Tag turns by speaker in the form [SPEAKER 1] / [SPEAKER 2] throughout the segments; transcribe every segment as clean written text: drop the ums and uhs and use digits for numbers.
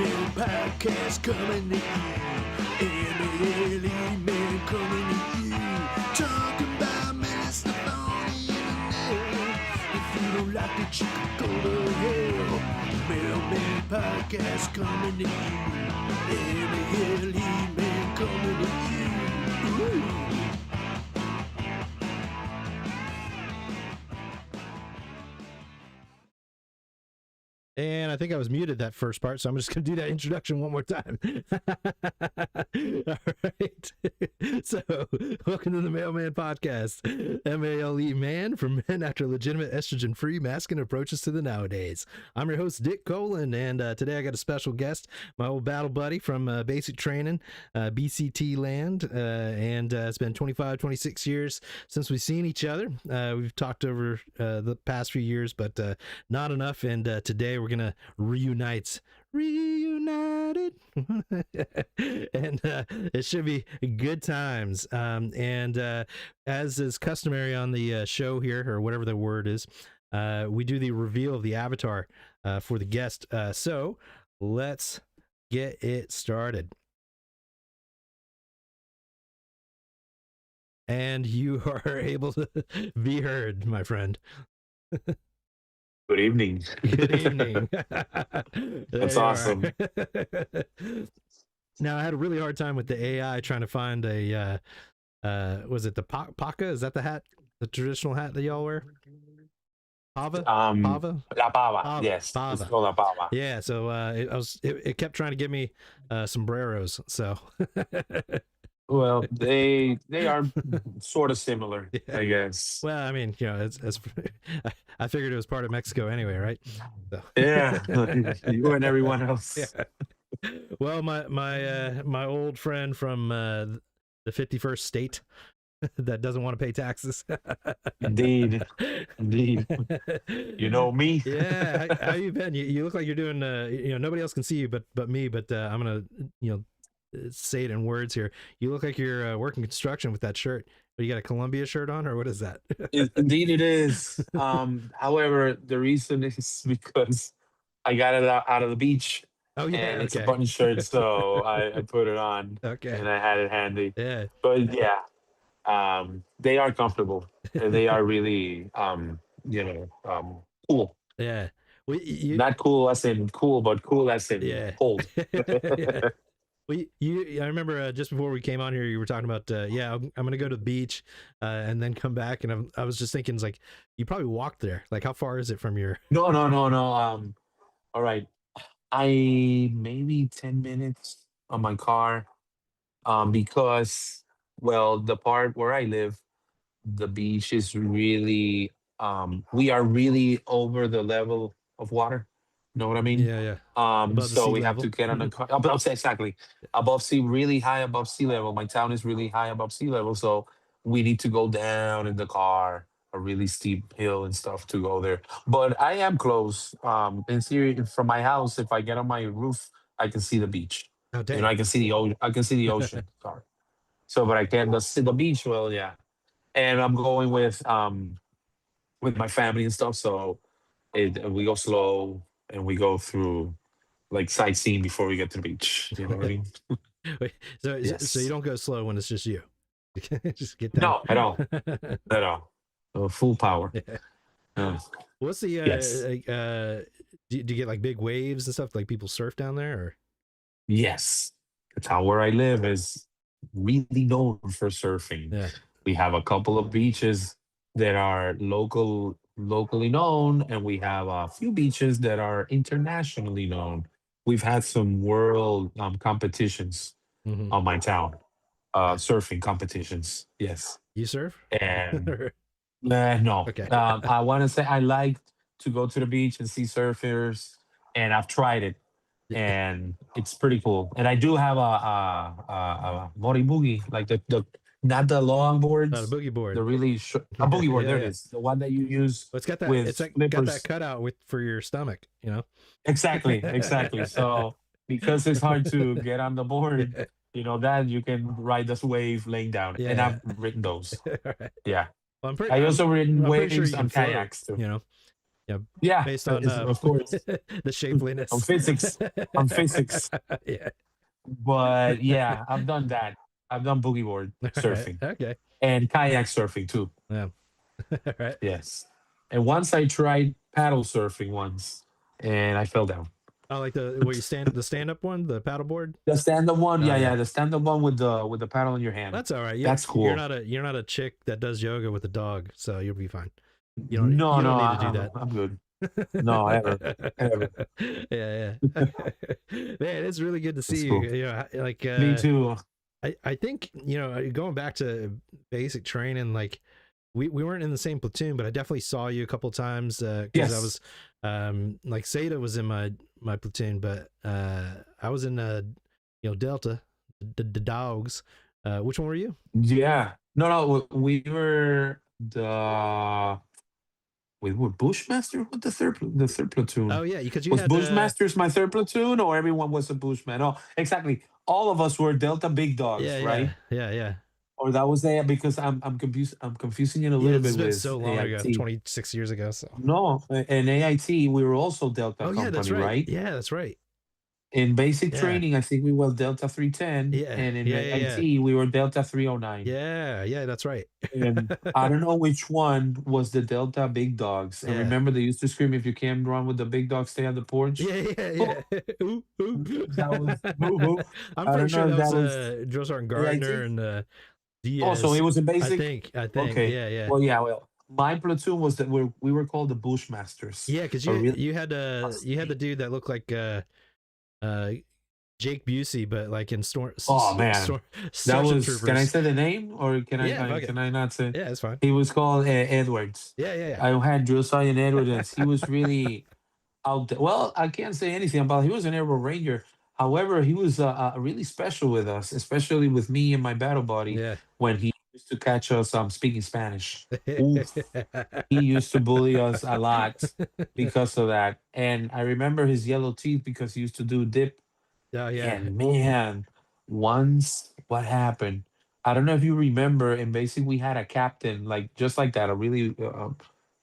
[SPEAKER 1] Man podcast coming to you. MALE Man coming to you. Talking about Mr. Phony Internet. If you don't like it, you can go to hell. Mailman podcast coming to you. MALE Man coming to you. Ooh.
[SPEAKER 2] And I think I was muted that first part, so I'm just going to do that introduction one more time. All right. So, welcome to the Mailman Podcast. MALE Man for men after legitimate estrogen-free masculine approaches to the nowadays. I'm your host, Dick Colin, and today I got a special guest, my old battle buddy from basic training, BCT land, and it's been 25, 26 years since we've seen each other. We've talked over the past few years, but not enough, and today we're gonna reunited and it should be good times, and as is customary on the show here, or whatever the word is, we do the reveal of the avatar for the guest, so let's get it started. And you are able to be heard, my friend.
[SPEAKER 3] Good evening.
[SPEAKER 2] Good evening.
[SPEAKER 3] That's awesome.
[SPEAKER 2] Now, I had a really hard time with the AI trying to find a, was it the Paca? Is that the hat? The traditional hat that y'all wear? Pava? Pava?
[SPEAKER 3] La Pava.
[SPEAKER 2] Pava.
[SPEAKER 3] Yes.
[SPEAKER 2] Pava.
[SPEAKER 3] It's called La Pava.
[SPEAKER 2] Yeah, so it kept trying to give me sombreros, so.
[SPEAKER 3] Well, they are sort of similar,
[SPEAKER 2] Yeah.
[SPEAKER 3] I guess.
[SPEAKER 2] Well, I mean, you know, it's I figured it was part of Mexico anyway, right? So.
[SPEAKER 3] Yeah, you and everyone else.
[SPEAKER 2] Yeah. Well, my old friend from the 51st state that doesn't want to pay taxes.
[SPEAKER 3] Indeed. You know me.
[SPEAKER 2] Yeah, how you been? You look like you're doing. You know, nobody else can see you but me. But I'm gonna, you know, say it in words here. You look like you're working construction with that shirt. But you got a Columbia shirt on, or what is that?
[SPEAKER 3] Indeed, it is. However, the reason is because I got it out of the beach.
[SPEAKER 2] Oh yeah,
[SPEAKER 3] and it's a
[SPEAKER 2] okay.
[SPEAKER 3] button shirt, so I put it on.
[SPEAKER 2] Okay.
[SPEAKER 3] And I had it handy.
[SPEAKER 2] Yeah.
[SPEAKER 3] But yeah, they are comfortable. And they are really, cool.
[SPEAKER 2] Yeah. Well,
[SPEAKER 3] Not cool as in cool, but cool as in cold.
[SPEAKER 2] Yeah. Well, I remember just before we came on here, you were talking about, I'm going to go to the beach and then come back. And I was just thinking, it's like, you probably walked there. Like, how far is it from your...
[SPEAKER 3] No. All right. Maybe 10 minutes on my car, because, well, the part where I live, the beach is really, we are really over the level of water. Know what I mean?
[SPEAKER 2] Yeah.
[SPEAKER 3] So we have to get on the car exactly really high above sea level. My town is really high above sea level, so we need to go down in the car a really steep hill and stuff to go there. But I am close. In theory, from my house, if I get on my roof, I can see the beach.
[SPEAKER 2] Oh, dang.
[SPEAKER 3] You know, I can see the ocean. Sorry. So, but I can't see the beach. Well, yeah. And I'm going with my family and stuff. So we go slow. And we go through like sightseeing before we get to the beach. You know what I mean?
[SPEAKER 2] Wait, so
[SPEAKER 3] Yes.
[SPEAKER 2] so you don't go slow when it's just you. Just get down.
[SPEAKER 3] No, at all. At all. Full power.
[SPEAKER 2] Yeah. What's the
[SPEAKER 3] Yes.
[SPEAKER 2] do you get like big waves and stuff, like people surf down there, or?
[SPEAKER 3] Yes. The town where I live is really known for surfing.
[SPEAKER 2] Yeah.
[SPEAKER 3] We have a couple of beaches that are locally known, and we have a few beaches that are internationally known. We've had some world competitions on my town, surfing competitions. Yes.
[SPEAKER 2] You surf?
[SPEAKER 3] And no.
[SPEAKER 2] Okay.
[SPEAKER 3] I want to say I like to go to the beach and see surfers, and I've tried it, and it's pretty cool. And I do have a mori boogie, like the not the long boards,
[SPEAKER 2] Not a boogie board.
[SPEAKER 3] the really short, a boogie board. There it is, the one that you use.
[SPEAKER 2] Well, it's got that.
[SPEAKER 3] with
[SPEAKER 2] It's like, got
[SPEAKER 3] flippers.
[SPEAKER 2] that cutout for your stomach. You know.
[SPEAKER 3] Exactly. So because it's hard to get on the board, you know that you can ride this wave laying down, and
[SPEAKER 2] Yeah.
[SPEAKER 3] I've written those.
[SPEAKER 2] All right.
[SPEAKER 3] Yeah,
[SPEAKER 2] Well,
[SPEAKER 3] I also ridden
[SPEAKER 2] I'm pretty sure
[SPEAKER 3] waves
[SPEAKER 2] you
[SPEAKER 3] on
[SPEAKER 2] can float,
[SPEAKER 3] kayaks too.
[SPEAKER 2] You know. Yeah,
[SPEAKER 3] Yeah,
[SPEAKER 2] based on
[SPEAKER 3] of course.
[SPEAKER 2] the shapeliness.
[SPEAKER 3] On physics. On physics.
[SPEAKER 2] Yeah.
[SPEAKER 3] But yeah, I've done that. I've done boogie board
[SPEAKER 2] All right.
[SPEAKER 3] surfing
[SPEAKER 2] Okay.
[SPEAKER 3] and kayak surfing too.
[SPEAKER 2] Yeah. All right.
[SPEAKER 3] Yes. And once I tried paddle surfing once and I fell down.
[SPEAKER 2] Oh, like the stand up one, the paddleboard.
[SPEAKER 3] The stand-up one,
[SPEAKER 2] Oh,
[SPEAKER 3] yeah,
[SPEAKER 2] yeah.
[SPEAKER 3] yeah, the stand-up one with the paddle in your hand.
[SPEAKER 2] That's all right.
[SPEAKER 3] That's cool.
[SPEAKER 2] You're not a chick that does yoga with a dog, so you'll be fine. You
[SPEAKER 3] No,
[SPEAKER 2] don't
[SPEAKER 3] no,
[SPEAKER 2] need to do that.
[SPEAKER 3] I'm good. No, ever, ever.
[SPEAKER 2] Yeah, yeah. Man, it's really good to
[SPEAKER 3] That's
[SPEAKER 2] see
[SPEAKER 3] cool.
[SPEAKER 2] you. You know, like
[SPEAKER 3] Me too.
[SPEAKER 2] I think, you know, going back to basic training, like we weren't in the same platoon, but I definitely saw you a couple times because
[SPEAKER 3] Yes.
[SPEAKER 2] I was like Seda was in my platoon, but I was in you know, Delta, the dogs. Which one were you?
[SPEAKER 3] Yeah. No, no, we were we were Bushmaster with the third platoon.
[SPEAKER 2] Oh yeah, because you
[SPEAKER 3] Was
[SPEAKER 2] had
[SPEAKER 3] Bushmasters my third platoon, or everyone was a Bushman? Oh, exactly. All of us were Delta Big
[SPEAKER 2] yeah,
[SPEAKER 3] Dogs,
[SPEAKER 2] yeah,
[SPEAKER 3] right?
[SPEAKER 2] yeah, yeah.
[SPEAKER 3] Or that was there because I'm confused. I'm confusing it a
[SPEAKER 2] Yeah,
[SPEAKER 3] little
[SPEAKER 2] it's
[SPEAKER 3] bit
[SPEAKER 2] been
[SPEAKER 3] with
[SPEAKER 2] so long ago,
[SPEAKER 3] AIT.
[SPEAKER 2] 26 years ago. So.
[SPEAKER 3] No, in AIT we were also Delta
[SPEAKER 2] Oh yeah, that's
[SPEAKER 3] company,
[SPEAKER 2] right.
[SPEAKER 3] right?
[SPEAKER 2] Yeah, that's right.
[SPEAKER 3] In basic
[SPEAKER 2] Yeah,
[SPEAKER 3] training, I think we were Delta 310,
[SPEAKER 2] yeah,
[SPEAKER 3] and in
[SPEAKER 2] yeah, yeah, yeah,
[SPEAKER 3] AIT we were Delta 309.
[SPEAKER 2] yeah, yeah. That's right.
[SPEAKER 3] And I don't know which one was the Delta Big Dogs. And
[SPEAKER 2] Yeah,
[SPEAKER 3] remember, they used to scream, "If you can't run with the big dogs, stay on the porch."
[SPEAKER 2] yeah, yeah,
[SPEAKER 3] Oh,
[SPEAKER 2] yeah. Ooh, ooh.
[SPEAKER 3] that was boo boo.
[SPEAKER 2] I'm
[SPEAKER 3] I
[SPEAKER 2] pretty
[SPEAKER 3] don't
[SPEAKER 2] sure
[SPEAKER 3] know if
[SPEAKER 2] that
[SPEAKER 3] that
[SPEAKER 2] was
[SPEAKER 3] was
[SPEAKER 2] Drill Sergeant Gardner
[SPEAKER 3] AIT.
[SPEAKER 2] and
[SPEAKER 3] Oh, so
[SPEAKER 2] Diaz.
[SPEAKER 3] it was a basic.
[SPEAKER 2] I think.
[SPEAKER 3] Okay.
[SPEAKER 2] Yeah, yeah,
[SPEAKER 3] Well, yeah. Well, my platoon was that we were called the Bushmasters.
[SPEAKER 2] yeah. Because
[SPEAKER 3] A really
[SPEAKER 2] you had the dude that looked like uh Jake Busey, but like in
[SPEAKER 3] oh man, that
[SPEAKER 2] Starship
[SPEAKER 3] was. Can I
[SPEAKER 2] Troopers.
[SPEAKER 3] say the name, or
[SPEAKER 2] Yeah, fuck it.
[SPEAKER 3] can I not say?
[SPEAKER 2] Yeah, it's fine.
[SPEAKER 3] He was called Edwards.
[SPEAKER 2] Yeah, yeah, yeah.
[SPEAKER 3] I had Drill Sergeant Edwards. He was really out there. Well, I can't say anything about. He was an airborne ranger. However, he was really special with us, especially with me and my battle buddy
[SPEAKER 2] Yeah.
[SPEAKER 3] when he used to catch us speaking Spanish. Oof, he used to bully us a lot because of that. And I remember his yellow teeth because he used to do dip.
[SPEAKER 2] Oh yeah.
[SPEAKER 3] And man, once what happened? I don't know if you remember. And basically, we had a captain like just like that, a really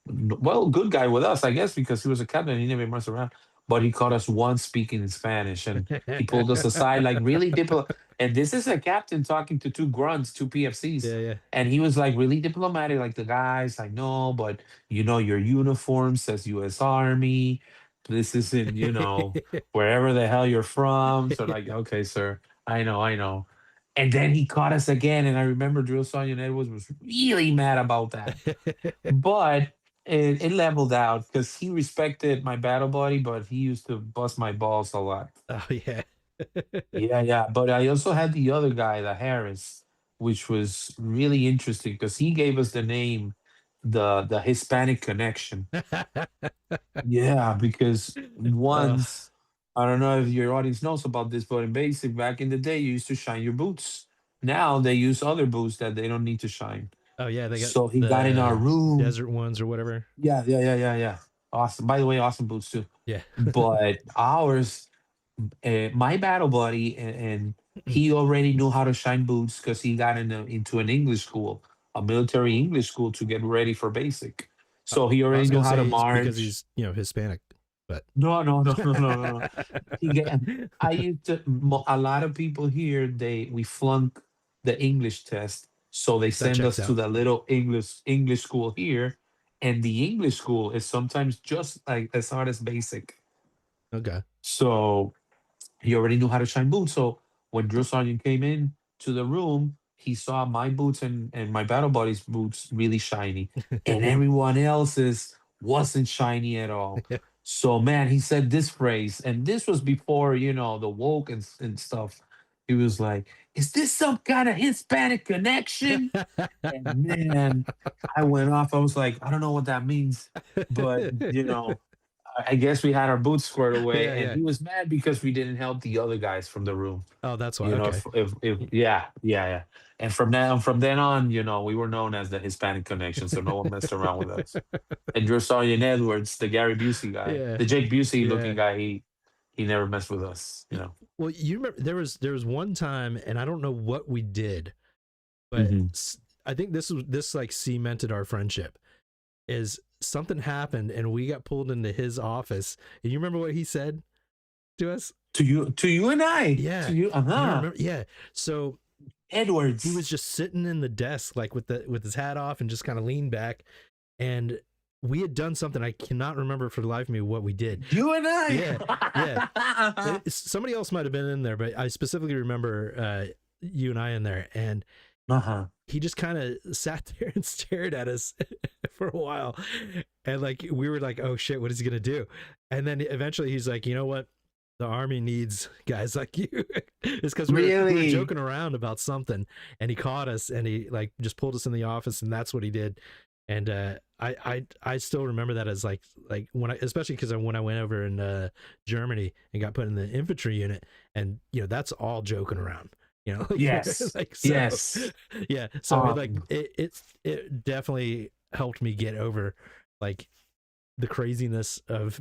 [SPEAKER 3] well, good guy with us, I guess, because he was a captain. He never messed around. But he caught us once speaking in Spanish, and he pulled us aside, like really diplomatic. And this is a captain talking to two grunts, two PFCs,
[SPEAKER 2] Yeah, yeah.
[SPEAKER 3] and he was like really diplomatic, like the guys, like no, but you know your uniform says U.S. Army. This isn't, wherever the hell you're from. So like, okay, sir, I know. And then he caught us again, and I remember Drill Sergeant Edwards was really mad about that, but it leveled out because he respected my battle buddy, but he used to bust my balls a lot.
[SPEAKER 2] Oh yeah.
[SPEAKER 3] Yeah, yeah. But I also had the other guy, the Harris, which was really interesting because he gave us the name, the Hispanic Connection. Yeah, because
[SPEAKER 2] uh,
[SPEAKER 3] once I don't know if your audience knows about this, but in basic, back in the day, you used to shine your boots. Now they use other boots that they don't need to shine.
[SPEAKER 2] oh yeah, they got
[SPEAKER 3] So he got in our
[SPEAKER 2] the
[SPEAKER 3] room.
[SPEAKER 2] desert ones or whatever.
[SPEAKER 3] Yeah, yeah, yeah, yeah, yeah. Awesome. By the way, awesome boots too.
[SPEAKER 2] Yeah.
[SPEAKER 3] But ours, my battle buddy, and he already knew how to shine boots because he got into an English school, a military English school to get ready for basic.
[SPEAKER 2] I
[SPEAKER 3] So he
[SPEAKER 2] I
[SPEAKER 3] already
[SPEAKER 2] was
[SPEAKER 3] knew
[SPEAKER 2] gonna
[SPEAKER 3] how to
[SPEAKER 2] say it's because
[SPEAKER 3] march.
[SPEAKER 2] he's, you know, Hispanic, but
[SPEAKER 3] No, no, no, no, no, no, no. He get, I used to, a lot of people here, we flunk the English test. So they
[SPEAKER 2] that
[SPEAKER 3] send
[SPEAKER 2] checks
[SPEAKER 3] us to
[SPEAKER 2] out.
[SPEAKER 3] the little English school here. And the English school is sometimes just like as hard as basic.
[SPEAKER 2] Okay.
[SPEAKER 3] So he already knew how to shine boots. So when Drill Sergeant came in to the room, he saw my boots and my battle buddy's boots really shiny, and everyone else's wasn't shiny at all. So man, he said this phrase, and this was before the woke and stuff. He was like, "Is this some kind of Hispanic connection?" And man, I went off. I was like, I don't know what that means, but I guess we had our boots squared away,
[SPEAKER 2] Yeah,
[SPEAKER 3] and
[SPEAKER 2] yeah.
[SPEAKER 3] he was mad because we didn't help the other guys from the room.
[SPEAKER 2] Oh, that's why. Okay.
[SPEAKER 3] If yeah, yeah, yeah. And from then on, we were known as the Hispanic Connection, so no one messed around with us. And Drew Sergeant Edwards, the Gary Busey guy,
[SPEAKER 2] Yeah.
[SPEAKER 3] the Jake Busey looking
[SPEAKER 2] Yeah.
[SPEAKER 3] guy, he never messed with us.
[SPEAKER 2] Well, you remember there was one time, and I don't know what we did, but
[SPEAKER 3] Mhm.
[SPEAKER 2] I think this like cemented our friendship. is something happened and we got pulled into his office. And you remember what he said to us?
[SPEAKER 3] To you and I.
[SPEAKER 2] Yeah.
[SPEAKER 3] To you.
[SPEAKER 2] You don't
[SPEAKER 3] Uh-huh.
[SPEAKER 2] remember? Yeah. So
[SPEAKER 3] Edwards.
[SPEAKER 2] he was just sitting in the desk, like with his hat off and just kind of leaned back. And we had done something. I cannot remember for the life of me what we did.
[SPEAKER 3] You and I.
[SPEAKER 2] Yeah. Somebody else might have been in there, but I specifically remember you and I in there. And he just kind of sat there and stared at us for a while. And like, we were like, oh shit, what is he going to do? And then eventually he's like, you know what? The Army needs guys like you. It's because we were joking around about something, and he caught us and he like just pulled us in the office, and that's what he did. And I still remember that as like when especially because when I went over in Germany and got put in the infantry unit, and that's all joking around.
[SPEAKER 3] Yes.
[SPEAKER 2] Like, so,
[SPEAKER 3] yes.
[SPEAKER 2] Yeah. So like it definitely helped me get over like the craziness of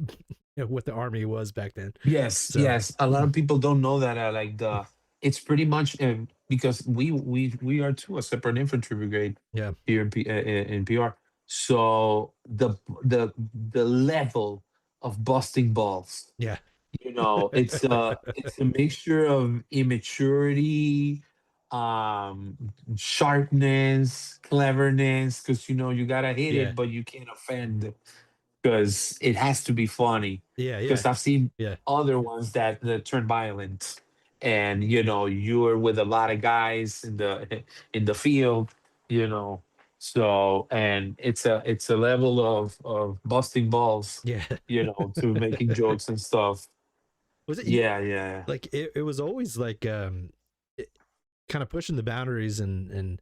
[SPEAKER 2] what the Army was back then.
[SPEAKER 3] Yes.
[SPEAKER 2] So,
[SPEAKER 3] yes. A lot of people don't know that. It's pretty much because we are too a separate infantry brigade.
[SPEAKER 2] Yeah.
[SPEAKER 3] Here in PR. So the level of busting balls.
[SPEAKER 2] Yeah.
[SPEAKER 3] It's a mixture of immaturity, sharpness, cleverness, because you gotta hit it, but you can't offend, because it has to be funny.
[SPEAKER 2] Yeah.
[SPEAKER 3] Because I've seen
[SPEAKER 2] Yeah.
[SPEAKER 3] other ones that turn violent, and you're with a lot of guys in the field, so, and it's a level of busting balls,
[SPEAKER 2] Yeah.
[SPEAKER 3] to making jokes and stuff.
[SPEAKER 2] Was it?
[SPEAKER 3] Yeah.
[SPEAKER 2] Like it was always like kind of pushing the boundaries, and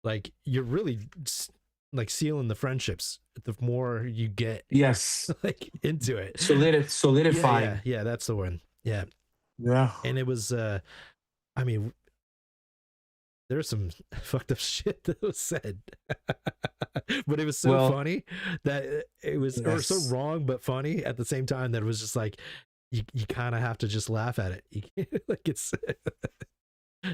[SPEAKER 2] like you're really like sealing the friendships the more you get
[SPEAKER 3] Yes.
[SPEAKER 2] like into it.
[SPEAKER 3] Solidifying.
[SPEAKER 2] Yeah, that's the one. Yeah. And it was I mean, there's some fucked up shit that was said, but it was so funny that it was or so wrong but funny at the same time, that it was just like you kind of have to just laugh at it. Like it's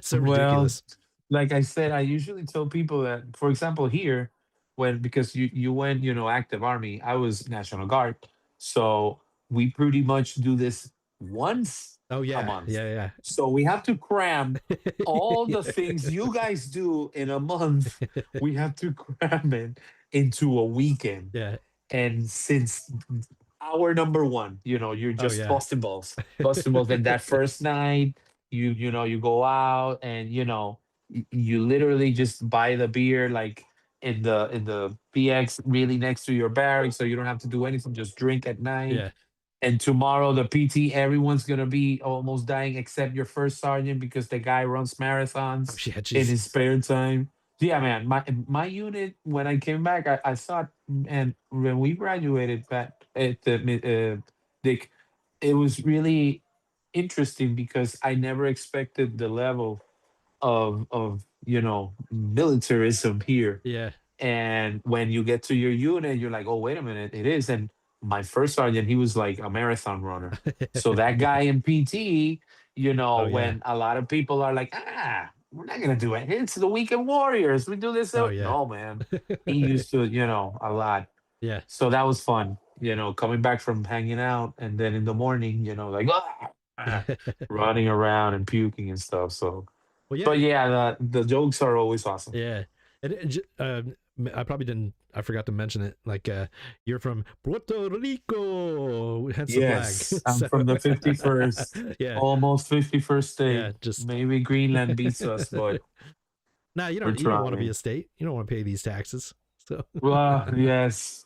[SPEAKER 2] so ridiculous.
[SPEAKER 3] Like I said, I usually tell people that, for example, here, because you went, active Army, I was National Guard, so we pretty much do this once
[SPEAKER 2] a month. Yeah.
[SPEAKER 3] So we have to cram all the things you guys do in a month. We have to cram it into a weekend.
[SPEAKER 2] Yeah.
[SPEAKER 3] And since hour number one, you're just busting balls. And that first night, you go out, and you literally just buy the beer, like in the PX really next to your barracks, so you don't have to do anything, just drink at night.
[SPEAKER 2] Yeah.
[SPEAKER 3] And tomorrow, the PT, everyone's gonna be almost dying except your first sergeant, because the guy runs marathons in his spare time. Yeah, man. My unit, when I came back, I thought, and when we graduated back at the Dick, it was really interesting, because I never expected the level of militarism here.
[SPEAKER 2] Yeah.
[SPEAKER 3] And when you get to your unit, you're like, oh, wait a minute, it is. And my first sergeant, he was like a marathon runner. So that guy in PT, when a lot of people are like, we're not gonna do it, it's the Weekend Warriors, we do this. No, man. He used to, a lot.
[SPEAKER 2] Yeah.
[SPEAKER 3] So that was fun, coming back from hanging out, and then in the morning, like running around and puking and stuff. So, but yeah, the jokes are always awesome.
[SPEAKER 2] Yeah. And I probably didn't. I forgot to mention it. Like, you're from Puerto Rico. Hence
[SPEAKER 3] yes,
[SPEAKER 2] the
[SPEAKER 3] flag. I'm from the 51st.
[SPEAKER 2] Yeah,
[SPEAKER 3] almost 51st state.
[SPEAKER 2] Yeah, just
[SPEAKER 3] maybe Greenland beats us, but
[SPEAKER 2] no, you don't want to be a state. You don't want to pay these taxes. So,
[SPEAKER 3] well, yes,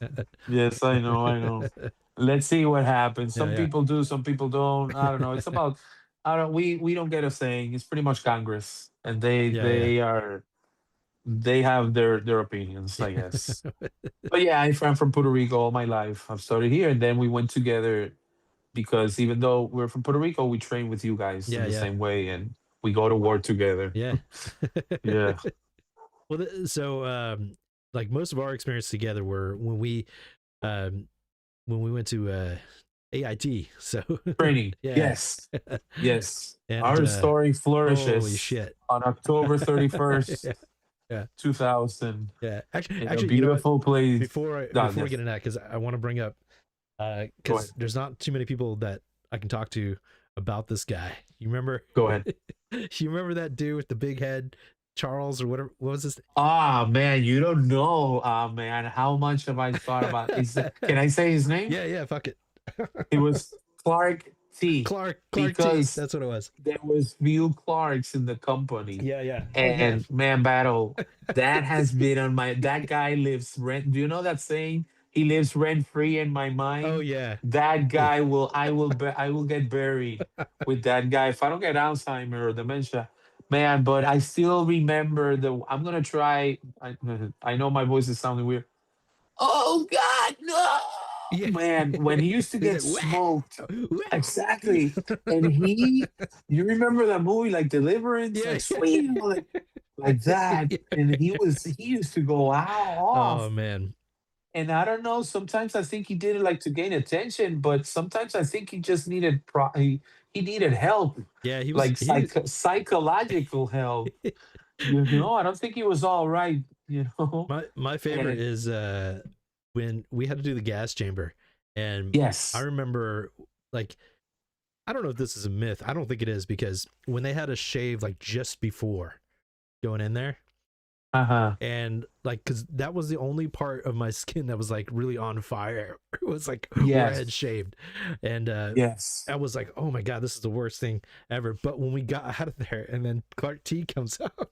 [SPEAKER 3] I know. Let's see what happens. Some people do, some people don't. I don't know. It's about. I don't. We don't get a saying. It's pretty much Congress, and they are. They have their opinions, I guess. But yeah, I'm from Puerto Rico all my life. I've started here, and then we went together, because even though we're from Puerto Rico, we train with you guys in the same way, and we go to war together.
[SPEAKER 2] Yeah.
[SPEAKER 3] Yeah.
[SPEAKER 2] Well, so like most of our experience together were when we went to AIT. So
[SPEAKER 3] training. Yes. And, our story flourishes.
[SPEAKER 2] Holy shit.
[SPEAKER 3] On October 31st.
[SPEAKER 2] Yeah.
[SPEAKER 3] 2000.
[SPEAKER 2] Yeah.
[SPEAKER 3] In a
[SPEAKER 2] Actually, you know what?
[SPEAKER 3] beautiful place.
[SPEAKER 2] Before we get into that, because I want to bring up,
[SPEAKER 3] Go
[SPEAKER 2] because
[SPEAKER 3] ahead.
[SPEAKER 2] there's not too many people that I can talk to about this guy. You remember?
[SPEAKER 3] Go ahead.
[SPEAKER 2] You remember that dude with the big head, Charles or whatever? What was his?
[SPEAKER 3] Ah, man, you don't know, man, how much have I thought about can I say his name?
[SPEAKER 2] Yeah. Fuck it.
[SPEAKER 3] It was Clark T,
[SPEAKER 2] Clark T.
[SPEAKER 3] because
[SPEAKER 2] That's what it was.
[SPEAKER 3] there was few Clarks in the company.
[SPEAKER 2] Yeah. Oh yeah.
[SPEAKER 3] And man, battle, that has been on my, that guy lives rent. Do you know that saying? He lives rent free in my
[SPEAKER 2] Oh
[SPEAKER 3] mind.
[SPEAKER 2] yeah.
[SPEAKER 3] That guy will, I will get buried with that guy if I don't get Alzheimer or dementia. Man, but I still remember I'm gonna try. I know my voice is sounding weird. Oh God, no,
[SPEAKER 2] Yeah.
[SPEAKER 3] man! When he used to
[SPEAKER 2] He's
[SPEAKER 3] get
[SPEAKER 2] like,
[SPEAKER 3] smoked,
[SPEAKER 2] wow.
[SPEAKER 3] exactly. And you remember that movie like Deliverance,
[SPEAKER 2] Yeah.
[SPEAKER 3] like sweet, like that. And he used to go out
[SPEAKER 2] Oh
[SPEAKER 3] off.
[SPEAKER 2] man.
[SPEAKER 3] And I don't know. Sometimes I think he did it like to gain attention, but sometimes I think he just needed he needed help,
[SPEAKER 2] Yeah,
[SPEAKER 3] like
[SPEAKER 2] he was
[SPEAKER 3] psychological help. You know, I don't think he was all right. You know,
[SPEAKER 2] my favorite
[SPEAKER 3] and
[SPEAKER 2] is when we had to do the gas chamber, and I
[SPEAKER 3] yes,
[SPEAKER 2] remember, like, I don't know if this is a myth. I don't think it is, because when they had a shave like just before going in there,
[SPEAKER 3] uh-huh.
[SPEAKER 2] and like, because that was the only part of my skin that was like really on fire. It was like where I had
[SPEAKER 3] Yes.
[SPEAKER 2] shaved, and
[SPEAKER 3] Yes.
[SPEAKER 2] I was like, oh my god, this is the worst thing ever. But when we got out of there, and then Clark T comes out,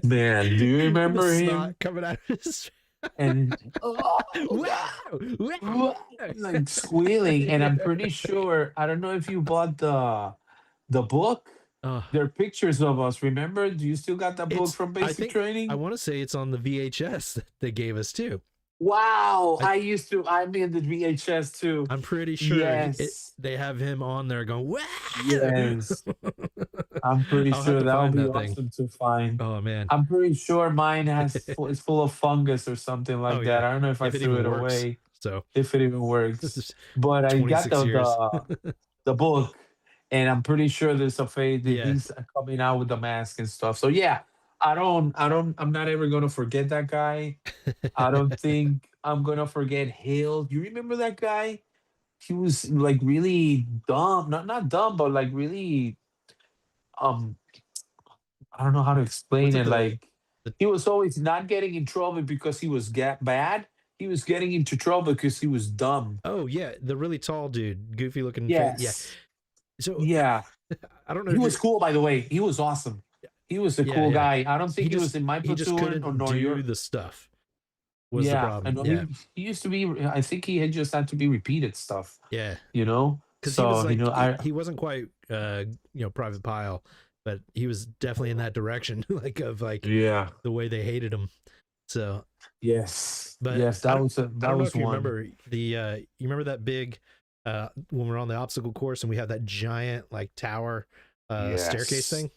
[SPEAKER 3] Man, do you
[SPEAKER 2] the
[SPEAKER 3] remember him?
[SPEAKER 2] snot coming out of his
[SPEAKER 3] And oh
[SPEAKER 2] wow,
[SPEAKER 3] God,
[SPEAKER 2] wow.
[SPEAKER 3] like squealing. And I'm pretty sure, I don't know if you bought the book.
[SPEAKER 2] Uh,
[SPEAKER 3] There are pictures of us. Remember? Do you still got that book
[SPEAKER 2] it's
[SPEAKER 3] from
[SPEAKER 2] I
[SPEAKER 3] basic
[SPEAKER 2] think I
[SPEAKER 3] training?
[SPEAKER 2] want to say it's on the VHS that they gave us too.
[SPEAKER 3] Wow.
[SPEAKER 2] I
[SPEAKER 3] I'm in the VHS too.
[SPEAKER 2] I'm pretty sure
[SPEAKER 3] Yes.
[SPEAKER 2] they have him on there going wow.
[SPEAKER 3] Yes. I'm pretty
[SPEAKER 2] I'll have
[SPEAKER 3] sure
[SPEAKER 2] to
[SPEAKER 3] that would
[SPEAKER 2] find
[SPEAKER 3] be
[SPEAKER 2] that thing.
[SPEAKER 3] awesome to find.
[SPEAKER 2] Oh man.
[SPEAKER 3] I'm pretty sure mine is full of fungus or something
[SPEAKER 2] Oh
[SPEAKER 3] like
[SPEAKER 2] yeah.
[SPEAKER 3] that. I don't know if I
[SPEAKER 2] If it
[SPEAKER 3] threw
[SPEAKER 2] even
[SPEAKER 3] it
[SPEAKER 2] works.
[SPEAKER 3] away,
[SPEAKER 2] So
[SPEAKER 3] if it even
[SPEAKER 2] this
[SPEAKER 3] works.
[SPEAKER 2] is
[SPEAKER 3] But I got
[SPEAKER 2] 26 years.
[SPEAKER 3] the book, and I'm pretty sure there's a fade that
[SPEAKER 2] Yeah.
[SPEAKER 3] he's coming out with the mask and stuff. So yeah, I'm not ever gonna forget that guy. I don't think I'm gonna forget Hill. You remember that guy? He was like really dumb, not dumb, but like really um I don't know how to
[SPEAKER 2] Was
[SPEAKER 3] explain
[SPEAKER 2] it
[SPEAKER 3] it. Like
[SPEAKER 2] the
[SPEAKER 3] he was always not getting in trouble because he was bad. He was getting into trouble because he was dumb.
[SPEAKER 2] oh yeah, the really tall dude, goofy looking face. Yeah.
[SPEAKER 3] Yes.
[SPEAKER 2] So
[SPEAKER 3] Yeah.
[SPEAKER 2] I don't know
[SPEAKER 3] He
[SPEAKER 2] if
[SPEAKER 3] was
[SPEAKER 2] you're
[SPEAKER 3] cool, by the way. He was awesome. He was a cool
[SPEAKER 2] yeah.
[SPEAKER 3] guy. I don't think
[SPEAKER 2] He
[SPEAKER 3] he was
[SPEAKER 2] just
[SPEAKER 3] in my
[SPEAKER 2] he just
[SPEAKER 3] platoon or
[SPEAKER 2] couldn't
[SPEAKER 3] nor
[SPEAKER 2] do
[SPEAKER 3] your.
[SPEAKER 2] the stuff was the
[SPEAKER 3] Yeah, I
[SPEAKER 2] problem.
[SPEAKER 3] know
[SPEAKER 2] Yeah.
[SPEAKER 3] he used to be. I think he had just had to be repeated stuff.
[SPEAKER 2] Yeah.
[SPEAKER 3] You know.
[SPEAKER 2] Because he was
[SPEAKER 3] So
[SPEAKER 2] like
[SPEAKER 3] I.
[SPEAKER 2] he wasn't quite Private Pile, but he was definitely in that direction, like of like
[SPEAKER 3] Yeah.
[SPEAKER 2] the way they hated him. So
[SPEAKER 3] Yes.
[SPEAKER 2] but
[SPEAKER 3] Yes.
[SPEAKER 2] I
[SPEAKER 3] That
[SPEAKER 2] don't know
[SPEAKER 3] was
[SPEAKER 2] if you
[SPEAKER 3] one.
[SPEAKER 2] remember you remember that big when we're on the obstacle course and we have that giant like tower staircase
[SPEAKER 3] Yes.
[SPEAKER 2] thing.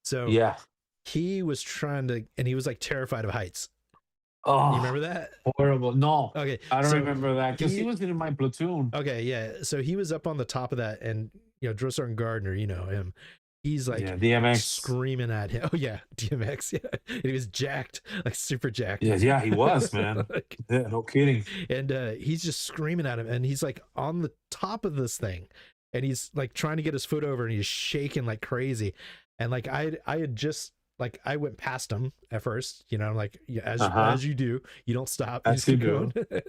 [SPEAKER 2] So
[SPEAKER 3] Yeah.
[SPEAKER 2] he was trying to, and he was like terrified of heights. You
[SPEAKER 3] Oh,
[SPEAKER 2] remember that?
[SPEAKER 3] horrible. No,
[SPEAKER 2] Okay,
[SPEAKER 3] I don't
[SPEAKER 2] so
[SPEAKER 3] remember that because he
[SPEAKER 2] he
[SPEAKER 3] was in my platoon.
[SPEAKER 2] okay, yeah. So he was up on the top of that, and Drill Sergeant Gardner, you know him. He's like
[SPEAKER 3] Yeah, DMX.
[SPEAKER 2] screaming at him. Oh yeah, DMX. Yeah, and he was jacked, like super jacked.
[SPEAKER 3] Yeah, yeah, he was, man.
[SPEAKER 2] Like,
[SPEAKER 3] Yeah, no kidding.
[SPEAKER 2] and he's just screaming at him, and he's like on the top of this thing, and he's like trying to get his foot over, and he's shaking like crazy. And like I had just like I went past him at first, I'm like, yeah,
[SPEAKER 3] Uh-huh.
[SPEAKER 2] as you do, you don't stop, you
[SPEAKER 3] As
[SPEAKER 2] just
[SPEAKER 3] you
[SPEAKER 2] keep
[SPEAKER 3] do.
[SPEAKER 2] going.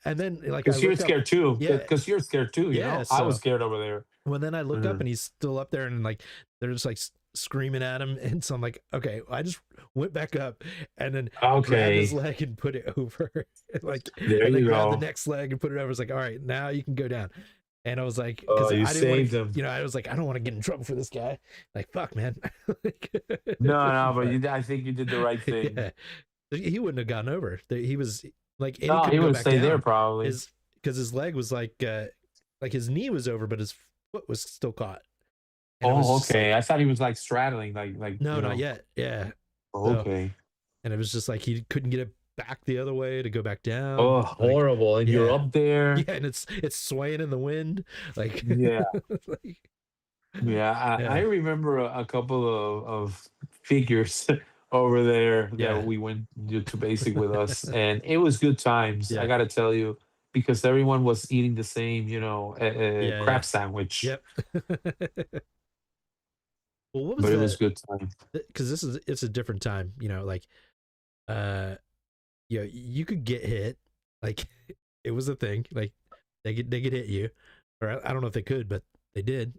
[SPEAKER 2] And then like I
[SPEAKER 3] Because you're
[SPEAKER 2] look up,
[SPEAKER 3] scared too.
[SPEAKER 2] yeah,
[SPEAKER 3] Because you're scared too, you
[SPEAKER 2] yeah.
[SPEAKER 3] know? I was
[SPEAKER 2] So
[SPEAKER 3] scared over there.
[SPEAKER 2] well, then I look up
[SPEAKER 3] Mhm.
[SPEAKER 2] and he's still up there, and like they're just like screaming at him, and so I'm like, okay, I just went back up and then grabbed his
[SPEAKER 3] Okay.
[SPEAKER 2] leg and put it over, like,
[SPEAKER 3] There
[SPEAKER 2] and then
[SPEAKER 3] you
[SPEAKER 2] grabbed the
[SPEAKER 3] go.
[SPEAKER 2] next leg and put it over. It's like, all right, now you can go down. And I was like,
[SPEAKER 3] Oh,
[SPEAKER 2] because
[SPEAKER 3] you
[SPEAKER 2] I didn't want
[SPEAKER 3] saved
[SPEAKER 2] to,
[SPEAKER 3] him.
[SPEAKER 2] I was like, I don't want to get in trouble for this guy. Like, fuck, man. Like,
[SPEAKER 3] No, no, but I think you did the right thing.
[SPEAKER 2] yeah, he wouldn't have gotten over. He was like, and he
[SPEAKER 3] No, he
[SPEAKER 2] couldn't go
[SPEAKER 3] would
[SPEAKER 2] back
[SPEAKER 3] stay there
[SPEAKER 2] down.
[SPEAKER 3] probably.
[SPEAKER 2] Because his leg was like his knee was over, but his foot was still caught. And it was
[SPEAKER 3] Oh,
[SPEAKER 2] just
[SPEAKER 3] okay.
[SPEAKER 2] like,
[SPEAKER 3] I thought he was like straddling,
[SPEAKER 2] no, not yet. Yeah.
[SPEAKER 3] Oh,
[SPEAKER 2] So,
[SPEAKER 3] okay.
[SPEAKER 2] and it was just like he couldn't get it back the other way to go back down.
[SPEAKER 3] Oh,
[SPEAKER 2] Like,
[SPEAKER 3] horrible. And you're
[SPEAKER 2] yeah.
[SPEAKER 3] up there.
[SPEAKER 2] Yeah, and it's swaying in the wind. Like,
[SPEAKER 3] Yeah.
[SPEAKER 2] like,
[SPEAKER 3] Yeah, I
[SPEAKER 2] yeah.
[SPEAKER 3] remember a couple of figures over there that
[SPEAKER 2] Yeah.
[SPEAKER 3] we went to basic with us, and it was good times. I
[SPEAKER 2] Yeah.
[SPEAKER 3] gotta tell you, because everyone was eating the same,
[SPEAKER 2] Yeah.
[SPEAKER 3] crab
[SPEAKER 2] Yeah.
[SPEAKER 3] sandwich,
[SPEAKER 2] Yep. Well, what was
[SPEAKER 3] but it was
[SPEAKER 2] the?
[SPEAKER 3] good time.
[SPEAKER 2] Because it's a different time. Like uh, you could get hit. Like it was a thing. Like they could hit you, or I don't know if they could, but they did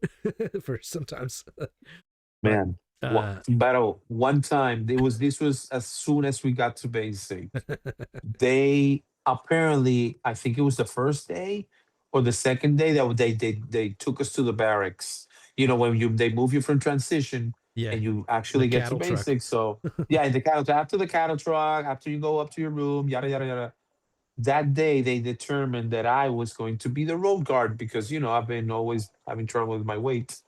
[SPEAKER 2] for sometimes. But
[SPEAKER 3] Man, battle one time. This was as soon as we got to basic. They apparently, I think it was the first day or the second day that they took us to the barracks. When they move you from transition
[SPEAKER 2] yeah,
[SPEAKER 3] and you
[SPEAKER 2] the
[SPEAKER 3] actually get to
[SPEAKER 2] cattle truck.
[SPEAKER 3] basic. So yeah, in the cattle after the cattle truck, after you go up to your room, yada yada yada. That day they determined that I was going to be the road guard because I've been always having trouble with my weight.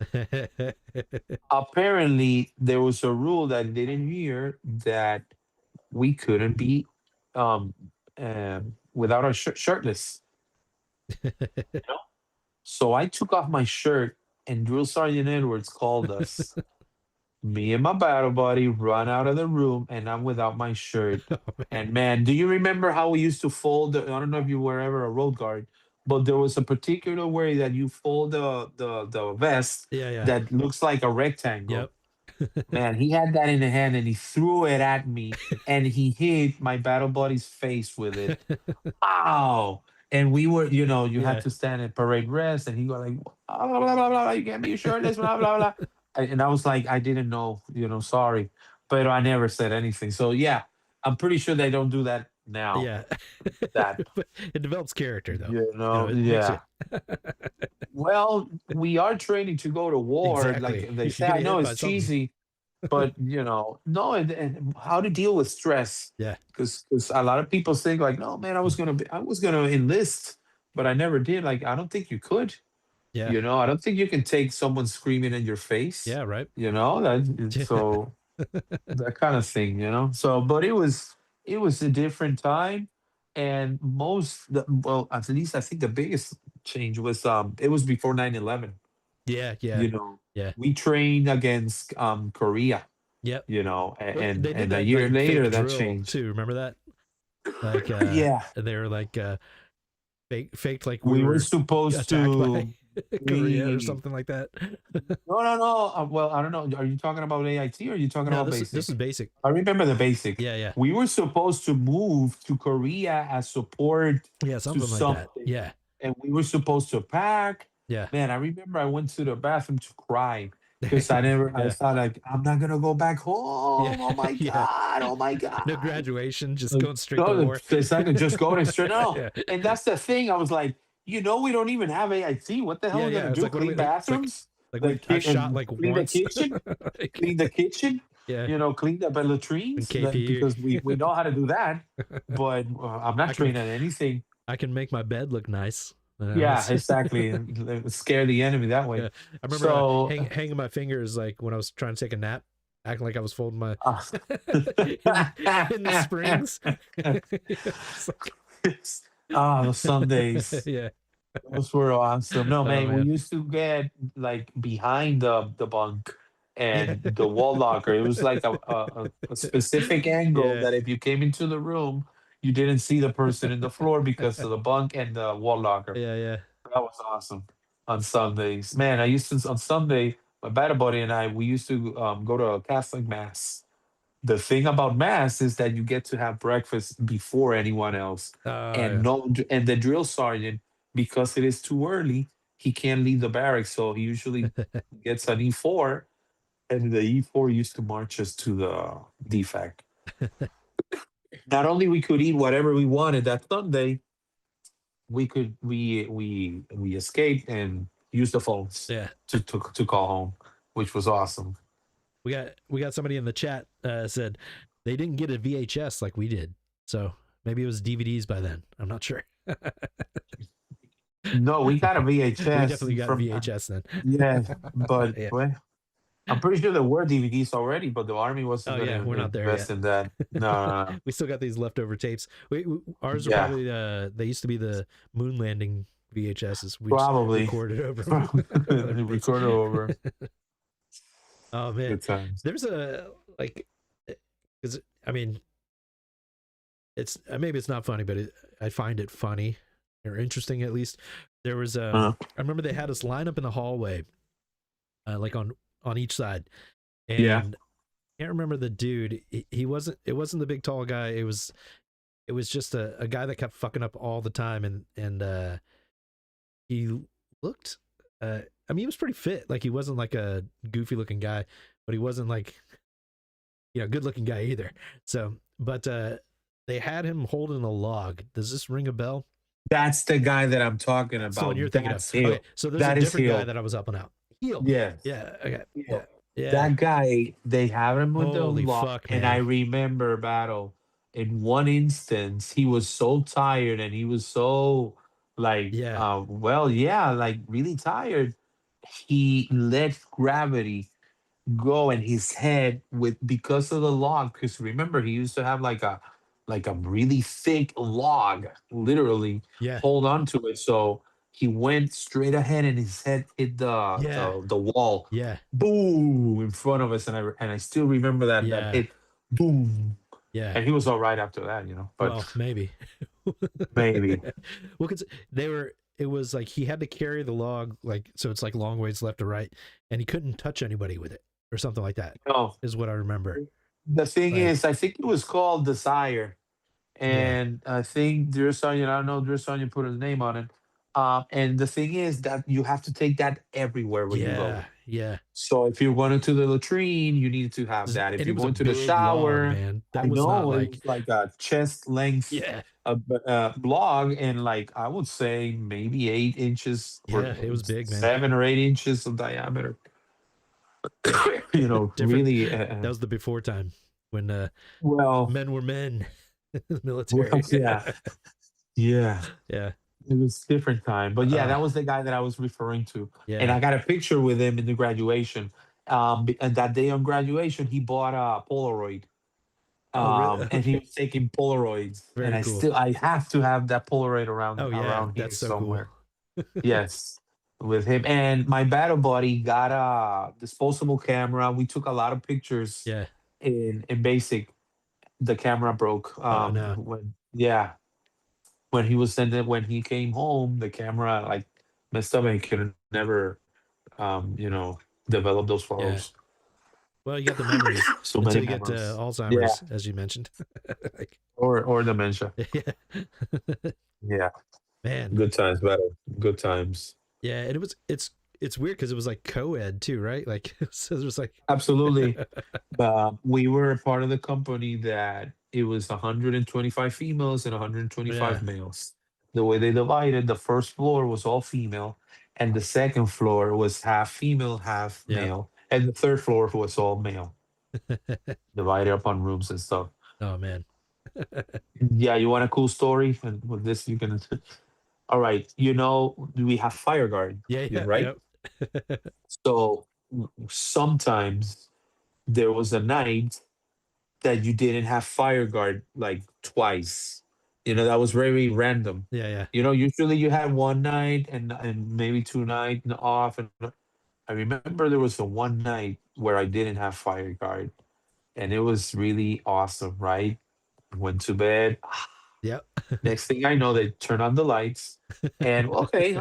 [SPEAKER 3] Apparently there was a rule that they didn't hear that we couldn't be um, without our shirtless. You know? So I took off my shirt, and Drill Sergeant Edwards called us. Me and my battle buddy run out of the room, and I'm without my shirt.
[SPEAKER 2] Oh, man.
[SPEAKER 3] And man, do you remember how we used to fold? I don't know if you were ever a road guard, but there was a particular way that you fold the vest
[SPEAKER 2] Yeah, yeah.
[SPEAKER 3] that looks like a rectangle.
[SPEAKER 2] Yep.
[SPEAKER 3] Man, he had that in the hand and he threw it at me and he hit my battle buddy's face with it. Ow! And we were, you had
[SPEAKER 2] Yeah.
[SPEAKER 3] to stand at parade rest and he go like, blah, blah, blah, blah, blah, you can't be shirtless, blah, blah, blah. And I was like, I didn't know, sorry. But I never said anything. So yeah, I'm pretty sure they don't do that now.
[SPEAKER 2] Yeah.
[SPEAKER 3] That,
[SPEAKER 2] But it develops character though. It makes
[SPEAKER 3] yeah.
[SPEAKER 2] you
[SPEAKER 3] Well, we are training to go to war.
[SPEAKER 2] exactly.
[SPEAKER 3] Like they
[SPEAKER 2] You
[SPEAKER 3] say,
[SPEAKER 2] get
[SPEAKER 3] I know
[SPEAKER 2] hit by
[SPEAKER 3] it's
[SPEAKER 2] something.
[SPEAKER 3] cheesy, but no, and how to deal with stress.
[SPEAKER 2] Yeah.
[SPEAKER 3] Because a lot of people think like, no, man, I was gonna enlist, but I never did. Like, I don't think you could.
[SPEAKER 2] Yeah.
[SPEAKER 3] I don't think you can take someone screaming in your face.
[SPEAKER 2] Yeah, right.
[SPEAKER 3] So that kind of thing. So, but it was a different time, and well, at least I think the biggest change was it was before 9/11.
[SPEAKER 2] Yeah, yeah.
[SPEAKER 3] You know,
[SPEAKER 2] Yeah.
[SPEAKER 3] we trained against Korea.
[SPEAKER 2] Yep.
[SPEAKER 3] And
[SPEAKER 2] Well, they did
[SPEAKER 3] a
[SPEAKER 2] that
[SPEAKER 3] year
[SPEAKER 2] like
[SPEAKER 3] later
[SPEAKER 2] fake
[SPEAKER 3] that
[SPEAKER 2] drill
[SPEAKER 3] changed.
[SPEAKER 2] too. Remember that? Like
[SPEAKER 3] Yeah,
[SPEAKER 2] they were like faked like we
[SPEAKER 3] we were
[SPEAKER 2] were
[SPEAKER 3] supposed
[SPEAKER 2] attacked by
[SPEAKER 3] to.
[SPEAKER 2] Korea or
[SPEAKER 3] We
[SPEAKER 2] something like that.
[SPEAKER 3] No, no, no. Well, I don't know. Are you talking about AIT or are you talking
[SPEAKER 2] No,
[SPEAKER 3] about
[SPEAKER 2] this is
[SPEAKER 3] basic?
[SPEAKER 2] basic.
[SPEAKER 3] I remember the basic.
[SPEAKER 2] Yeah, yeah.
[SPEAKER 3] We were supposed to move to Korea as support
[SPEAKER 2] Yeah,
[SPEAKER 3] to
[SPEAKER 2] something like that.
[SPEAKER 3] something,
[SPEAKER 2] Yeah.
[SPEAKER 3] and we were supposed to pack.
[SPEAKER 2] Yeah.
[SPEAKER 3] Man, I remember I went to the bathroom to cry because I
[SPEAKER 2] Yeah.
[SPEAKER 3] thought like I'm not gonna go back
[SPEAKER 2] Yeah.
[SPEAKER 3] home. Oh my
[SPEAKER 2] Yeah.
[SPEAKER 3] god! Oh my
[SPEAKER 2] No
[SPEAKER 3] god!
[SPEAKER 2] graduation, just
[SPEAKER 3] Like,
[SPEAKER 2] going straight to
[SPEAKER 3] no,
[SPEAKER 2] war.
[SPEAKER 3] it's not gonna just go to straight. No,
[SPEAKER 2] Yeah.
[SPEAKER 3] and that's the thing. I was like, we don't even have AIT. What the hell
[SPEAKER 2] Yeah,
[SPEAKER 3] are we
[SPEAKER 2] yeah.
[SPEAKER 3] gonna
[SPEAKER 2] It's
[SPEAKER 3] do?
[SPEAKER 2] like what do we
[SPEAKER 3] Clean
[SPEAKER 2] like it's
[SPEAKER 3] bathrooms?
[SPEAKER 2] like
[SPEAKER 3] Like
[SPEAKER 2] I shot like
[SPEAKER 3] clean the
[SPEAKER 2] once.
[SPEAKER 3] kitchen?
[SPEAKER 2] Like,
[SPEAKER 3] Clean the kitchen?
[SPEAKER 2] yeah.
[SPEAKER 3] Clean the
[SPEAKER 2] And
[SPEAKER 3] latrines?
[SPEAKER 2] KP.
[SPEAKER 3] Because we know how to do that, but I'm
[SPEAKER 2] I
[SPEAKER 3] not
[SPEAKER 2] can
[SPEAKER 3] trained at anything.
[SPEAKER 2] I can make my bed look nice.
[SPEAKER 3] Yeah, exactly. And scare the enemy that way.
[SPEAKER 2] Yeah. I remember
[SPEAKER 3] So,
[SPEAKER 2] hanging my fingers like when I was trying to take a nap, acting like I was folding my
[SPEAKER 3] uh,
[SPEAKER 2] in the springs. It's like-
[SPEAKER 3] those Sundays.
[SPEAKER 2] yeah.
[SPEAKER 3] Those were awesome. No,
[SPEAKER 2] Oh
[SPEAKER 3] man, we
[SPEAKER 2] man.
[SPEAKER 3] used to get like behind the bunk
[SPEAKER 2] Yeah.
[SPEAKER 3] and the wall locker. It was like a specific angle
[SPEAKER 2] Yeah.
[SPEAKER 3] that if you came into the room, you didn't see the person in the floor because of the bunk and the wall locker.
[SPEAKER 2] Yeah, yeah.
[SPEAKER 3] That was awesome on Sundays. Man, I used to on Sunday, my battle buddy and I, we used to go to a Catholic mass. The thing about mass is that you get to have breakfast before anyone else, and
[SPEAKER 2] Uh,
[SPEAKER 3] no, and the drill sergeant, because it is too early, he can't leave the barracks, so he usually gets an E4, and the E4 used to march us to the defect. Not only we could eat whatever we wanted that Sunday, we escaped and used the phones
[SPEAKER 2] yeah.
[SPEAKER 3] to call home, which was awesome.
[SPEAKER 2] We got somebody in the chat said they didn't get a VHS like we did. So maybe it was DVDs by then. I'm not sure.
[SPEAKER 3] No, we got a
[SPEAKER 2] We
[SPEAKER 3] VHS
[SPEAKER 2] definitely got
[SPEAKER 3] from
[SPEAKER 2] VHS then.
[SPEAKER 3] yeah, but
[SPEAKER 2] Yeah.
[SPEAKER 3] well, I'm pretty sure there were DVDs already, but the army wasn't
[SPEAKER 2] Oh
[SPEAKER 3] going
[SPEAKER 2] yeah,
[SPEAKER 3] to
[SPEAKER 2] we're not there
[SPEAKER 3] invest
[SPEAKER 2] yet.
[SPEAKER 3] in that. No.
[SPEAKER 2] We still got these leftover tapes. Ours are
[SPEAKER 3] Yeah.
[SPEAKER 2] probably they used to be the moon landing VHSs. We
[SPEAKER 3] Probably.
[SPEAKER 2] just recorded over. them.
[SPEAKER 3] Record over.
[SPEAKER 2] Oh man,
[SPEAKER 3] Good times.
[SPEAKER 2] there's a like because I mean, it's maybe it's not funny, but I find it funny or interesting at least. There was I remember they had us line up in the hallway, like on each side,
[SPEAKER 3] Yeah.
[SPEAKER 2] and I can't remember the dude. He wasn't. It wasn't the big tall guy. It was just a guy that kept fucking up all the time, and he looked. I mean, he was pretty fit. Like he wasn't like a goofy looking guy, but he wasn't like good looking guy either. So, but they had him holding a log. Does this ring a bell?
[SPEAKER 3] That's the guy that I'm talking
[SPEAKER 2] That's the one you're
[SPEAKER 3] about.
[SPEAKER 2] thinking of.
[SPEAKER 3] That's Heel.
[SPEAKER 2] Okay, so there's a
[SPEAKER 3] That is
[SPEAKER 2] different guy
[SPEAKER 3] Heel.
[SPEAKER 2] that I was helping out. Heel.
[SPEAKER 3] Yes.
[SPEAKER 2] Yeah. Okay. Yeah.
[SPEAKER 3] Heel.
[SPEAKER 2] Yeah.
[SPEAKER 3] That guy, they have him with the
[SPEAKER 2] Holy
[SPEAKER 3] lock.
[SPEAKER 2] fuck,
[SPEAKER 3] And I
[SPEAKER 2] man.
[SPEAKER 3] remember, Battle, in one instance, he was so tired and he was so like,
[SPEAKER 2] Yeah.
[SPEAKER 3] well, yeah, like really tired. He let gravity go in his head with because of the log. Because remember, he used to have like a really thick log, literally
[SPEAKER 2] Yeah.
[SPEAKER 3] hold on to it. So he went straight ahead, and his head hit
[SPEAKER 2] Yeah.
[SPEAKER 3] the wall,
[SPEAKER 2] Yeah.
[SPEAKER 3] boom, in front of us. And I still remember that
[SPEAKER 2] Yeah.
[SPEAKER 3] hit, boom.
[SPEAKER 2] Yeah.
[SPEAKER 3] And he was all right after that, But
[SPEAKER 2] Well, maybe.
[SPEAKER 3] maybe
[SPEAKER 2] Well, because it was like he had to carry the log, like, so it's like long ways left to right, and he couldn't touch anybody with it or something like that,
[SPEAKER 3] no.
[SPEAKER 2] is what I remember.
[SPEAKER 3] The thing
[SPEAKER 2] Like,
[SPEAKER 3] is, I think it was called Desire.
[SPEAKER 2] yeah.
[SPEAKER 3] And I think Dear Sonia, I don't know, Dear Sonia put his name on it. And the thing is that you have to take that everywhere when you go.
[SPEAKER 2] Yeah. Yeah.
[SPEAKER 3] So if you're going to the latrine, you need to have that. If
[SPEAKER 2] And it
[SPEAKER 3] you're
[SPEAKER 2] was a
[SPEAKER 3] going to the
[SPEAKER 2] big log,
[SPEAKER 3] shower,
[SPEAKER 2] man.
[SPEAKER 3] I
[SPEAKER 2] That was not
[SPEAKER 3] know it
[SPEAKER 2] like,
[SPEAKER 3] was like a chest length
[SPEAKER 2] yeah.
[SPEAKER 3] blog, and like I would say maybe 8 inches or
[SPEAKER 2] Yeah. It was big, man.
[SPEAKER 3] 7 or 8 inches of diameter.
[SPEAKER 2] Yeah. Different.
[SPEAKER 3] Really.
[SPEAKER 2] That was the before time when
[SPEAKER 3] Well,
[SPEAKER 2] men were men in the
[SPEAKER 3] well,
[SPEAKER 2] military.
[SPEAKER 3] yeah, yeah.
[SPEAKER 2] Yeah.
[SPEAKER 3] It was different time, but yeah,
[SPEAKER 2] Uh,
[SPEAKER 3] that was the guy that I was referring to, and
[SPEAKER 2] yeah.
[SPEAKER 3] I got a picture with him in the graduation. And that day on graduation, he bought a Polaroid,
[SPEAKER 2] Oh, really?
[SPEAKER 3] and he
[SPEAKER 2] Okay.
[SPEAKER 3] was taking Polaroids, and
[SPEAKER 2] Very cool.
[SPEAKER 3] I have to have that Polaroid
[SPEAKER 2] Oh, yeah.
[SPEAKER 3] around here
[SPEAKER 2] That's so cool.
[SPEAKER 3] somewhere. Yes, with him and my battle buddy got a disposable camera. We took a lot of pictures
[SPEAKER 2] Yeah.
[SPEAKER 3] in basic. The camera broke.
[SPEAKER 2] Oh, no.
[SPEAKER 3] When he was sending when he came home, the camera like messed up and he could never um, you know, develop those
[SPEAKER 2] Yeah.
[SPEAKER 3] photos.
[SPEAKER 2] Well, you got the memories
[SPEAKER 3] So many
[SPEAKER 2] until you get
[SPEAKER 3] memories. Yeah.
[SPEAKER 2] Alzheimer's, as you mentioned. Like,
[SPEAKER 3] Or dementia.
[SPEAKER 2] yeah.
[SPEAKER 3] Yeah.
[SPEAKER 2] Man.
[SPEAKER 3] Good times, battle. Good times.
[SPEAKER 2] Yeah, and it's weird because it was like co-ed too, right? Like so it was like
[SPEAKER 3] Absolutely. We were a part of the company that it was 125 females and
[SPEAKER 2] yeah.
[SPEAKER 3] 125 males. The way they divided, the first floor was all female, and the second floor was half female, half
[SPEAKER 2] Yeah.
[SPEAKER 3] male, and the third floor was all male, divided up on rooms and stuff.
[SPEAKER 2] Oh man.
[SPEAKER 3] Yeah, you want a cool story? And with this, you can. All right, we have fire guard,
[SPEAKER 2] Yeah,
[SPEAKER 3] you're
[SPEAKER 2] yeah,
[SPEAKER 3] right.
[SPEAKER 2] yep.
[SPEAKER 3] So sometimes there was a night that you didn't have fire guard like twice. That was very random.
[SPEAKER 2] Yeah, yeah.
[SPEAKER 3] Usually you had one night and maybe two nights off. And I remember there was a one night where I didn't have fire guard, and it was really awesome. Right, went to bed.
[SPEAKER 2] Yep.
[SPEAKER 3] Next thing I know, they turn on the lights, and okay,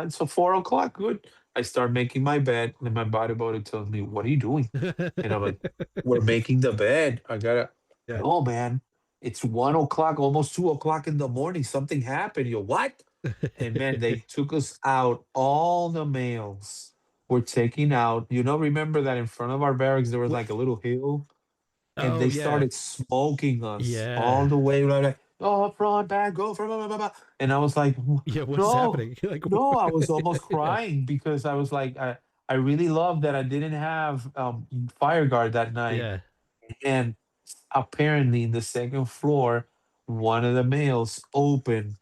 [SPEAKER 3] so 4 o'clock, good. I start making my bed, and my bodybuilder tells me, "What are you doing?" And I'm like, "We're making the bed. I gotta."
[SPEAKER 2] Yeah.
[SPEAKER 3] Oh man, it's 1 o'clock, almost 2 o'clock in the morning. Something happened. You what? And man, they took us out. All the males were taken out. Remember that in front of our barracks there was
[SPEAKER 2] What?
[SPEAKER 3] like a little hill, and
[SPEAKER 2] Oh
[SPEAKER 3] they
[SPEAKER 2] yeah.
[SPEAKER 3] started smoking us all
[SPEAKER 2] Yeah.
[SPEAKER 3] the way. Like, oh, front, back, go front, blah, blah, blah, blah." And I was like,
[SPEAKER 2] Yeah, what is
[SPEAKER 3] no,
[SPEAKER 2] happening? Like
[SPEAKER 3] no. I was almost
[SPEAKER 2] yeah.
[SPEAKER 3] crying because I was like, I really love that I didn't have fire guard that night.
[SPEAKER 2] Yeah.
[SPEAKER 3] And apparently, in the second floor, one of the males opened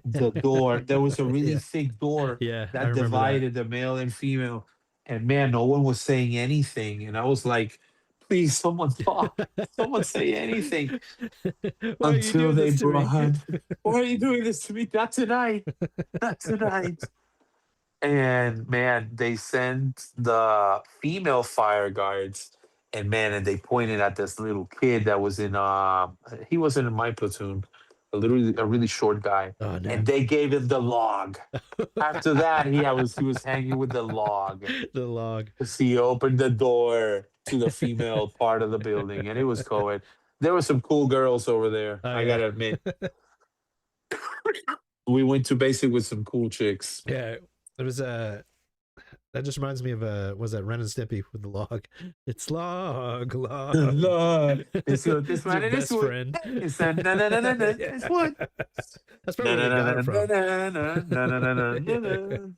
[SPEAKER 3] the door. There was a really
[SPEAKER 2] Yeah.
[SPEAKER 3] thick door
[SPEAKER 2] Yeah, I
[SPEAKER 3] that
[SPEAKER 2] remember that.
[SPEAKER 3] divided the male and female. And man, no one was saying anything. And I was like, please, someone talk. Someone say anything.
[SPEAKER 2] Why are you
[SPEAKER 3] Until
[SPEAKER 2] doing
[SPEAKER 3] they
[SPEAKER 2] this to me?
[SPEAKER 3] brought, why are you doing this to me? Not tonight. Not tonight. And man, they sent the female fire guards, and man, and they pointed at this little kid that was in he wasn't in my platoon, a really short guy,
[SPEAKER 2] Oh no.
[SPEAKER 3] and they gave him the log. After that, he was hanging with the log
[SPEAKER 2] The log.
[SPEAKER 3] because he opened the door to the female part of the building, and it was co-ed. There were some cool girls over there.
[SPEAKER 2] Oh
[SPEAKER 3] I
[SPEAKER 2] yeah.
[SPEAKER 3] gotta admit, we went to basic with some cool chicks.
[SPEAKER 2] Yeah. There was that just reminds me of was that Ren and Stimpy with the log? It's log, log.
[SPEAKER 3] Lord, it's your this
[SPEAKER 2] It's your
[SPEAKER 3] one and this
[SPEAKER 2] best
[SPEAKER 3] one.
[SPEAKER 2] friend.
[SPEAKER 3] It's a na na na na na.
[SPEAKER 2] Yeah.
[SPEAKER 3] It's what?
[SPEAKER 2] That's
[SPEAKER 3] Na
[SPEAKER 2] probably
[SPEAKER 3] na
[SPEAKER 2] where they
[SPEAKER 3] na
[SPEAKER 2] got
[SPEAKER 3] na
[SPEAKER 2] it from.
[SPEAKER 3] na na na na na na
[SPEAKER 2] Yeah.
[SPEAKER 3] na.
[SPEAKER 2] Yeah, I'm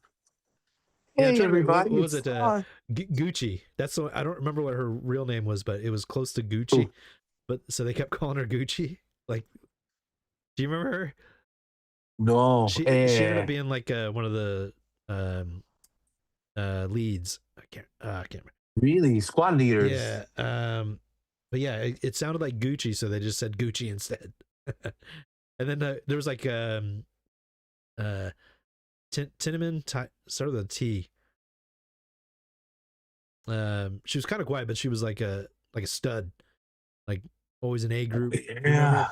[SPEAKER 3] Hey
[SPEAKER 2] trying to remember,
[SPEAKER 3] everybody,
[SPEAKER 2] what was
[SPEAKER 3] it's
[SPEAKER 2] it?
[SPEAKER 3] Todd.
[SPEAKER 2] Gucci. That's the I don't remember what her real name was, but it was close to Gucci.
[SPEAKER 3] Ooh.
[SPEAKER 2] But so they kept calling her Gucci. Like, do you remember her?
[SPEAKER 3] No,
[SPEAKER 2] She ended up being like one of the leads. I can't remember.
[SPEAKER 3] really squad leaders.
[SPEAKER 2] Yeah. But yeah, it sounded like Gucci, so they just said Gucci instead. And then there was like Tinnaman, start with a T. She was kind of quiet, but she was like a stud, like always an A group.
[SPEAKER 3] Yeah.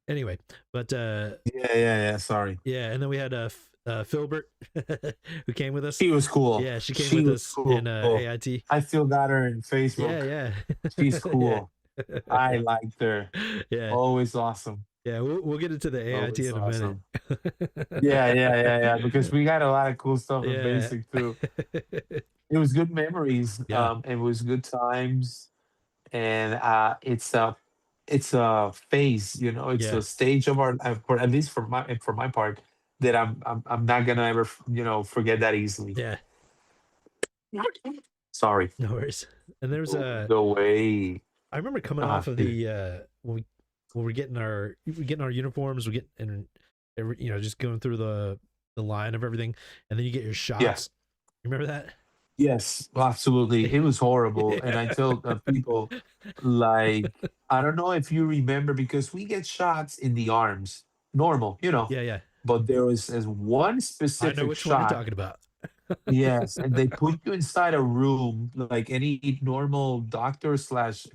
[SPEAKER 2] Anyway, but
[SPEAKER 3] Yeah. Sorry.
[SPEAKER 2] yeah, and then we had Filbert who came with us.
[SPEAKER 3] She was cool.
[SPEAKER 2] Yeah, she came
[SPEAKER 3] She
[SPEAKER 2] with
[SPEAKER 3] was
[SPEAKER 2] us
[SPEAKER 3] cool.
[SPEAKER 2] in AIT.
[SPEAKER 3] I still got her in Facebook.
[SPEAKER 2] Yeah.
[SPEAKER 3] She's cool. I liked her.
[SPEAKER 2] Yeah.
[SPEAKER 3] Always awesome.
[SPEAKER 2] Yeah, we'll get into the AIT
[SPEAKER 3] Always
[SPEAKER 2] in a minute.
[SPEAKER 3] awesome. Yeah. Because we got a lot of cool stuff in
[SPEAKER 2] Yeah.
[SPEAKER 3] basic too. It was good memories.
[SPEAKER 2] Yeah.
[SPEAKER 3] It was good times, and it's a phase. You know, it's
[SPEAKER 2] Yeah.
[SPEAKER 3] a stage of our, for at least for my part, that I'm not gonna ever forget that easily.
[SPEAKER 2] Yeah,
[SPEAKER 3] Sorry.
[SPEAKER 2] no worries. And there's
[SPEAKER 3] No way.
[SPEAKER 2] I remember coming off of the when we're getting our uniforms, we get and just going through the line of everything, and then you get your shots.
[SPEAKER 3] Yeah.
[SPEAKER 2] You remember that?
[SPEAKER 3] Yes, absolutely. It was horrible. And I tell people, like, I don't know if you remember, because we get shots in the arms, normal,
[SPEAKER 2] Yeah.
[SPEAKER 3] but there was this one
[SPEAKER 2] I know
[SPEAKER 3] specific
[SPEAKER 2] which one you're
[SPEAKER 3] shot.
[SPEAKER 2] talking about.
[SPEAKER 3] Yes, and they put you inside a room like any normal doctor slash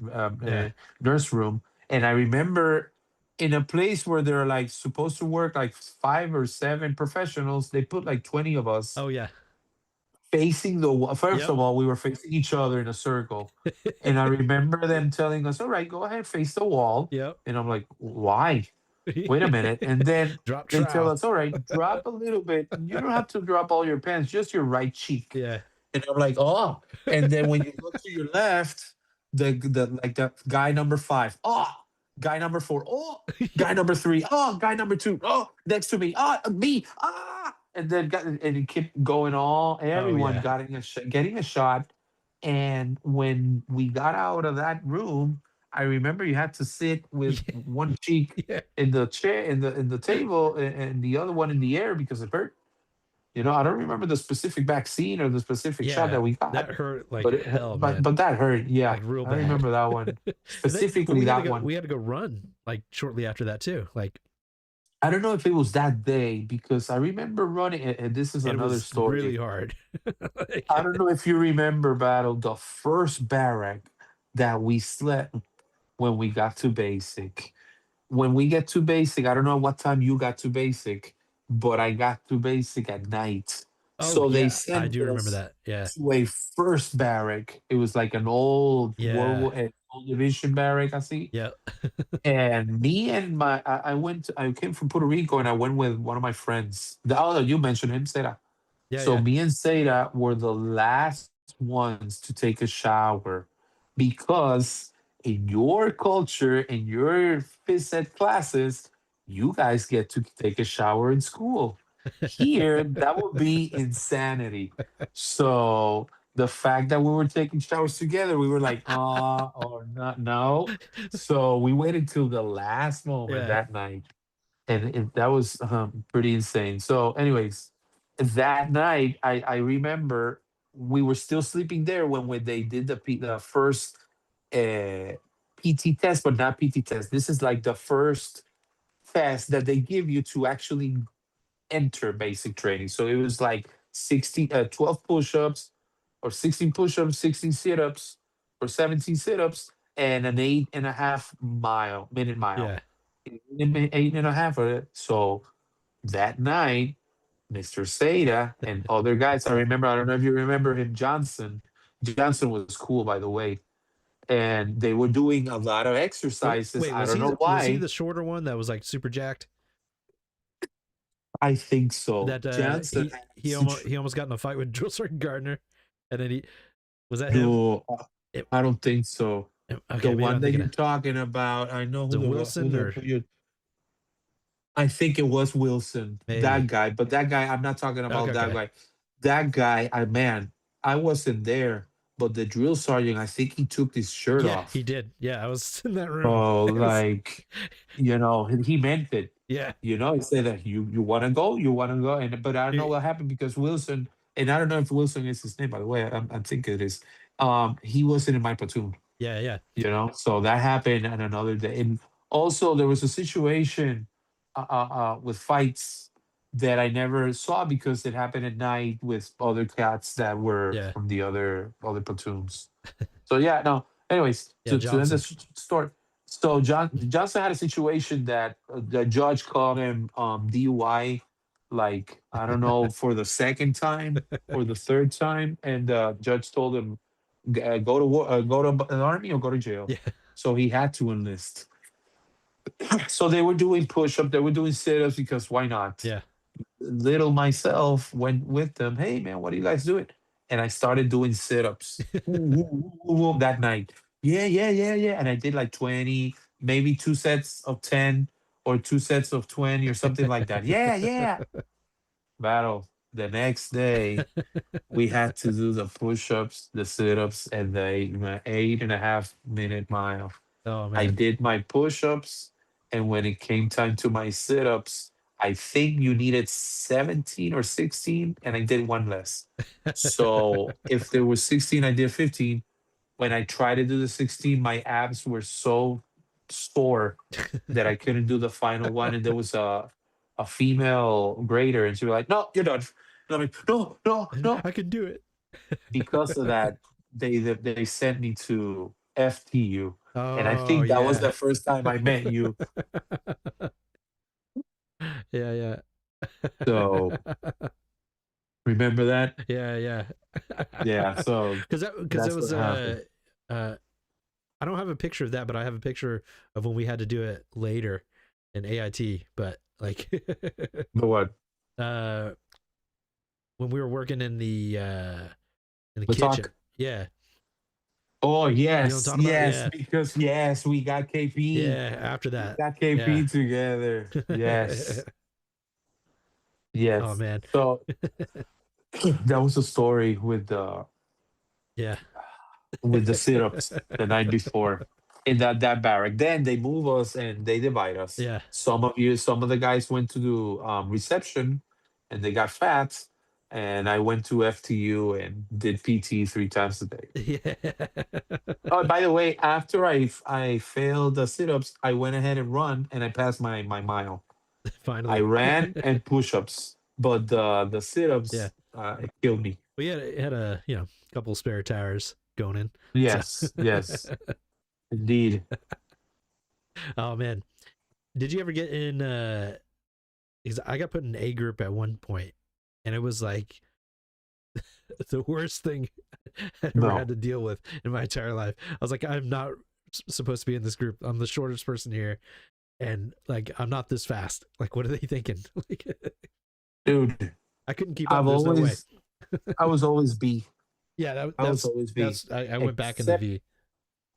[SPEAKER 2] Yeah.
[SPEAKER 3] nurse room. And I remember in a place where they're like supposed to work like 5 or 7 professionals, they put like 20 of us
[SPEAKER 2] Oh yeah.
[SPEAKER 3] facing the wall. First
[SPEAKER 2] Yep.
[SPEAKER 3] of all, we were facing each other in a circle. And I remember them telling us, all right, go ahead, face the wall.
[SPEAKER 2] Yep.
[SPEAKER 3] And I'm like, why? Wait a minute. And then
[SPEAKER 2] Drop
[SPEAKER 3] they tell
[SPEAKER 2] trowel.
[SPEAKER 3] us, all right, drop a little bit. You don't have to drop all your pants, just your right cheek.
[SPEAKER 2] Yeah.
[SPEAKER 3] And I'm like, oh. And then when you look to your left, the guy number 5, oh, guy number 4, oh, guy number 3, oh, guy number 2, oh, next to me, me, and then and it kept going all. Everyone
[SPEAKER 2] yeah.
[SPEAKER 3] getting a shot. And when we got out of that room, I remember you had to sit with one cheek
[SPEAKER 2] Yeah.
[SPEAKER 3] in the chair, in the table, and the other one in the air because it hurt. I don't remember the specific vaccine or the specific shot that we got.
[SPEAKER 2] That hurt like
[SPEAKER 3] but
[SPEAKER 2] hell, man.
[SPEAKER 3] But that hurt. Yeah,
[SPEAKER 2] Like real
[SPEAKER 3] I
[SPEAKER 2] bad.
[SPEAKER 3] remember that one specifically. That one.
[SPEAKER 2] We had to go run like shortly after that too. Like
[SPEAKER 3] I don't know if it was that day, because I remember running. And this is
[SPEAKER 2] it
[SPEAKER 3] another
[SPEAKER 2] was
[SPEAKER 3] story.
[SPEAKER 2] really hard. Like,
[SPEAKER 3] I don't know if you remember, Battle, the first barrack that we slept when we got to basic. When we get to basic, I don't know what time you got to basic, but I got to basic at night.
[SPEAKER 2] oh
[SPEAKER 3] So
[SPEAKER 2] yeah,
[SPEAKER 3] they
[SPEAKER 2] I
[SPEAKER 3] sent
[SPEAKER 2] do remember
[SPEAKER 3] us
[SPEAKER 2] that. Yeah.
[SPEAKER 3] to a first barrack. It was like an old
[SPEAKER 2] Yeah.
[SPEAKER 3] old division barrack, I see.
[SPEAKER 2] Yeah.
[SPEAKER 3] And me and I came from Puerto Rico, and I went with one of my friends. You mentioned him, Sarah.
[SPEAKER 2] Yeah.
[SPEAKER 3] So
[SPEAKER 2] yeah.
[SPEAKER 3] me and Seda were the last ones to take a shower, because in your culture, in your phys ed classes, you guys get to take a shower in school. Here, that would be insanity. So the fact that we were taking showers together, we were like, or not, no. So we waited till the last moment
[SPEAKER 2] Yeah.
[SPEAKER 3] that night, and that was pretty insane. So, anyways, that night, I remember we were still sleeping there when they did the first PT test, but not PT test. This is like the first test that they give you to actually enter basic training. So it was like 12 push-ups, or 16 push-ups, 16 sit-ups, or 17 sit-ups, and an 8.5 minute mile.
[SPEAKER 2] Yeah.
[SPEAKER 3] 8.5 of it. So that night, Mr. Seda and other guys, I don't know if you remember him, Johnson. Johnson was cool, by the way. And they were doing a lot of exercises.
[SPEAKER 2] Wait,
[SPEAKER 3] I don't know
[SPEAKER 2] was he
[SPEAKER 3] why.
[SPEAKER 2] the shorter one that was like super jacked?
[SPEAKER 3] I think so.
[SPEAKER 2] That
[SPEAKER 3] Johnson had a
[SPEAKER 2] he almost got in a fight with Drill Sergeant Gardner, and then he was that him?
[SPEAKER 3] no,
[SPEAKER 2] It,
[SPEAKER 3] I don't think so.
[SPEAKER 2] okay,
[SPEAKER 3] The
[SPEAKER 2] maybe
[SPEAKER 3] one
[SPEAKER 2] I'm
[SPEAKER 3] that
[SPEAKER 2] thinking
[SPEAKER 3] you're
[SPEAKER 2] of
[SPEAKER 3] talking about, I know
[SPEAKER 2] the Wilson or
[SPEAKER 3] I think it was Wilson, that
[SPEAKER 2] maybe.
[SPEAKER 3] guy. But that guy, I'm not talking
[SPEAKER 2] Okay,
[SPEAKER 3] about that
[SPEAKER 2] okay.
[SPEAKER 3] guy. That guy, I wasn't there, but the drill sergeant, I think he took his shirt
[SPEAKER 2] Yeah, he
[SPEAKER 3] off.
[SPEAKER 2] did. Yeah, I was in that room.
[SPEAKER 3] Oh,
[SPEAKER 2] It was,
[SPEAKER 3] like, he meant it.
[SPEAKER 2] yeah.
[SPEAKER 3] He said that you want to go, and but I don't know
[SPEAKER 2] He-
[SPEAKER 3] what happened because Wilson, and I don't know if Wilson is his name, by the way. I think it is. He wasn't in my platoon.
[SPEAKER 2] Yeah, yeah.
[SPEAKER 3] So that happened on another day. And also there was a situation with fights that I never saw because it happened at night with other cats that were
[SPEAKER 2] Yeah.
[SPEAKER 3] from the other platoons. So yeah, no. Anyways,
[SPEAKER 2] Yeah,
[SPEAKER 3] to end
[SPEAKER 2] Johnson.
[SPEAKER 3] this story, so Johnson had a situation that the judge called him DUI, like I don't know for the second time or the third time, and the judge told him go to war, go to an army or go to jail.
[SPEAKER 2] Yeah.
[SPEAKER 3] So he had to enlist. So they were doing push-up, they were doing sit-ups because why not?
[SPEAKER 2] Yeah.
[SPEAKER 3] Little myself went with them. Hey man, what are you guys doing? And I started doing sit-ups that night. Yeah, yeah, yeah, yeah. And I did like 20, maybe 2 sets of 10 or 2 sets of 20 or something like that. Yeah, yeah. Battle. The next day, we had to do the push-ups, the sit-ups, and the 8.5 minute mile.
[SPEAKER 2] Oh
[SPEAKER 3] I
[SPEAKER 2] man.
[SPEAKER 3] did my push-ups, and when it came time to my sit-ups, I think you needed 17 or 16, and I did one less. So if there was 16, I did 15. When I tried to do the 16, my abs were so sore that I couldn't do the final one. And there was a female grader, and she was like, "No, you're done." And I'm like, "No, no, no."
[SPEAKER 2] I could do it.
[SPEAKER 3] Because of that, they sent me to FTU, and I
[SPEAKER 2] Oh
[SPEAKER 3] think that was
[SPEAKER 2] yeah.
[SPEAKER 3] the first time I met you.
[SPEAKER 2] Yeah, yeah.
[SPEAKER 3] So remember that?
[SPEAKER 2] Yeah, yeah.
[SPEAKER 3] Yeah. So
[SPEAKER 2] Because it
[SPEAKER 3] that's
[SPEAKER 2] was
[SPEAKER 3] what happened.
[SPEAKER 2] uh I don't have a picture of that, but I have a picture of when we had to do it later in AIT. But like,
[SPEAKER 3] But what?
[SPEAKER 2] uh, when we were working in the
[SPEAKER 3] The
[SPEAKER 2] kitchen,
[SPEAKER 3] talk.
[SPEAKER 2] yeah,
[SPEAKER 3] Oh
[SPEAKER 2] you know what
[SPEAKER 3] yes,
[SPEAKER 2] I'm talking about?
[SPEAKER 3] yes.
[SPEAKER 2] Yeah,
[SPEAKER 3] Because yes, we got KP.
[SPEAKER 2] yeah. After
[SPEAKER 3] We
[SPEAKER 2] that,
[SPEAKER 3] got
[SPEAKER 2] yeah.
[SPEAKER 3] KP together. Yes,
[SPEAKER 2] Oh
[SPEAKER 3] yes.
[SPEAKER 2] man,
[SPEAKER 3] So that was a story
[SPEAKER 2] yeah,
[SPEAKER 3] with the sit-ups the night before in that barrack. Then they move us and they divide us.
[SPEAKER 2] yeah,
[SPEAKER 3] Some of the guys went to do reception, and they got fat. And I went to FTU and did PT 3 times a day.
[SPEAKER 2] yeah.
[SPEAKER 3] Oh, by the way, after I failed the sit-ups, I went ahead and run, and I passed my mile. I
[SPEAKER 2] Finally,
[SPEAKER 3] ran and push-ups, but the
[SPEAKER 2] yeah.
[SPEAKER 3] sit-ups it killed me.
[SPEAKER 2] We had a couple spare tires going in. So,
[SPEAKER 3] Yes, yes, indeed.
[SPEAKER 2] oh man, did you ever get in? Because I got put in A group at one point, and it was like the worst thing I ever had
[SPEAKER 3] No.
[SPEAKER 2] to deal with in my entire life. I was like, I'm not supposed to be in this group. I'm the shortest person here, and like I'm not this fast. Like, what are they thinking? Like,
[SPEAKER 3] Dude,
[SPEAKER 2] I couldn't keep up.
[SPEAKER 3] I've
[SPEAKER 2] There's no way.
[SPEAKER 3] always I was always B.
[SPEAKER 2] Yeah,
[SPEAKER 3] I was always B.
[SPEAKER 2] that's. I went back in the
[SPEAKER 3] Except
[SPEAKER 2] V.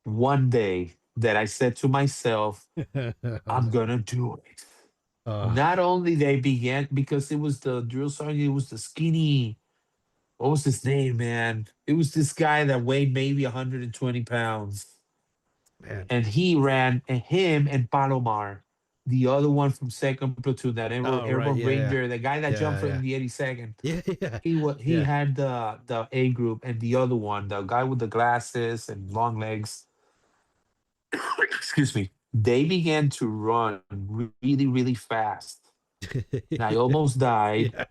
[SPEAKER 3] one day that I said to myself,
[SPEAKER 2] Oh
[SPEAKER 3] I'm
[SPEAKER 2] no.
[SPEAKER 3] gonna do it.
[SPEAKER 2] Uh,
[SPEAKER 3] Not only they began because it was the drill sergeant, it was the skinny. What was his name, man? It was this guy that weighed maybe 120 pounds.
[SPEAKER 2] man.
[SPEAKER 3] And he ran, and him and Palomar, the other one from second platoon, that
[SPEAKER 2] Oh right.
[SPEAKER 3] airborne
[SPEAKER 2] Yeah.
[SPEAKER 3] ranger, the guy that jumped
[SPEAKER 2] Yeah.
[SPEAKER 3] from
[SPEAKER 2] Yeah.
[SPEAKER 3] the 82nd.
[SPEAKER 2] Yeah. Yeah.
[SPEAKER 3] He
[SPEAKER 2] Yeah.
[SPEAKER 3] had the A group, and the other one, the guy with the glasses and long legs. Excuse me. They began to run really, really fast. And I almost died.
[SPEAKER 2] Yeah.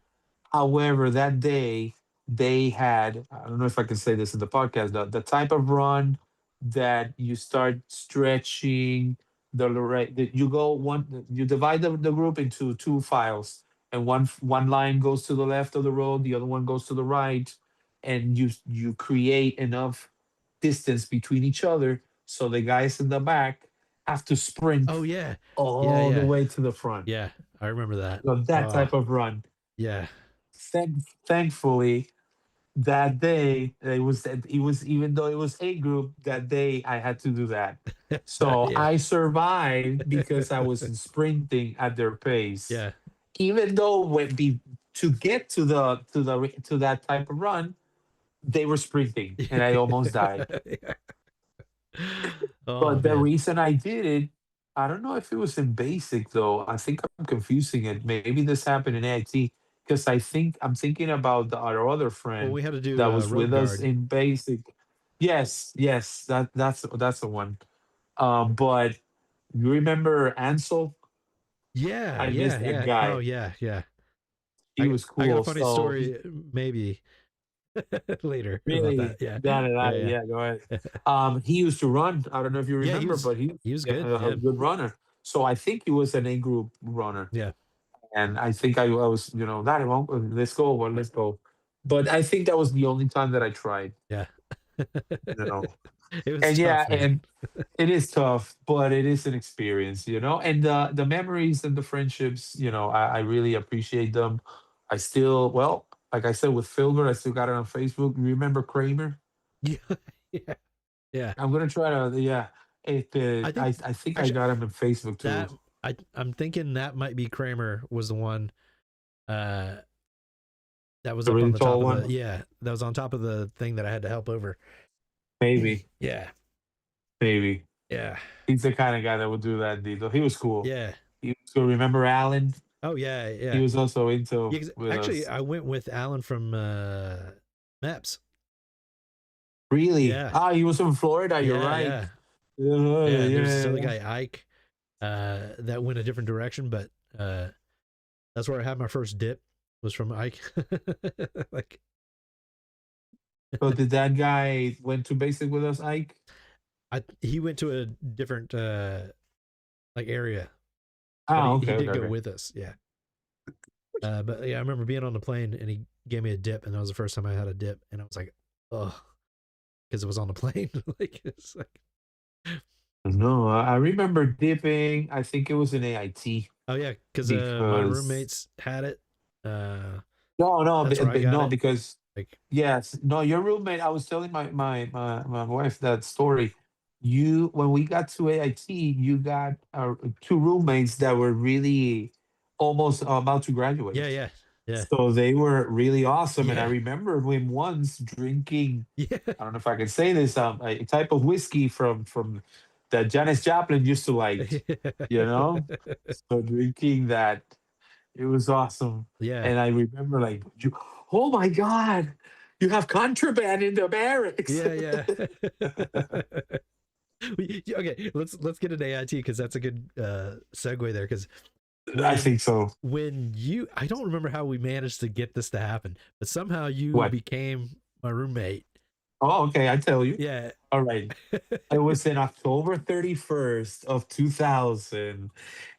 [SPEAKER 3] However, that day they had, I don't know if I can say this in the podcast, the type of run that you start stretching right, that you go one, you divide the group into two files, and one line goes to the left of the road, the other one goes to the right, and you create enough distance between each other so the guys in the back have to sprint
[SPEAKER 2] Oh yeah. Yeah,
[SPEAKER 3] all the
[SPEAKER 2] yeah.
[SPEAKER 3] way to the front.
[SPEAKER 2] Yeah. I remember that.
[SPEAKER 3] So that
[SPEAKER 2] Oh,
[SPEAKER 3] type of run.
[SPEAKER 2] yeah.
[SPEAKER 3] Thankfully, that day it was, even though it was a group, that day I had to do that. So
[SPEAKER 2] Yeah.
[SPEAKER 3] I survived because I was sprinting at their pace.
[SPEAKER 2] Yeah.
[SPEAKER 3] Even though to get to that type of run, they were sprinting and I almost died.
[SPEAKER 2] Oh
[SPEAKER 3] But the
[SPEAKER 2] man.
[SPEAKER 3] reason I did it, I don't know if it was in basic though. I think I'm confusing it. Maybe this happened in AIT because I'm thinking about our other
[SPEAKER 2] Well,
[SPEAKER 3] friend
[SPEAKER 2] we had to do
[SPEAKER 3] that was
[SPEAKER 2] road
[SPEAKER 3] with us
[SPEAKER 2] guard.
[SPEAKER 3] in basic. Yes, yes, that's the one. But you remember Ansel?
[SPEAKER 2] Yeah,
[SPEAKER 3] I missed
[SPEAKER 2] yeah,
[SPEAKER 3] that
[SPEAKER 2] yeah. Oh
[SPEAKER 3] guy.
[SPEAKER 2] yeah, yeah.
[SPEAKER 3] He was
[SPEAKER 2] I got a
[SPEAKER 3] cool.
[SPEAKER 2] funny
[SPEAKER 3] So
[SPEAKER 2] story maybe later about that.
[SPEAKER 3] really,
[SPEAKER 2] Yeah. Yeah,
[SPEAKER 3] yeah, go ahead. He used to run. I don't know if you
[SPEAKER 2] yeah.
[SPEAKER 3] remember, but
[SPEAKER 2] He was
[SPEAKER 3] yeah,
[SPEAKER 2] good.
[SPEAKER 3] a
[SPEAKER 2] Yeah.
[SPEAKER 3] good runner. So I think he was an A group runner.
[SPEAKER 2] Yeah.
[SPEAKER 3] And I think I was, that won't, let's go, well, let's go. But I think that was the only time that I tried,
[SPEAKER 2] Yeah.
[SPEAKER 3] you know.
[SPEAKER 2] It was
[SPEAKER 3] And yeah,
[SPEAKER 2] tough, man.
[SPEAKER 3] and it is tough, but it is an experience, and the memories and the friendships, I really appreciate them. I still, well, like I said with Filbert, I still got it on Facebook. You remember Kramer?
[SPEAKER 2] Yeah. Yeah. Yeah.
[SPEAKER 3] I'm gonna try to, yeah.
[SPEAKER 2] I think
[SPEAKER 3] I think I
[SPEAKER 2] actually
[SPEAKER 3] got him on Facebook too.
[SPEAKER 2] that I'm thinking that might be Kramer was the one uh that was
[SPEAKER 3] The
[SPEAKER 2] up on
[SPEAKER 3] really
[SPEAKER 2] the top
[SPEAKER 3] tall
[SPEAKER 2] of
[SPEAKER 3] one,
[SPEAKER 2] that was on top of the thing that I had to help over.
[SPEAKER 3] maybe,
[SPEAKER 2] Yeah.
[SPEAKER 3] maybe.
[SPEAKER 2] Yeah.
[SPEAKER 3] He's the kind of guy that would do that, Dito. He was cool.
[SPEAKER 2] Yeah.
[SPEAKER 3] He was cool. Remember Alan?
[SPEAKER 2] Oh yeah,
[SPEAKER 3] He
[SPEAKER 2] yeah.
[SPEAKER 3] was also into
[SPEAKER 2] Yeah, 'cause
[SPEAKER 3] with
[SPEAKER 2] actually
[SPEAKER 3] us.
[SPEAKER 2] I went with Alan from Maps.
[SPEAKER 3] Really?
[SPEAKER 2] Yeah.
[SPEAKER 3] Ah, he was from Florida. You're
[SPEAKER 2] Yeah,
[SPEAKER 3] right.
[SPEAKER 2] yeah.
[SPEAKER 3] Yeah,
[SPEAKER 2] Yeah, and there's this
[SPEAKER 3] yeah,
[SPEAKER 2] other
[SPEAKER 3] yeah.
[SPEAKER 2] guy, Ike, that went a different direction, but that's where I had my first dip was from Ike. Like
[SPEAKER 3] So did that guy went to basic with us, Ike?
[SPEAKER 2] he went to a different like area, but
[SPEAKER 3] Ah,
[SPEAKER 2] he
[SPEAKER 3] okay, okay,
[SPEAKER 2] did go
[SPEAKER 3] okay.
[SPEAKER 2] with us. Yeah. But yeah, I remember being on the plane and he gave me a dip, and that was the first time I had a dip, and I was like, oh, because it was on the plane. Like it's like,
[SPEAKER 3] No, I remember dipping. I think it was in AIT
[SPEAKER 2] oh yeah, because my
[SPEAKER 3] because
[SPEAKER 2] roommates had it. Uh,
[SPEAKER 3] no, no,
[SPEAKER 2] that's where I got
[SPEAKER 3] no,
[SPEAKER 2] it.
[SPEAKER 3] because
[SPEAKER 2] Like
[SPEAKER 3] yes, no, your roommate. I was telling my wife that story. You when we got to AIT, you got two roommates that were really almost about to
[SPEAKER 2] yeah,
[SPEAKER 3] graduate.
[SPEAKER 2] yeah, yeah,
[SPEAKER 3] So they were really awesome, and I
[SPEAKER 2] yeah,
[SPEAKER 3] remember him once drinking.
[SPEAKER 2] yeah,
[SPEAKER 3] I don't know if I can say this. A type of whiskey from that Janis Joplin used to like. You know, so drinking that, it was awesome.
[SPEAKER 2] yeah,
[SPEAKER 3] And I remember like, oh my god, you have contraband in the barracks.
[SPEAKER 2] yeah, yeah. Okay, let's get an AIT because that's a good segue there. Because
[SPEAKER 3] I
[SPEAKER 2] when
[SPEAKER 3] think so.
[SPEAKER 2] I don't remember how we managed to get this to happen, but somehow you
[SPEAKER 3] What?
[SPEAKER 2] became my roommate.
[SPEAKER 3] Oh, okay. I tell you.
[SPEAKER 2] Yeah.
[SPEAKER 3] All right. It was in October 31st of 2000,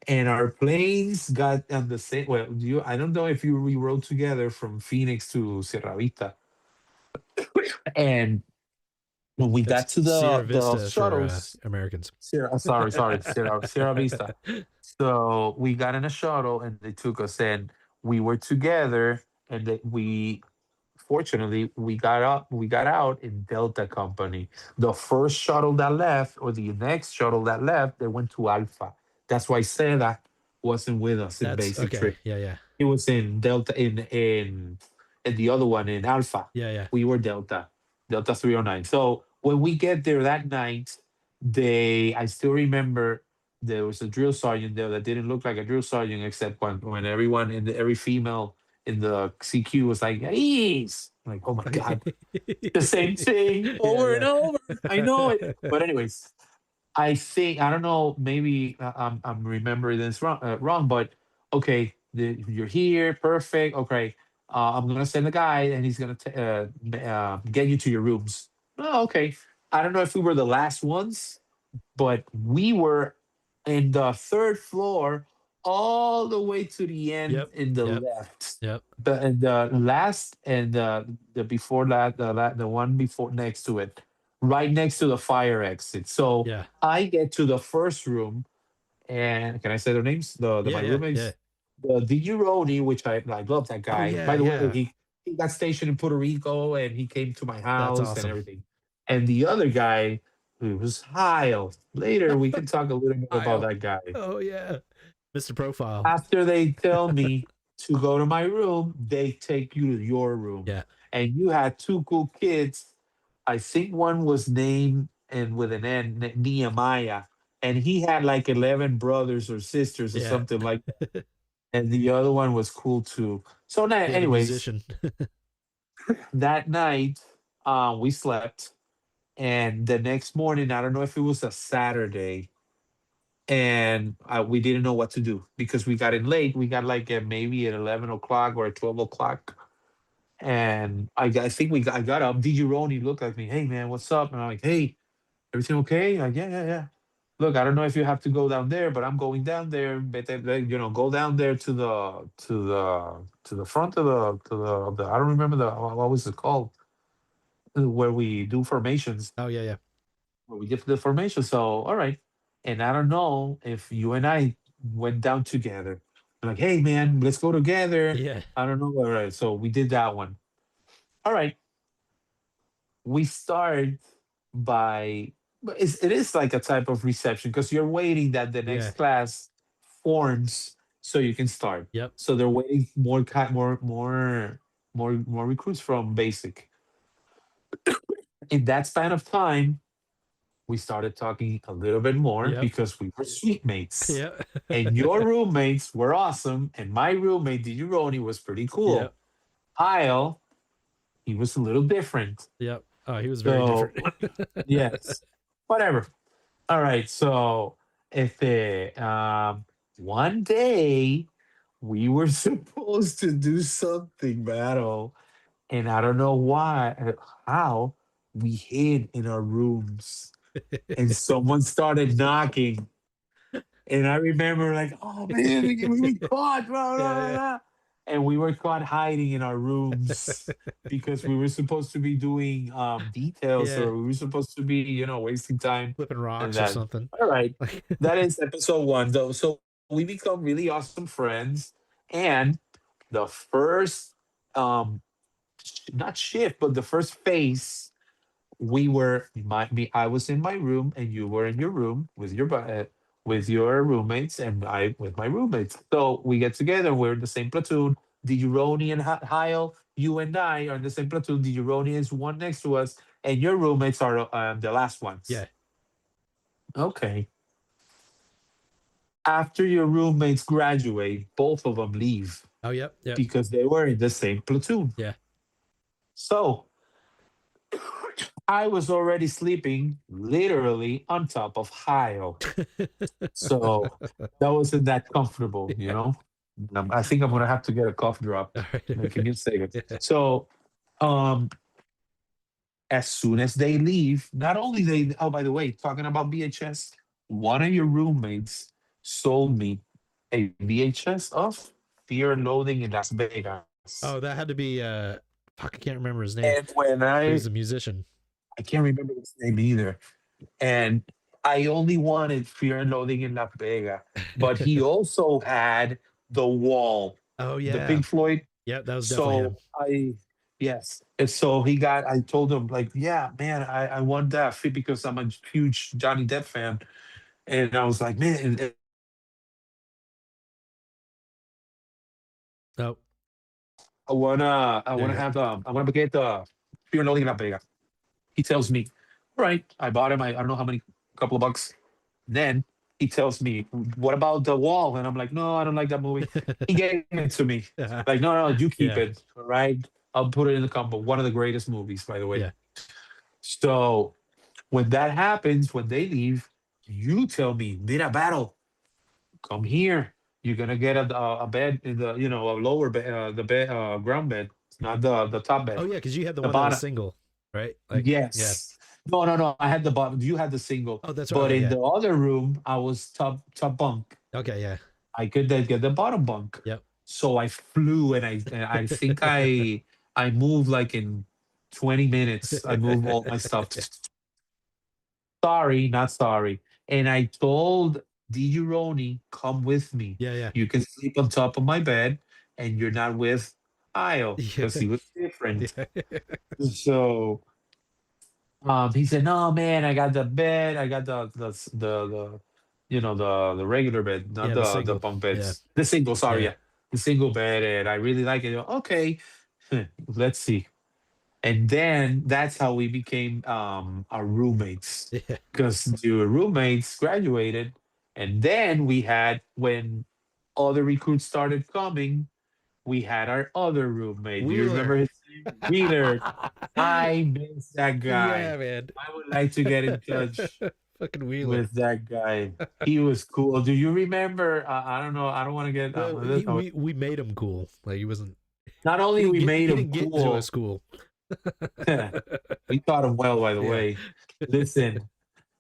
[SPEAKER 3] and our planes got on the same. Well, I don't know if we rode together from Phoenix to Sierra Vista, and when we got
[SPEAKER 2] That's
[SPEAKER 3] to
[SPEAKER 2] Sierra
[SPEAKER 3] the
[SPEAKER 2] Vista for
[SPEAKER 3] shuttles,
[SPEAKER 2] Americans.
[SPEAKER 3] Sierra Vista. So we got in a shuttle, and they took us in. We were together, and fortunately, we got out in Delta Company. The first shuttle that left, or the next shuttle that left, they went to Alpha. That's why Seda wasn't with us in
[SPEAKER 2] That's
[SPEAKER 3] basic
[SPEAKER 2] okay.
[SPEAKER 3] trip.
[SPEAKER 2] Yeah, yeah,
[SPEAKER 3] It was in Delta, in the other one in Alpha.
[SPEAKER 2] yeah, yeah.
[SPEAKER 3] We were Delta 309. So when we get there that night, I still remember there was a drill sergeant there that didn't look like a drill sergeant, except when everyone every female in the CQ was like, "Ease!" Like, oh my god, the same thing
[SPEAKER 2] Yeah,
[SPEAKER 3] over and
[SPEAKER 2] yeah.
[SPEAKER 3] over. I know it. But anyways, I don't know. Maybe I'm remembering this wrong. But okay, you're here, perfect. Okay, I'm gonna send a guy, and he's gonna get you to your rooms. Oh, okay. I don't know if we were the last ones, but we were in the third floor, all the way to the end
[SPEAKER 2] Yep.
[SPEAKER 3] in the
[SPEAKER 2] Yep.
[SPEAKER 3] left.
[SPEAKER 2] Yep.
[SPEAKER 3] But and the last and the before that, the one before next to it, right next to the fire exit. So
[SPEAKER 2] Yeah.
[SPEAKER 3] I get to the first room, and can I say their names? The
[SPEAKER 2] Yeah.
[SPEAKER 3] my
[SPEAKER 2] Yeah. Yeah.
[SPEAKER 3] roommates, the Digironi, which I love that
[SPEAKER 2] Oh
[SPEAKER 3] guy.
[SPEAKER 2] yeah.
[SPEAKER 3] By the way,
[SPEAKER 2] Yeah.
[SPEAKER 3] he got stationed in Puerto Rico, and he came to my
[SPEAKER 2] That's
[SPEAKER 3] house and
[SPEAKER 2] awesome.
[SPEAKER 3] everything. And the other guy, who was Heil. Later, we can talk a little bit about
[SPEAKER 2] Kyle.
[SPEAKER 3] that guy.
[SPEAKER 2] Oh yeah. Mr. Profile.
[SPEAKER 3] After they tell me to go to my room, they take you to your room.
[SPEAKER 2] Yeah.
[SPEAKER 3] And you had two cool kids. I think one was named and with an N, Nehemiah, and he had like 11 brothers or sisters or
[SPEAKER 2] Yeah.
[SPEAKER 3] something like that. And the other one was cool too. So now,
[SPEAKER 2] Yeah. The
[SPEAKER 3] anyways,
[SPEAKER 2] musician.
[SPEAKER 3] that night, we slept, and the next morning, I don't know if it was a Saturday, and we didn't know what to do because we got in late. We got like at maybe at 11 o'clock or at 12 o'clock, and I think I got up. DJ Ronnie looked at me, "Hey man, what's up?" And I'm like, "Hey, everything okay?" Like, "Yeah, yeah, yeah." Look, I don't know if you have to go down there, but I'm going down there. But go down there to the front of the I don't remember what was it called, where we do formations,
[SPEAKER 2] Oh yeah. Yeah.
[SPEAKER 3] where we give the formation. So all right, and I don't know if you and I went down together. We're like, hey man, let's go together.
[SPEAKER 2] Yeah.
[SPEAKER 3] I don't know. All right, so we did that one. All right, we start by, but it is like a type of reception because you're waiting that the
[SPEAKER 2] Yeah.
[SPEAKER 3] next class forms so you can start.
[SPEAKER 2] Yep.
[SPEAKER 3] So they're waiting more recruits from basic. In that span of time, we started talking a little bit more
[SPEAKER 2] Yep.
[SPEAKER 3] because we were suite mates.
[SPEAKER 2] Yep.
[SPEAKER 3] And your roommates were awesome, and my roommate, Roni, was pretty
[SPEAKER 2] Yep.
[SPEAKER 3] cool. Kyle, he was a little different.
[SPEAKER 2] Yep. Oh, he was very
[SPEAKER 3] So
[SPEAKER 2] different.
[SPEAKER 3] yes, whatever. All right. So if one day we were supposed to do something battle, and I don't know why, how we hid in our rooms, and someone started knocking. And I remember like, oh man, we were caught, blah, blah, blah,
[SPEAKER 2] Yeah.
[SPEAKER 3] blah. And we were caught hiding in our rooms because we were supposed to be doing details,
[SPEAKER 2] Yeah.
[SPEAKER 3] or we were supposed to be, wasting time.
[SPEAKER 2] Flipping
[SPEAKER 3] And
[SPEAKER 2] rocks or
[SPEAKER 3] then,
[SPEAKER 2] something.
[SPEAKER 3] all right, that is episode one, though. So we become really awesome friends. And the first, not shift, but the first phase, I was in my room, and you were in your room with your roommates, and I with my roommates. So we get together. We're in the same platoon. The Uroni and Hyle, you and I are in the same platoon. The Uroni is one next to us, and your roommates are the last ones.
[SPEAKER 2] Yeah.
[SPEAKER 3] Okay. After your roommates graduate, both of them leave
[SPEAKER 2] Oh yep. Yep.
[SPEAKER 3] because they were in the same platoon.
[SPEAKER 2] Yeah.
[SPEAKER 3] So I was already sleeping literally on top of Hyle. So that wasn't that comfortable, you
[SPEAKER 2] Yeah.
[SPEAKER 3] know. I think I'm gonna have to get a cough drop.
[SPEAKER 2] All right.
[SPEAKER 3] Give me a second.
[SPEAKER 2] Yeah.
[SPEAKER 3] So, um, as soon as they leave, not only they. Oh, by the way, talking about VHS, one of your roommates sold me a VHS of Fear and Loathing in Las Vegas.
[SPEAKER 2] Oh, that had to be fuck, I can't remember his name.
[SPEAKER 3] And when
[SPEAKER 2] He was a musician.
[SPEAKER 3] I can't remember his name either. And I only wanted Fear and Loathing in Las Vegas, but he also had The Wall,
[SPEAKER 2] Oh
[SPEAKER 3] the
[SPEAKER 2] yeah.
[SPEAKER 3] Pink Floyd.
[SPEAKER 2] Yep, that was definitely him.
[SPEAKER 3] So yes. And so I told him, like, yeah, man, I want that because I'm a huge Johnny Depp fan. And I was like, man,
[SPEAKER 2] Oh.
[SPEAKER 3] I wanna
[SPEAKER 2] There you go.
[SPEAKER 3] have I wanna get the Fear and Loathing in Las Vegas. He tells me, all right, I bought him. I don't know how many, couple of bucks. Then he tells me, what about The Wall? And I'm like, no, I don't like that movie. He gave it to me. Like, no, you keep
[SPEAKER 2] Yeah.
[SPEAKER 3] it. All right. I'll put it in the combo. One of the greatest movies, by the way.
[SPEAKER 2] Yeah.
[SPEAKER 3] So when that happens, when they leave, you tell me, Mira Battle, come here. you're gonna get a bed in the, a lower bed, the bed, ground bed, not the top
[SPEAKER 2] Oh
[SPEAKER 3] bed,
[SPEAKER 2] yeah, because you had the
[SPEAKER 3] the
[SPEAKER 2] one that was
[SPEAKER 3] bottom.
[SPEAKER 2] single, right? Like yeah.
[SPEAKER 3] Yes. No, no, no. I had the bottom. You had the single,
[SPEAKER 2] Oh, that's right.
[SPEAKER 3] but
[SPEAKER 2] Okay,
[SPEAKER 3] in
[SPEAKER 2] yeah.
[SPEAKER 3] the other room, I was top bunk.
[SPEAKER 2] Okay, yeah.
[SPEAKER 3] I could then get the bottom bunk.
[SPEAKER 2] Yep.
[SPEAKER 3] So I flew, and I think I moved like in 20 minutes. I moved all my stuff. Sorry, not sorry. And I told DJ Roni, come with me.
[SPEAKER 2] Yeah, yeah.
[SPEAKER 3] You can sleep on top of my bed, and you're not with Io
[SPEAKER 2] Yeah.
[SPEAKER 3] because he was different.
[SPEAKER 2] Yeah.
[SPEAKER 3] So he said, "No, man, I got the bed. I got the regular bed, not
[SPEAKER 2] Yeah, the
[SPEAKER 3] the
[SPEAKER 2] single.
[SPEAKER 3] bunk
[SPEAKER 2] Yeah.
[SPEAKER 3] beds. The single, sorry,
[SPEAKER 2] Yeah.
[SPEAKER 3] yeah, the single bed, and I really like it." Okay, let's see. And then that's how we became our roommates,
[SPEAKER 2] Yeah.
[SPEAKER 3] because the roommates graduated, and then we had when other recruits started coming, we had our other roommate. Do you remember
[SPEAKER 2] Wheeler.
[SPEAKER 3] his name? Wheeler. I miss that guy.
[SPEAKER 2] Yeah, man.
[SPEAKER 3] I would like to get in touch
[SPEAKER 2] Fucking Wheeler.
[SPEAKER 3] with that guy. He was cool. Do you remember? I don't know. I don't want to get.
[SPEAKER 2] Well, we made him cool. Like he wasn't.
[SPEAKER 3] Not only we made
[SPEAKER 2] He
[SPEAKER 3] him
[SPEAKER 2] didn't get into a
[SPEAKER 3] cool,
[SPEAKER 2] school.
[SPEAKER 3] we taught him well. By the
[SPEAKER 2] Yeah.
[SPEAKER 3] way, listen,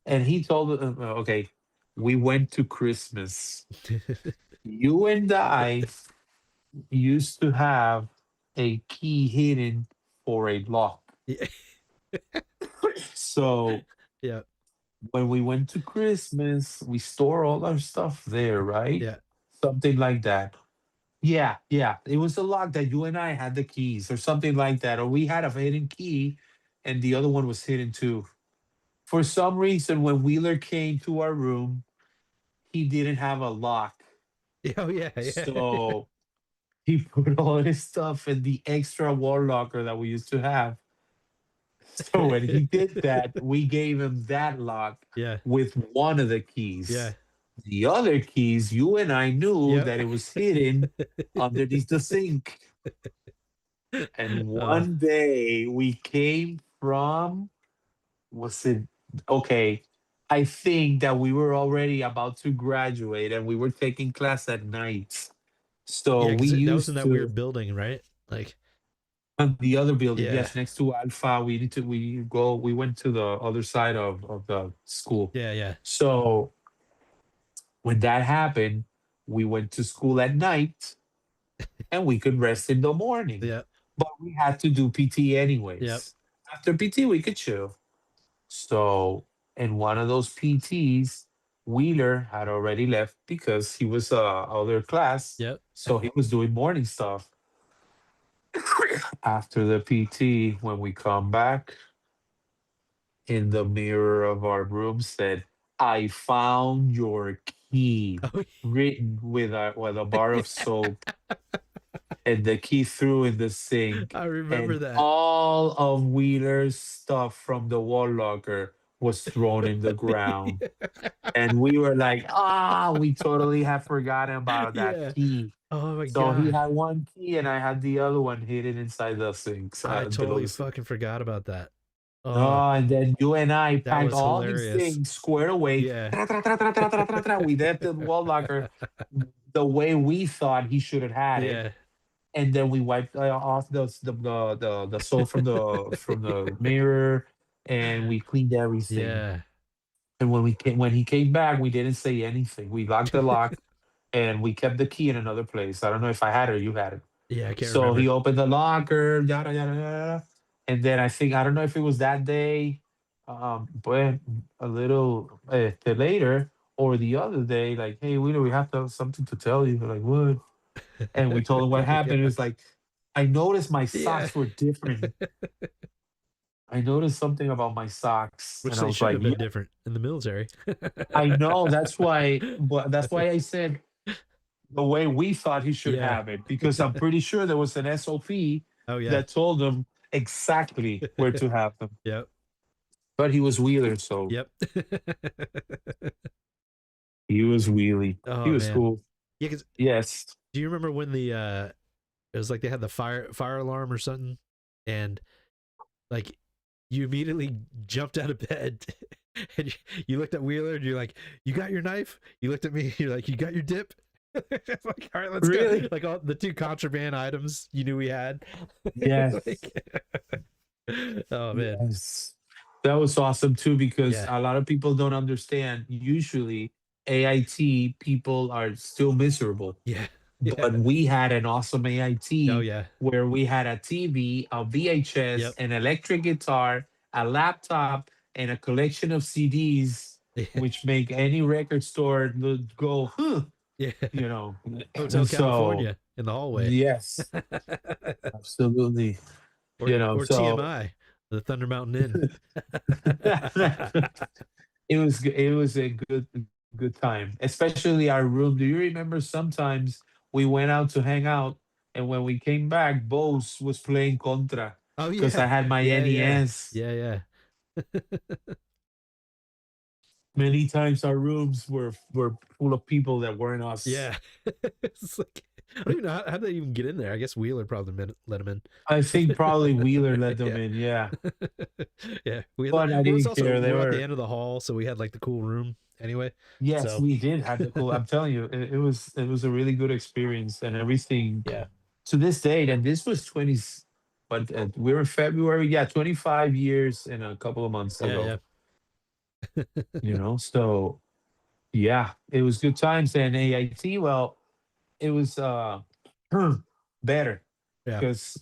[SPEAKER 3] and he told. Okay, we went to Christmas. You and I used to have a key hidden for a lock.
[SPEAKER 2] Yeah.
[SPEAKER 3] So
[SPEAKER 2] Yeah.
[SPEAKER 3] when we went to Christmas, we store all our stuff there, right?
[SPEAKER 2] Yeah.
[SPEAKER 3] Something like that. Yeah, yeah. It was a lock that you and I had the keys or something like that. Or we had a hidden key and the other one was hidden too. For some reason, when Wheeler came to our room, he didn't have a lock.
[SPEAKER 2] Oh yeah. Yeah.
[SPEAKER 3] So he put all his stuff in the extra wall locker that we used to have. So when he did that, we gave him that lock
[SPEAKER 2] Yeah.
[SPEAKER 3] with one of the
[SPEAKER 2] Yeah.
[SPEAKER 3] keys. The other keys, you and I knew
[SPEAKER 2] Yep.
[SPEAKER 3] that it was hidden underneath the sink. And
[SPEAKER 2] Uh,
[SPEAKER 3] one day we came from, was it, okay, I think that we were already about to graduate and we were taking class at night. So
[SPEAKER 2] yeah,
[SPEAKER 3] we
[SPEAKER 2] because that was in
[SPEAKER 3] used
[SPEAKER 2] that
[SPEAKER 3] to,
[SPEAKER 2] weird building, right? Like,
[SPEAKER 3] on the other building,
[SPEAKER 2] yeah.
[SPEAKER 3] yes, next to Alpha, we went to the other side of the school.
[SPEAKER 2] Yeah. Yeah.
[SPEAKER 3] So when that happened, we went to school at night and we could rest in the morning.
[SPEAKER 2] Yeah.
[SPEAKER 3] But we had to do PT
[SPEAKER 2] Yep.
[SPEAKER 3] anyways. After PT, we could chill. So in one of those PTs, Wheeler had already left because he was other class.
[SPEAKER 2] Yep.
[SPEAKER 3] So he was doing morning stuff. After the PT, when we come back, in the mirror of our room said, "I found your key,"
[SPEAKER 2] Oh,
[SPEAKER 3] written with a bar of soap, and the key threw in the sink,
[SPEAKER 2] I remember
[SPEAKER 3] and
[SPEAKER 2] that.
[SPEAKER 3] all of Wheeler's stuff from the wall locker was thrown in the ground. And we were like, we totally have forgotten about that
[SPEAKER 2] Yeah.
[SPEAKER 3] key.
[SPEAKER 2] Oh my
[SPEAKER 3] So he
[SPEAKER 2] god.
[SPEAKER 3] had one key and I had the other one hidden inside the sinks,
[SPEAKER 2] I
[SPEAKER 3] below
[SPEAKER 2] totally
[SPEAKER 3] the sink.
[SPEAKER 2] fucking forgot about that. Oh,
[SPEAKER 3] Oh, and then you and I
[SPEAKER 2] that
[SPEAKER 3] packed
[SPEAKER 2] was
[SPEAKER 3] all these
[SPEAKER 2] hilarious.
[SPEAKER 3] things squared away.
[SPEAKER 2] Yeah.
[SPEAKER 3] Tra, tra, tra, tra, tra, tra, tra, tra. We left the wall locker the way we thought he should have had it,
[SPEAKER 2] Yeah.
[SPEAKER 3] and then we wiped off the soap from the mirror, and we cleaned everything.
[SPEAKER 2] Yeah.
[SPEAKER 3] And when he came back, we didn't say anything. We locked the lock, and we kept the key in another place. I don't know if I had it or you had it.
[SPEAKER 2] Yeah, I can't
[SPEAKER 3] So
[SPEAKER 2] remember.
[SPEAKER 3] he opened the locker, yada yada yada, and then I don't know if it was that day, but a little later or the other day, like, "Hey, we have something to tell you." We're like, "What?" And we told him what happened. It was like, "I noticed my
[SPEAKER 2] Yeah.
[SPEAKER 3] socks were different. I noticed something about my socks,"
[SPEAKER 2] Which
[SPEAKER 3] and I
[SPEAKER 2] they
[SPEAKER 3] was
[SPEAKER 2] should
[SPEAKER 3] like,
[SPEAKER 2] have
[SPEAKER 3] "Yeah,
[SPEAKER 2] been different in the military.
[SPEAKER 3] I know." That's why I said the way we thought he should
[SPEAKER 2] Yeah.
[SPEAKER 3] have it, because I'm pretty sure there was an SOP
[SPEAKER 2] Oh yeah.
[SPEAKER 3] that told him exactly where to have them.
[SPEAKER 2] Yep.
[SPEAKER 3] But he was Wheeler, so
[SPEAKER 2] Yep.
[SPEAKER 3] he was Wheelie. He
[SPEAKER 2] Oh
[SPEAKER 3] was
[SPEAKER 2] man.
[SPEAKER 3] cool.
[SPEAKER 2] Yeah, because
[SPEAKER 3] Yes.
[SPEAKER 2] do you remember when the it was like they had the fire alarm or something, and like you immediately jumped out of bed and you looked at Wheeler and you're like, "You got your knife?" You looked at me, you're like, "You got your dip?" Like, all right, let's
[SPEAKER 3] Really?
[SPEAKER 2] go. Like all the 2 contraband items you knew we had.
[SPEAKER 3] Yes.
[SPEAKER 2] Like, oh man.
[SPEAKER 3] Yes. That was awesome too, because
[SPEAKER 2] Yeah.
[SPEAKER 3] a lot of people don't understand. Usually, AIT people are still miserable,
[SPEAKER 2] Yeah. Yeah.
[SPEAKER 3] but we had an awesome
[SPEAKER 2] Oh
[SPEAKER 3] AIT
[SPEAKER 2] yeah.
[SPEAKER 3] where we had a TV, a VHS,
[SPEAKER 2] Yep.
[SPEAKER 3] an electric guitar, a laptop, and a collection of CDs, which make any record store go, huh,
[SPEAKER 2] Yeah.
[SPEAKER 3] you know.
[SPEAKER 2] Hotel
[SPEAKER 3] So,
[SPEAKER 2] California in the hallway.
[SPEAKER 3] yes, absolutely.
[SPEAKER 2] Or
[SPEAKER 3] So
[SPEAKER 2] TMI, the Thunder Mountain Inn.
[SPEAKER 3] it was a good time, especially our room. Do you remember sometimes we went out to hang out, and when we came back, Bose was playing Contra
[SPEAKER 2] Oh
[SPEAKER 3] because I
[SPEAKER 2] yeah.
[SPEAKER 3] had my
[SPEAKER 2] Yeah, yeah.
[SPEAKER 3] NES.
[SPEAKER 2] Yeah, yeah.
[SPEAKER 3] Many times our rooms were full of people that weren't us.
[SPEAKER 2] Yeah. It's like I don't even know how they even get in there. I guess Wheeler probably let him in.
[SPEAKER 3] I think probably Wheeler let them
[SPEAKER 2] Yeah.
[SPEAKER 3] in, yeah.
[SPEAKER 2] Yeah. Well,
[SPEAKER 3] But I
[SPEAKER 2] it's
[SPEAKER 3] didn't
[SPEAKER 2] also
[SPEAKER 3] care. They
[SPEAKER 2] we're at the
[SPEAKER 3] were,
[SPEAKER 2] end of the hall, so we had like the cool room anyway.
[SPEAKER 3] yes,
[SPEAKER 2] So
[SPEAKER 3] we did have the cool. I'm telling you, it was a really good experience and everything.
[SPEAKER 2] yeah.
[SPEAKER 3] To this date, and this was 20, but we're in February, yeah, 25 years and a couple of months
[SPEAKER 2] Yeah,
[SPEAKER 3] ago,
[SPEAKER 2] yeah.
[SPEAKER 3] so yeah, it was good times. And AIT, well, it was better
[SPEAKER 2] Yeah.
[SPEAKER 3] because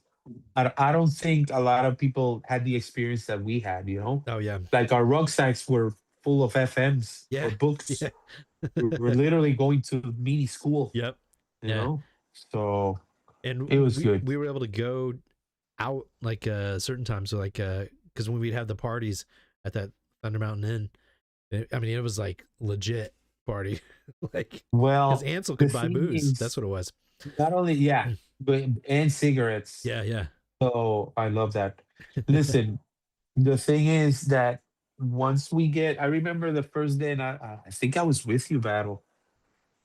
[SPEAKER 3] I don't think a lot of people had the experience that we had.
[SPEAKER 2] Oh yeah.
[SPEAKER 3] Like our rucksacks were full of FMs or
[SPEAKER 2] Yeah.
[SPEAKER 3] books.
[SPEAKER 2] Yeah.
[SPEAKER 3] We were literally going to mini school,
[SPEAKER 2] Yep.
[SPEAKER 3] you
[SPEAKER 2] Yeah.
[SPEAKER 3] know, so
[SPEAKER 2] And
[SPEAKER 3] it was good.
[SPEAKER 2] we were able to go out like certain times. So like because when we'd have the parties at that Thunder Mountain Inn, I mean it was like legit party. Like because
[SPEAKER 3] Well,
[SPEAKER 2] Ansel
[SPEAKER 3] the
[SPEAKER 2] could buy
[SPEAKER 3] thing
[SPEAKER 2] booze. That's
[SPEAKER 3] is,
[SPEAKER 2] what it was.
[SPEAKER 3] not only, yeah, but and cigarettes.
[SPEAKER 2] Yeah, yeah.
[SPEAKER 3] So I love that. Listen, the thing is that once we get, I remember the first day, and I think I was with you, Battle.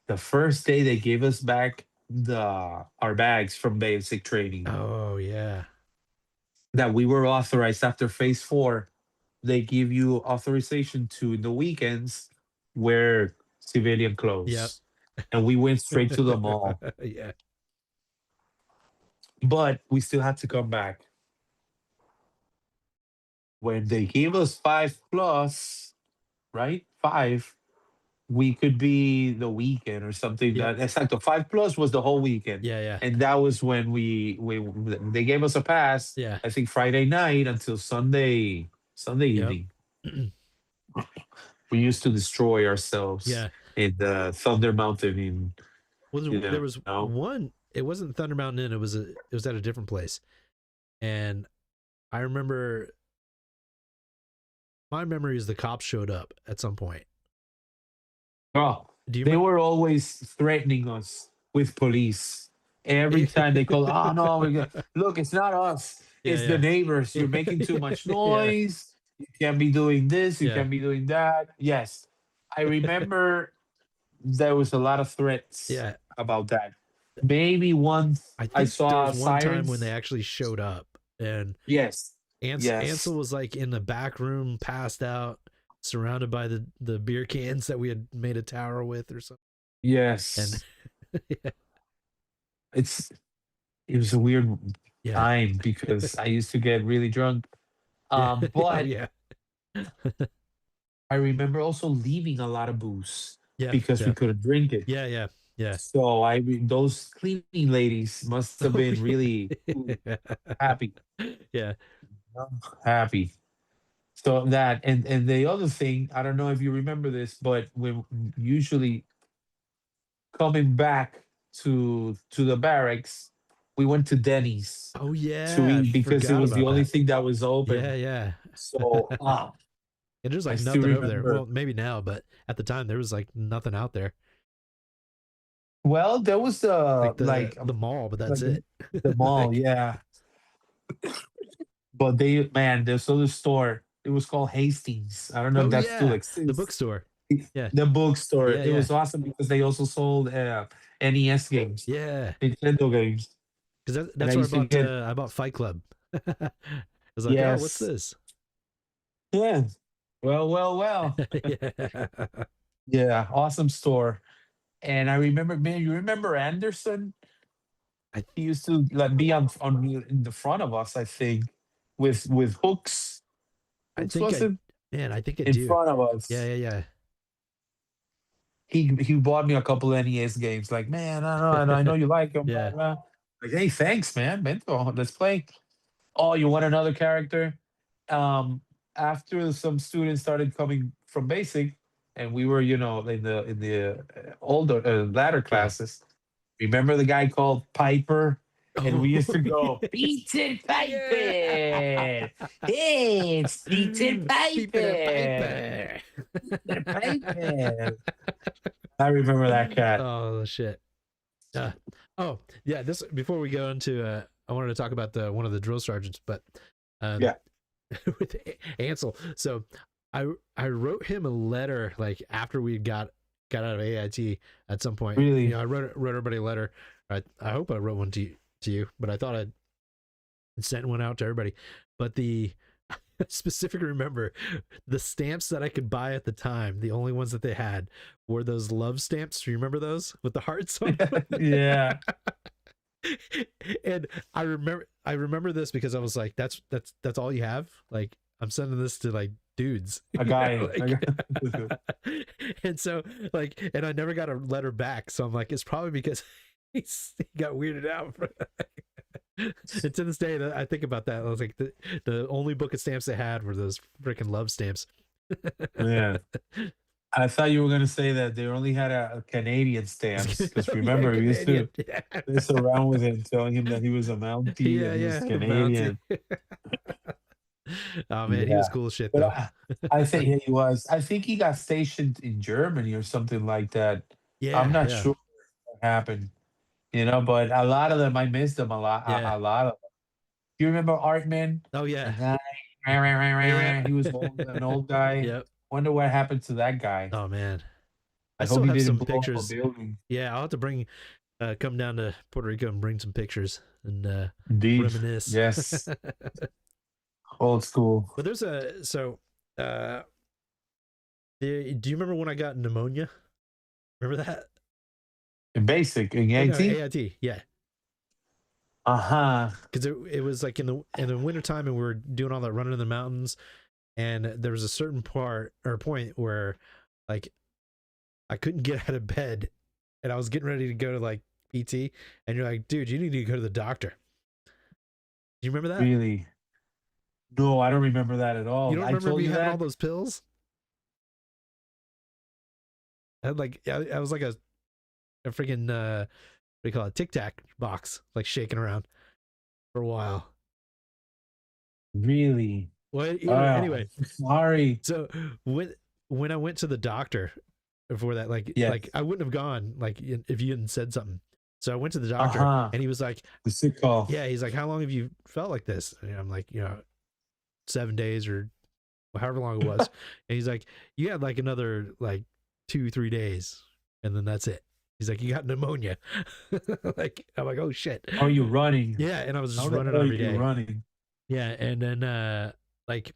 [SPEAKER 3] The first day they gave us back our bags from basic training
[SPEAKER 2] Oh yeah.
[SPEAKER 3] that we were authorized after phase 4. They give you authorization to in the weekends wear civilian
[SPEAKER 2] Yep.
[SPEAKER 3] clothes, and we went straight to the mall.
[SPEAKER 2] Yeah.
[SPEAKER 3] But we still had to come back. When they gave us 5 plus, right? 5, we could be the weekend or something.
[SPEAKER 2] Yep.
[SPEAKER 3] That exacto. 5 plus was the whole weekend.
[SPEAKER 2] Yeah, yeah.
[SPEAKER 3] And that was when we they gave us a pass,
[SPEAKER 2] Yeah.
[SPEAKER 3] I think Friday night until Sunday
[SPEAKER 2] Yep.
[SPEAKER 3] evening. We used to destroy ourselves
[SPEAKER 2] Yeah.
[SPEAKER 3] in the Thunder Mountain in
[SPEAKER 2] There was
[SPEAKER 3] know.
[SPEAKER 2] one, it wasn't Thunder Mountain Inn, it was at a different place. And I remember my memory is the cops showed up at some point.
[SPEAKER 3] Oh,
[SPEAKER 2] Do you
[SPEAKER 3] they
[SPEAKER 2] remember?
[SPEAKER 3] were always threatening us with police. Every time they call, oh no, look, it's not us,
[SPEAKER 2] Yeah,
[SPEAKER 3] it's the
[SPEAKER 2] yeah.
[SPEAKER 3] neighbors. You're making too much
[SPEAKER 2] Yeah.
[SPEAKER 3] noise. You can't be doing this. You
[SPEAKER 2] Yeah.
[SPEAKER 3] can't be doing that. Yes, I remember there was a lot of threats
[SPEAKER 2] Yeah.
[SPEAKER 3] about that. Maybe once
[SPEAKER 2] I
[SPEAKER 3] I
[SPEAKER 2] think there
[SPEAKER 3] saw
[SPEAKER 2] was one time when they
[SPEAKER 3] sirens.
[SPEAKER 2] actually showed up and
[SPEAKER 3] Yes, yes,
[SPEAKER 2] Ansel was like in the back room, passed out, surrounded by the beer cans that we had made a tower with or something. And
[SPEAKER 3] yes.
[SPEAKER 2] yeah,
[SPEAKER 3] It was a weird
[SPEAKER 2] yeah,
[SPEAKER 3] time because I used to get really drunk.
[SPEAKER 2] yeah. Oh
[SPEAKER 3] But
[SPEAKER 2] yeah,
[SPEAKER 3] I remember also leaving a lot of booze
[SPEAKER 2] yeah,
[SPEAKER 3] because we
[SPEAKER 2] yeah,
[SPEAKER 3] couldn't drink it.
[SPEAKER 2] yeah, yeah, yeah.
[SPEAKER 3] So those cleaning ladies must have
[SPEAKER 2] Oh,
[SPEAKER 3] been really
[SPEAKER 2] yeah.
[SPEAKER 3] happy,
[SPEAKER 2] Yeah.
[SPEAKER 3] happy. So that, and the other thing, I don't know if you remember this, but when usually coming back to the barracks, we went to Denny's
[SPEAKER 2] Oh
[SPEAKER 3] to
[SPEAKER 2] yeah, I
[SPEAKER 3] eat because it
[SPEAKER 2] forgot
[SPEAKER 3] was the
[SPEAKER 2] about
[SPEAKER 3] only
[SPEAKER 2] that.
[SPEAKER 3] thing that was open.
[SPEAKER 2] Yeah, yeah.
[SPEAKER 3] So
[SPEAKER 2] And there's
[SPEAKER 3] I
[SPEAKER 2] like
[SPEAKER 3] still
[SPEAKER 2] nothing over there.
[SPEAKER 3] remember.
[SPEAKER 2] Well, maybe now, but at the time there was like nothing out there.
[SPEAKER 3] Well, there was
[SPEAKER 2] Like the mall, but that's
[SPEAKER 3] like
[SPEAKER 2] it.
[SPEAKER 3] the mall,
[SPEAKER 2] Like,
[SPEAKER 3] yeah. But there's other store. It was called Hastings. I don't know if
[SPEAKER 2] oh
[SPEAKER 3] that still
[SPEAKER 2] yeah, the
[SPEAKER 3] exists.
[SPEAKER 2] bookstore. Yeah,
[SPEAKER 3] The bookstore.
[SPEAKER 2] yeah,
[SPEAKER 3] It
[SPEAKER 2] yeah,
[SPEAKER 3] was awesome because they also sold NES games,
[SPEAKER 2] yeah.
[SPEAKER 3] Nintendo games,
[SPEAKER 2] Because
[SPEAKER 3] and I
[SPEAKER 2] that's where
[SPEAKER 3] used to get,
[SPEAKER 2] I bought Fight Club. I was like, oh, what's
[SPEAKER 3] yes,
[SPEAKER 2] this?
[SPEAKER 3] yeah. Well.
[SPEAKER 2] Yeah.
[SPEAKER 3] Yeah, awesome store. And I remember, man, you remember Anderson?
[SPEAKER 2] I
[SPEAKER 3] He used to like be on in the front of us, I think, with hooks.
[SPEAKER 2] I
[SPEAKER 3] Hooks
[SPEAKER 2] think
[SPEAKER 3] was
[SPEAKER 2] I
[SPEAKER 3] it
[SPEAKER 2] man, I think I
[SPEAKER 3] in
[SPEAKER 2] do.
[SPEAKER 3] front of
[SPEAKER 2] Yeah,
[SPEAKER 3] us.
[SPEAKER 2] yeah, yeah.
[SPEAKER 3] He bought me a couple NES games. Like, man, I know you like them. Blah,
[SPEAKER 2] Yeah.
[SPEAKER 3] blah. Like, hey, thanks, man. Bento, let's play. Oh, you want another character? Um, After some students started coming from basic, and we were, in the older latter
[SPEAKER 2] Yeah.
[SPEAKER 3] classes. Remember the guy called Piper? And
[SPEAKER 2] Oh
[SPEAKER 3] we used to
[SPEAKER 2] yeah.
[SPEAKER 3] go, Peter
[SPEAKER 2] Yeah.
[SPEAKER 3] Piper! It's Peter
[SPEAKER 2] Peter
[SPEAKER 3] Piper!
[SPEAKER 2] Piper.
[SPEAKER 3] Peter Piper! I remember that cat.
[SPEAKER 2] Oh shit. Uh, oh yeah. This before we go into, I wanted to talk about the one of the drill sergeants, but um,
[SPEAKER 3] Yeah.
[SPEAKER 2] with Ansel. So I wrote him a letter like after we got out of AIT at some point.
[SPEAKER 3] Really?
[SPEAKER 2] I wrote everybody a letter. I hope I wrote one to you, but I thought I'd sent one out to everybody. But the I specifically remember the stamps that I could buy at the time. The only ones that they had were those love stamps. Do you remember those with the hearts on them?
[SPEAKER 3] Yeah.
[SPEAKER 2] And I remember this because I was like, that's all you have. Like I'm sending this to like dudes,
[SPEAKER 3] A guy.
[SPEAKER 2] like, and so like, and I never got a letter back. So I'm like, it's probably because he got weirded out. And to this day, I think about that. I was like, the only book of stamps they had were those freaking love stamps.
[SPEAKER 3] Yeah. I thought you were going to say that they only had a Canadian stamps. Because
[SPEAKER 2] Yeah,
[SPEAKER 3] remember, we used to
[SPEAKER 2] Canadian. Yeah.
[SPEAKER 3] mess around with him, telling him that he was a Mountie
[SPEAKER 2] Yeah,
[SPEAKER 3] and he
[SPEAKER 2] yeah,
[SPEAKER 3] was
[SPEAKER 2] the Mountie.
[SPEAKER 3] Canadian.
[SPEAKER 2] Oh man, he
[SPEAKER 3] Yeah.
[SPEAKER 2] was cool as shit
[SPEAKER 3] But
[SPEAKER 2] though.
[SPEAKER 3] I think he was. I think he got stationed in Germany or something like that. I'm
[SPEAKER 2] Yeah,
[SPEAKER 3] not
[SPEAKER 2] yeah,
[SPEAKER 3] sure what happened, but a lot of them, I missed them a lot.
[SPEAKER 2] yeah.
[SPEAKER 3] A lot of them. Do you remember Artman?
[SPEAKER 2] Oh
[SPEAKER 3] The
[SPEAKER 2] yeah, yeah,
[SPEAKER 3] guy, he was an old guy.
[SPEAKER 2] yep.
[SPEAKER 3] Wonder what happened to that guy.
[SPEAKER 2] Oh man, I
[SPEAKER 3] I
[SPEAKER 2] still
[SPEAKER 3] hope he
[SPEAKER 2] have
[SPEAKER 3] didn't
[SPEAKER 2] some
[SPEAKER 3] blow up a
[SPEAKER 2] pictures.
[SPEAKER 3] building.
[SPEAKER 2] Yeah, I'll have to come down to Puerto Rico and bring some pictures and
[SPEAKER 3] Indeed.
[SPEAKER 2] reminisce.
[SPEAKER 3] Yes. Old school.
[SPEAKER 2] But there's uh, do you remember when I got pneumonia? Remember that?
[SPEAKER 3] In basic, in
[SPEAKER 2] No,
[SPEAKER 3] AT?
[SPEAKER 2] AIT, yeah.
[SPEAKER 3] Uh-huh.
[SPEAKER 2] Because it was like in the wintertime and we were doing all that running in the mountains, and there was a certain part or point where like I couldn't get out of bed and I was getting ready to go to like PT, and you're like, dude, you need to go to the doctor. Do you remember that?
[SPEAKER 3] Really? No, I don't remember that at
[SPEAKER 2] You
[SPEAKER 3] all.
[SPEAKER 2] don't
[SPEAKER 3] I
[SPEAKER 2] remember
[SPEAKER 3] told
[SPEAKER 2] me
[SPEAKER 3] you
[SPEAKER 2] having all
[SPEAKER 3] that?
[SPEAKER 2] those pills? I had like I was like a freaking what do you call it, Tic Tac box, like shaking around for a while.
[SPEAKER 3] Really?
[SPEAKER 2] Well,
[SPEAKER 3] Oh,
[SPEAKER 2] anyway,
[SPEAKER 3] sorry.
[SPEAKER 2] so when I went to the doctor before that,
[SPEAKER 3] Yes.
[SPEAKER 2] like I wouldn't have gone like if you hadn't said something. So I went to the doctor,
[SPEAKER 3] Uh-huh.
[SPEAKER 2] and he was like,
[SPEAKER 3] The sick call.
[SPEAKER 2] yeah, he's like, how long have you felt like this? And I'm like, 7 days or however long it was. And he's like, you had like another like 2-3 days, and then that's it. He's like, you got pneumonia. Like I'm like, oh shit.
[SPEAKER 3] How are you running?
[SPEAKER 2] Yeah, and I was just
[SPEAKER 3] How the
[SPEAKER 2] running
[SPEAKER 3] hell are
[SPEAKER 2] every
[SPEAKER 3] you
[SPEAKER 2] day.
[SPEAKER 3] running?
[SPEAKER 2] Yeah, and then like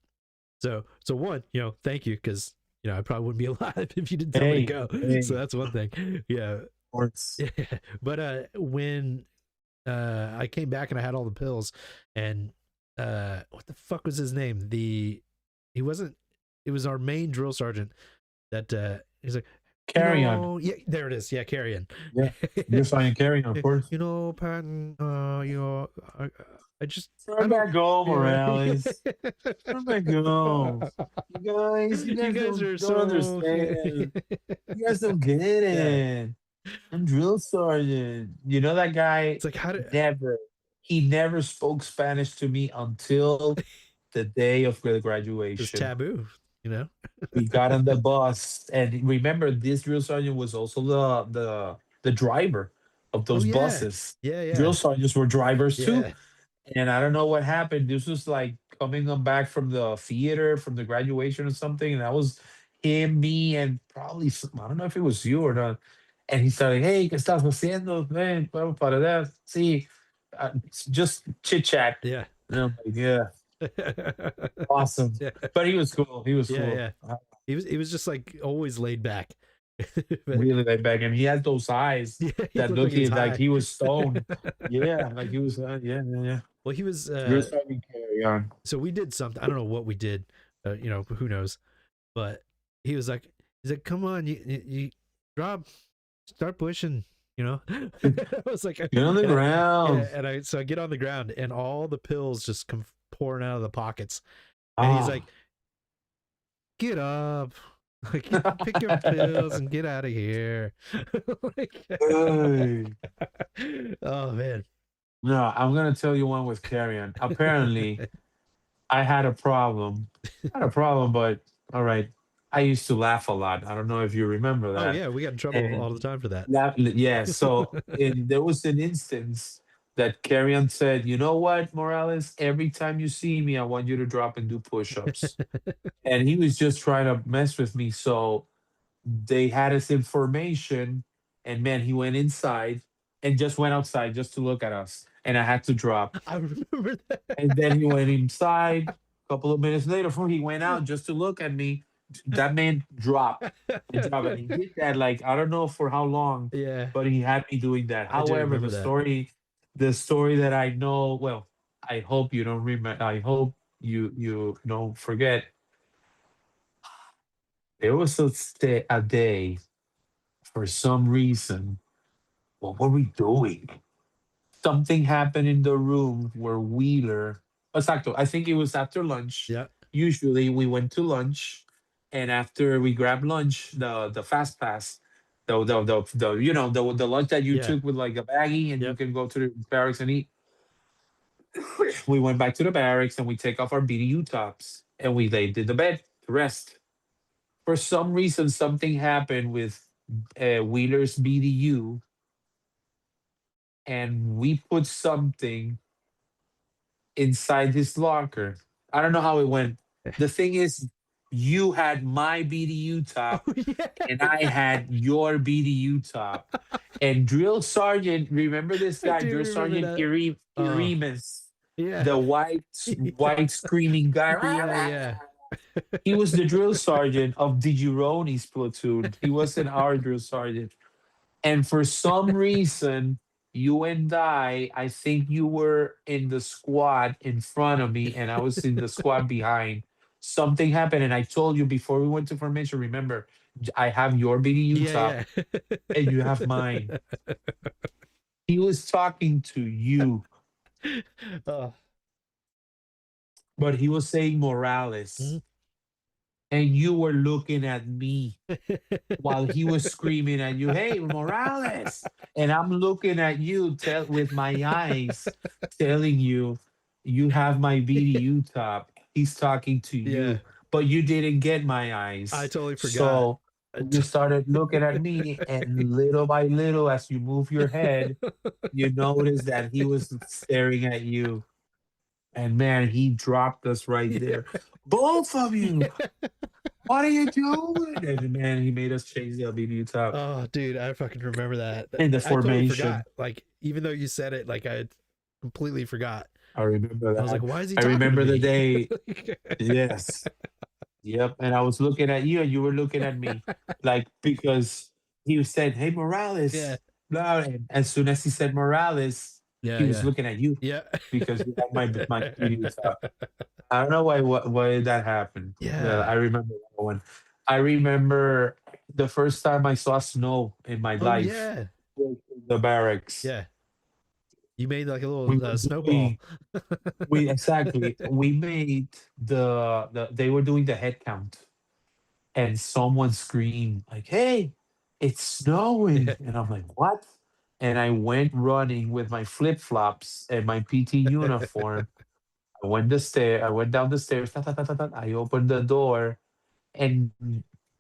[SPEAKER 2] so one, thank you, because I probably wouldn't be alive if you didn't tell me to go.
[SPEAKER 3] Hey.
[SPEAKER 2] So that's one thing. Yeah.
[SPEAKER 3] Of course.
[SPEAKER 2] Yeah. But when I came back and I had all the pills, and what the fuck was his name? He wasn't, it was our main drill sergeant that he's like,
[SPEAKER 3] Carry on.
[SPEAKER 2] yeah, there it is. Yeah, Carrion.
[SPEAKER 3] Yeah. You're fine, carry on, of course.
[SPEAKER 2] Patton, I just
[SPEAKER 3] Turn back home,
[SPEAKER 2] yeah.
[SPEAKER 3] Morales. Turn back home. You guys
[SPEAKER 2] are
[SPEAKER 3] don't
[SPEAKER 2] so
[SPEAKER 3] understand. You guys don't get it. I'm drill sergeant. You know that guy
[SPEAKER 2] It's like, how did
[SPEAKER 3] he never spoke Spanish to me until the day of the
[SPEAKER 2] it's
[SPEAKER 3] graduation.
[SPEAKER 2] taboo,
[SPEAKER 3] We got on the bus, and remember, this drill sergeant was also the driver of those
[SPEAKER 2] yeah.
[SPEAKER 3] buses.
[SPEAKER 2] Yeah,
[SPEAKER 3] Drill sergeants were drivers too.
[SPEAKER 2] yeah.
[SPEAKER 3] And I don't know what happened. This was like coming on back from the theater, from the graduation or something. And that was him, me, and probably, I don't know if it was you or not. And he started, hey, ¿qué estás haciendo? Ven, vamos para allá. Sí. Just chit chat.
[SPEAKER 2] Yeah.
[SPEAKER 3] And I'm like, yeah, awesome.
[SPEAKER 2] Yeah.
[SPEAKER 3] But he was cool. He was
[SPEAKER 2] Yeah,
[SPEAKER 3] cool.
[SPEAKER 2] yeah. He was just like always laid back.
[SPEAKER 3] really laid back, and he had those eyes
[SPEAKER 2] Yeah, he
[SPEAKER 3] that
[SPEAKER 2] looked like he was
[SPEAKER 3] looking like
[SPEAKER 2] high.
[SPEAKER 3] he was stoned. Yeah, like he was. Yeah.
[SPEAKER 2] Well, he was.
[SPEAKER 3] You're starting to carry on.
[SPEAKER 2] So we did something. I don't know what we did. Who knows? But he's like, come on, you drop, start pushing. I was like,
[SPEAKER 3] Get on the ground.
[SPEAKER 2] so I get on the ground, and all the pills just come pouring out of the pockets. And he's
[SPEAKER 3] Ah.
[SPEAKER 2] like, get up. Like, pick your pills and get out of here.
[SPEAKER 3] Hey.
[SPEAKER 2] Oh man.
[SPEAKER 3] No, I'm gonna tell you one with carry-on. Apparently, I had a problem. But all right. I used to laugh a lot. I don't know if you remember
[SPEAKER 2] Oh
[SPEAKER 3] that.
[SPEAKER 2] yeah, we got in trouble all the time for that.
[SPEAKER 3] Yeah. So there was an instance that Carrion said, "You know what, Morales? Every time you see me, I want you to drop and do push-ups." And he was just trying to mess with me. So they had his information, and man, he went inside and just went outside just to look at us. And I had to drop.
[SPEAKER 2] I remember that.
[SPEAKER 3] And then he went inside. A couple of minutes later, before he went out just to look at me, that man dropped and dropped. And he did that like I don't know for how long,
[SPEAKER 2] Yeah.
[SPEAKER 3] but he had me doing that.
[SPEAKER 2] I do
[SPEAKER 3] However,
[SPEAKER 2] remember
[SPEAKER 3] the story that I know, well, I hope you don't remember. I hope you don't forget. There was a day for some reason. What were we doing? Something happened in the room where Wheeler. Exacto. I think it was after lunch.
[SPEAKER 2] Yeah.
[SPEAKER 3] Usually we went to lunch, and after we grabbed lunch, the fast pass, the lunch that you
[SPEAKER 2] Yeah.
[SPEAKER 3] took with like a baggie, and you
[SPEAKER 2] Yep.
[SPEAKER 3] can go to the barracks and eat. We went back to the barracks and we take off our BDU tops and we laid in the bed to rest. For some reason, something happened with Wheeler's BDU, and we put something inside his locker. I don't know how it went. The thing is, you had my BDU top,
[SPEAKER 2] yeah.
[SPEAKER 3] and I had your BDU top. And Drill Sergeant, remember this
[SPEAKER 2] I
[SPEAKER 3] guy,
[SPEAKER 2] do
[SPEAKER 3] Drill
[SPEAKER 2] remember
[SPEAKER 3] Sergeant
[SPEAKER 2] that.
[SPEAKER 3] Irimas,
[SPEAKER 2] Yeah.
[SPEAKER 3] the white screaming guy.
[SPEAKER 2] Yeah.
[SPEAKER 3] He was the drill sergeant of Digironi's platoon. He wasn't our drill sergeant. And for some reason, you and I think you were in the squad in front of me, and I was in the squad behind. Something happened, and I told you before we went to formation, remember, I have your BDU top,
[SPEAKER 2] Yeah.
[SPEAKER 3] and you have mine. He was talking to you,
[SPEAKER 2] Oh.
[SPEAKER 3] but he was saying Morales.
[SPEAKER 2] Mhm.
[SPEAKER 3] And you were looking at me while he was screaming at you, "Hey, Morales!" And I'm looking at you with my eyes, telling you, "You have my BDU top." He's talking to
[SPEAKER 2] Yeah.
[SPEAKER 3] you, but you didn't get my eyes.
[SPEAKER 2] I totally forgot.
[SPEAKER 3] So you started looking at me, and little by little, as you move your head, you notice that he was staring at you. And man, he dropped us right there. Both of you. What are you doing? And man, he made us change the BDU top
[SPEAKER 2] Oh, dude, I fucking remember that.
[SPEAKER 3] in the
[SPEAKER 2] I totally
[SPEAKER 3] formation.
[SPEAKER 2] forgot. Like, even though you said it, like I completely forgot.
[SPEAKER 3] I remember that.
[SPEAKER 2] I was like, why is he
[SPEAKER 3] I
[SPEAKER 2] talking to
[SPEAKER 3] remember the
[SPEAKER 2] me?
[SPEAKER 3] day. Yes. Yep. And I was looking at you and you were looking at me. Like, because he was saying, "Hey, Morales."
[SPEAKER 2] Yeah.
[SPEAKER 3] Blah. And as soon as he said Morales,
[SPEAKER 2] Yeah.
[SPEAKER 3] he was looking at you
[SPEAKER 2] Yeah.
[SPEAKER 3] because you had my BDU top. I don't know why that happened.
[SPEAKER 2] Yeah.
[SPEAKER 3] I remember that one. I remember the first time I saw snow in my
[SPEAKER 2] Oh,
[SPEAKER 3] life.
[SPEAKER 2] yeah.
[SPEAKER 3] In the barracks.
[SPEAKER 2] Yeah. You made like a
[SPEAKER 3] We
[SPEAKER 2] little
[SPEAKER 3] were
[SPEAKER 2] snowball.
[SPEAKER 3] exactly. We made they were doing the head count, and someone screamed like, "Hey, it's snowing!"
[SPEAKER 2] Yeah.
[SPEAKER 3] And I'm like, "What?" And I went running with my flip flops and my PT uniform. I went down the stairs. Ta, ta, ta, ta, ta. I opened the door, and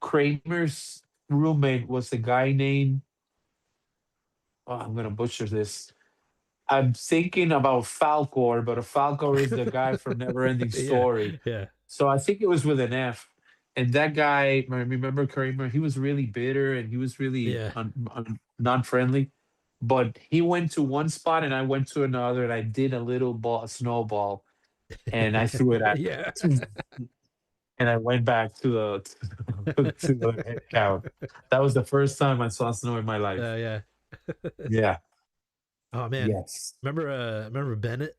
[SPEAKER 3] Kramer's roommate was a guy named. Oh, I'm gonna butcher this. I'm thinking about Falcor, but a Falcor is the guy from Neverending Story.
[SPEAKER 2] Yeah.
[SPEAKER 3] So I think it was with an F. And that guy, I remember Kramer, he was really bitter and he was really
[SPEAKER 2] Yeah.
[SPEAKER 3] non friendly. But he went to one spot and I went to another, and I did a snowball, and I threw it at
[SPEAKER 2] Yeah.
[SPEAKER 3] and I went back to the to the head count. That was the first time I saw snow in my life.
[SPEAKER 2] Yeah.
[SPEAKER 3] Yeah.
[SPEAKER 2] Oh man,
[SPEAKER 3] Yes.
[SPEAKER 2] remember Bennett?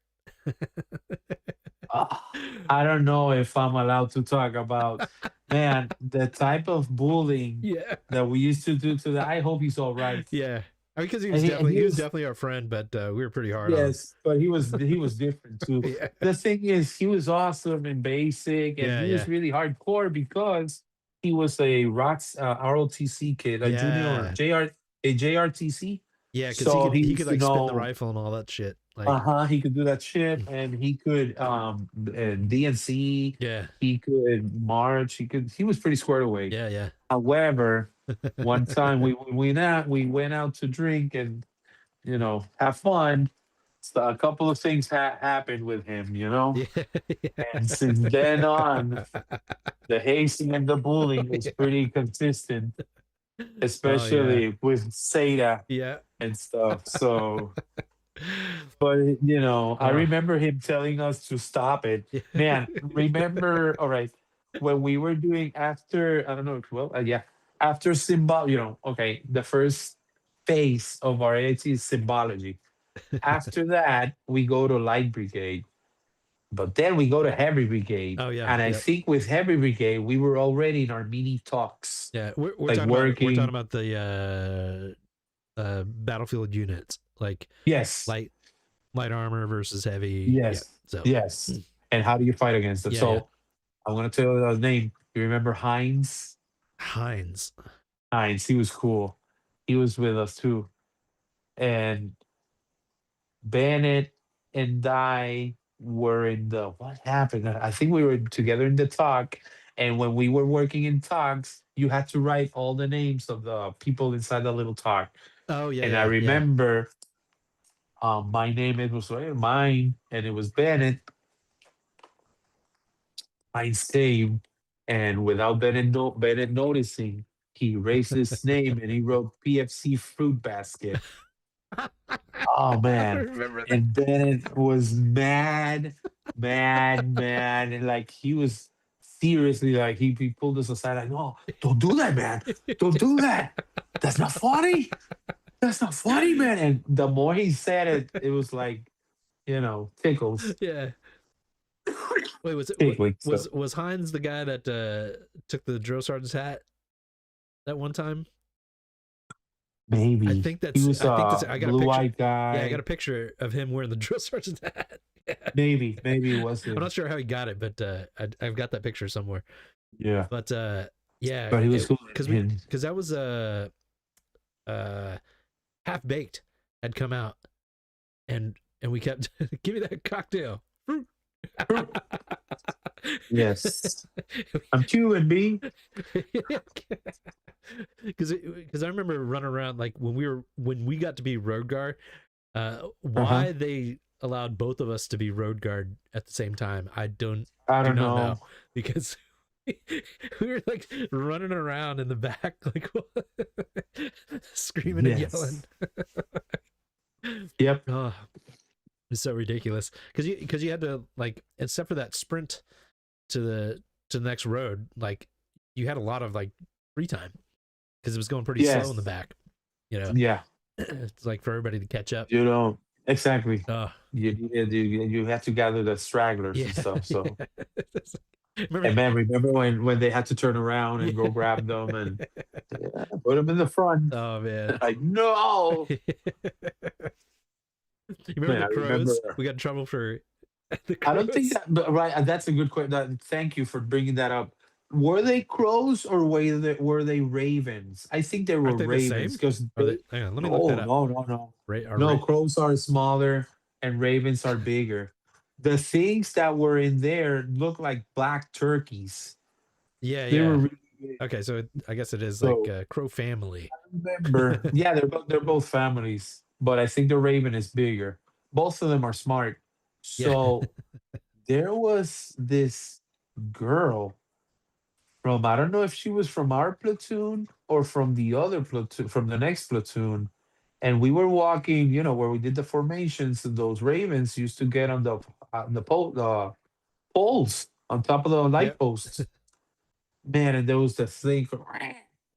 [SPEAKER 3] I don't know if I'm allowed to talk about, man, the type of bullying
[SPEAKER 2] Yeah,
[SPEAKER 3] that we used to do to that. I hope he's all right.
[SPEAKER 2] yeah. I mean, because
[SPEAKER 3] And
[SPEAKER 2] he
[SPEAKER 3] he
[SPEAKER 2] was
[SPEAKER 3] was,
[SPEAKER 2] definitely our friend, but we were pretty hard on him.
[SPEAKER 3] yes, but he was different too.
[SPEAKER 2] Yeah,
[SPEAKER 3] The thing is, he was awesome and basic, and he
[SPEAKER 2] yeah,
[SPEAKER 3] was really hardcore because he was a ROTC kid, a junior
[SPEAKER 2] yeah,
[SPEAKER 3] JRTC.
[SPEAKER 2] yeah. Because
[SPEAKER 3] So he
[SPEAKER 2] he could
[SPEAKER 3] used to
[SPEAKER 2] like spin the
[SPEAKER 3] know.
[SPEAKER 2] rifle and all that shit. Like,
[SPEAKER 3] Uh-huh, he could do that shit, and he could DNC,
[SPEAKER 2] yeah,
[SPEAKER 3] he could march, he was pretty squared away.
[SPEAKER 2] yeah.
[SPEAKER 3] However, one time we went out to drink and have fun. So a couple of things happened with him,
[SPEAKER 2] Yeah,
[SPEAKER 3] and since then on, the hazing and the bullying was pretty consistent,
[SPEAKER 2] oh yeah,
[SPEAKER 3] especially with Seda
[SPEAKER 2] yeah.
[SPEAKER 3] and stuff. So. But I
[SPEAKER 2] Uh,
[SPEAKER 3] remember him telling us to stop it.
[SPEAKER 2] yeah.
[SPEAKER 3] Man, remember, all right, when we were doing after, I don't know, well, yeah, after symbol, okay, the first phase of our AT is symbology. After that, we go to light brigade, but then we go to heavy brigade.
[SPEAKER 2] Oh yeah,
[SPEAKER 3] And I
[SPEAKER 2] yeah,
[SPEAKER 3] think with heavy brigade, we were already in our mini talks,
[SPEAKER 2] yeah. We're
[SPEAKER 3] like
[SPEAKER 2] talking
[SPEAKER 3] working.
[SPEAKER 2] about the battlefield units, like
[SPEAKER 3] Yes,
[SPEAKER 2] light armor versus heavy. Yeah.
[SPEAKER 3] yes,
[SPEAKER 2] So
[SPEAKER 3] yes. And how do you fight against them?
[SPEAKER 2] yeah.
[SPEAKER 3] So I'm gonna tell you his name. You remember Heinz?
[SPEAKER 2] Heinz.
[SPEAKER 3] Heinz, he was cool. He was with us too. And Bennett and I were in the what happened? I think we were together in the talk. And when we were working in talks, you had to write all the names of the people inside the little talk.
[SPEAKER 2] Oh
[SPEAKER 3] And I
[SPEAKER 2] yeah.
[SPEAKER 3] remember my name, it was mine, and it was Bennett. Heinz came, and without Bennett noticing, he raised his name and he wrote PFC fruit basket. Oh
[SPEAKER 2] I
[SPEAKER 3] man.
[SPEAKER 2] remember that.
[SPEAKER 3] And Bennett was mad. And like he was seriously like he pulled us aside, like, no, don't do that, man. Don't do that. That's not funny. That's not funny, man. And the more he said it, it was like, tickles.
[SPEAKER 2] Yeah. Wait,
[SPEAKER 3] Tickling. So
[SPEAKER 2] was Heinz the guy that took the drill sergeant's hat that one time?
[SPEAKER 3] maybe he was
[SPEAKER 2] I think that's
[SPEAKER 3] a
[SPEAKER 2] I got a picture.
[SPEAKER 3] blue-eyed guy.
[SPEAKER 2] Yeah, I got a picture of him wearing the drill sergeant's hat. Yeah.
[SPEAKER 3] Maybe it was
[SPEAKER 2] I'm
[SPEAKER 3] him.
[SPEAKER 2] not sure how he got it, but I've got that picture somewhere.
[SPEAKER 3] Yeah,
[SPEAKER 2] But yeah,
[SPEAKER 3] but he was cool.
[SPEAKER 2] because that was Half Baked had come out, and we kept give me that cocktail.
[SPEAKER 3] Yes, I'm Cuban, B.
[SPEAKER 2] Because I remember running around like when we got to be road guard. Why they allowed both of us to be road guard at the same time, I do
[SPEAKER 3] don't
[SPEAKER 2] not
[SPEAKER 3] know.
[SPEAKER 2] know, because we were like running around in the back, like screaming and
[SPEAKER 3] Yes.
[SPEAKER 2] yelling.
[SPEAKER 3] Yep.
[SPEAKER 2] Oh, it's so ridiculous because you had to, like, except for that sprint to the next road, like you had a lot of like free time because it was going pretty slow in the back.
[SPEAKER 3] Yeah.
[SPEAKER 2] It's like for everybody to catch up.
[SPEAKER 3] You don't exactly.
[SPEAKER 2] Oh,
[SPEAKER 3] You have to gather the stragglers
[SPEAKER 2] yeah.
[SPEAKER 3] and stuff. So,
[SPEAKER 2] Remember?
[SPEAKER 3] and man, remember when they had to turn around and go grab them and put them in the front?
[SPEAKER 2] Oh man.
[SPEAKER 3] Like no.
[SPEAKER 2] You remember
[SPEAKER 3] Man, I
[SPEAKER 2] the crows?
[SPEAKER 3] remember-
[SPEAKER 2] We got in trouble for the crows.
[SPEAKER 3] I don't think that. But right, that's a good question. Thank you for bringing that up. Were they crows or were they ravens? I think they were
[SPEAKER 2] Aren't they the
[SPEAKER 3] ravens
[SPEAKER 2] same?
[SPEAKER 3] because
[SPEAKER 2] Hang on, let me look that up.
[SPEAKER 3] no.
[SPEAKER 2] Are
[SPEAKER 3] No, crows are smaller and ravens are bigger. The things that were in there look like black turkeys.
[SPEAKER 2] Yeah,
[SPEAKER 3] They
[SPEAKER 2] yeah.
[SPEAKER 3] were really big.
[SPEAKER 2] Okay, so I guess it is
[SPEAKER 3] So-
[SPEAKER 2] like a crow family.
[SPEAKER 3] Remember, yeah, they're both families, but I think the raven is bigger. Both of them are smart.
[SPEAKER 2] Yeah.
[SPEAKER 3] So there was this girl from, I don't know if she was from our platoon or from the other platoon, from the next platoon. And we were walking, where we did the formations, and those ravens used to get on the poles on top of the light
[SPEAKER 2] Yep.
[SPEAKER 3] posts. man, and there was the thing,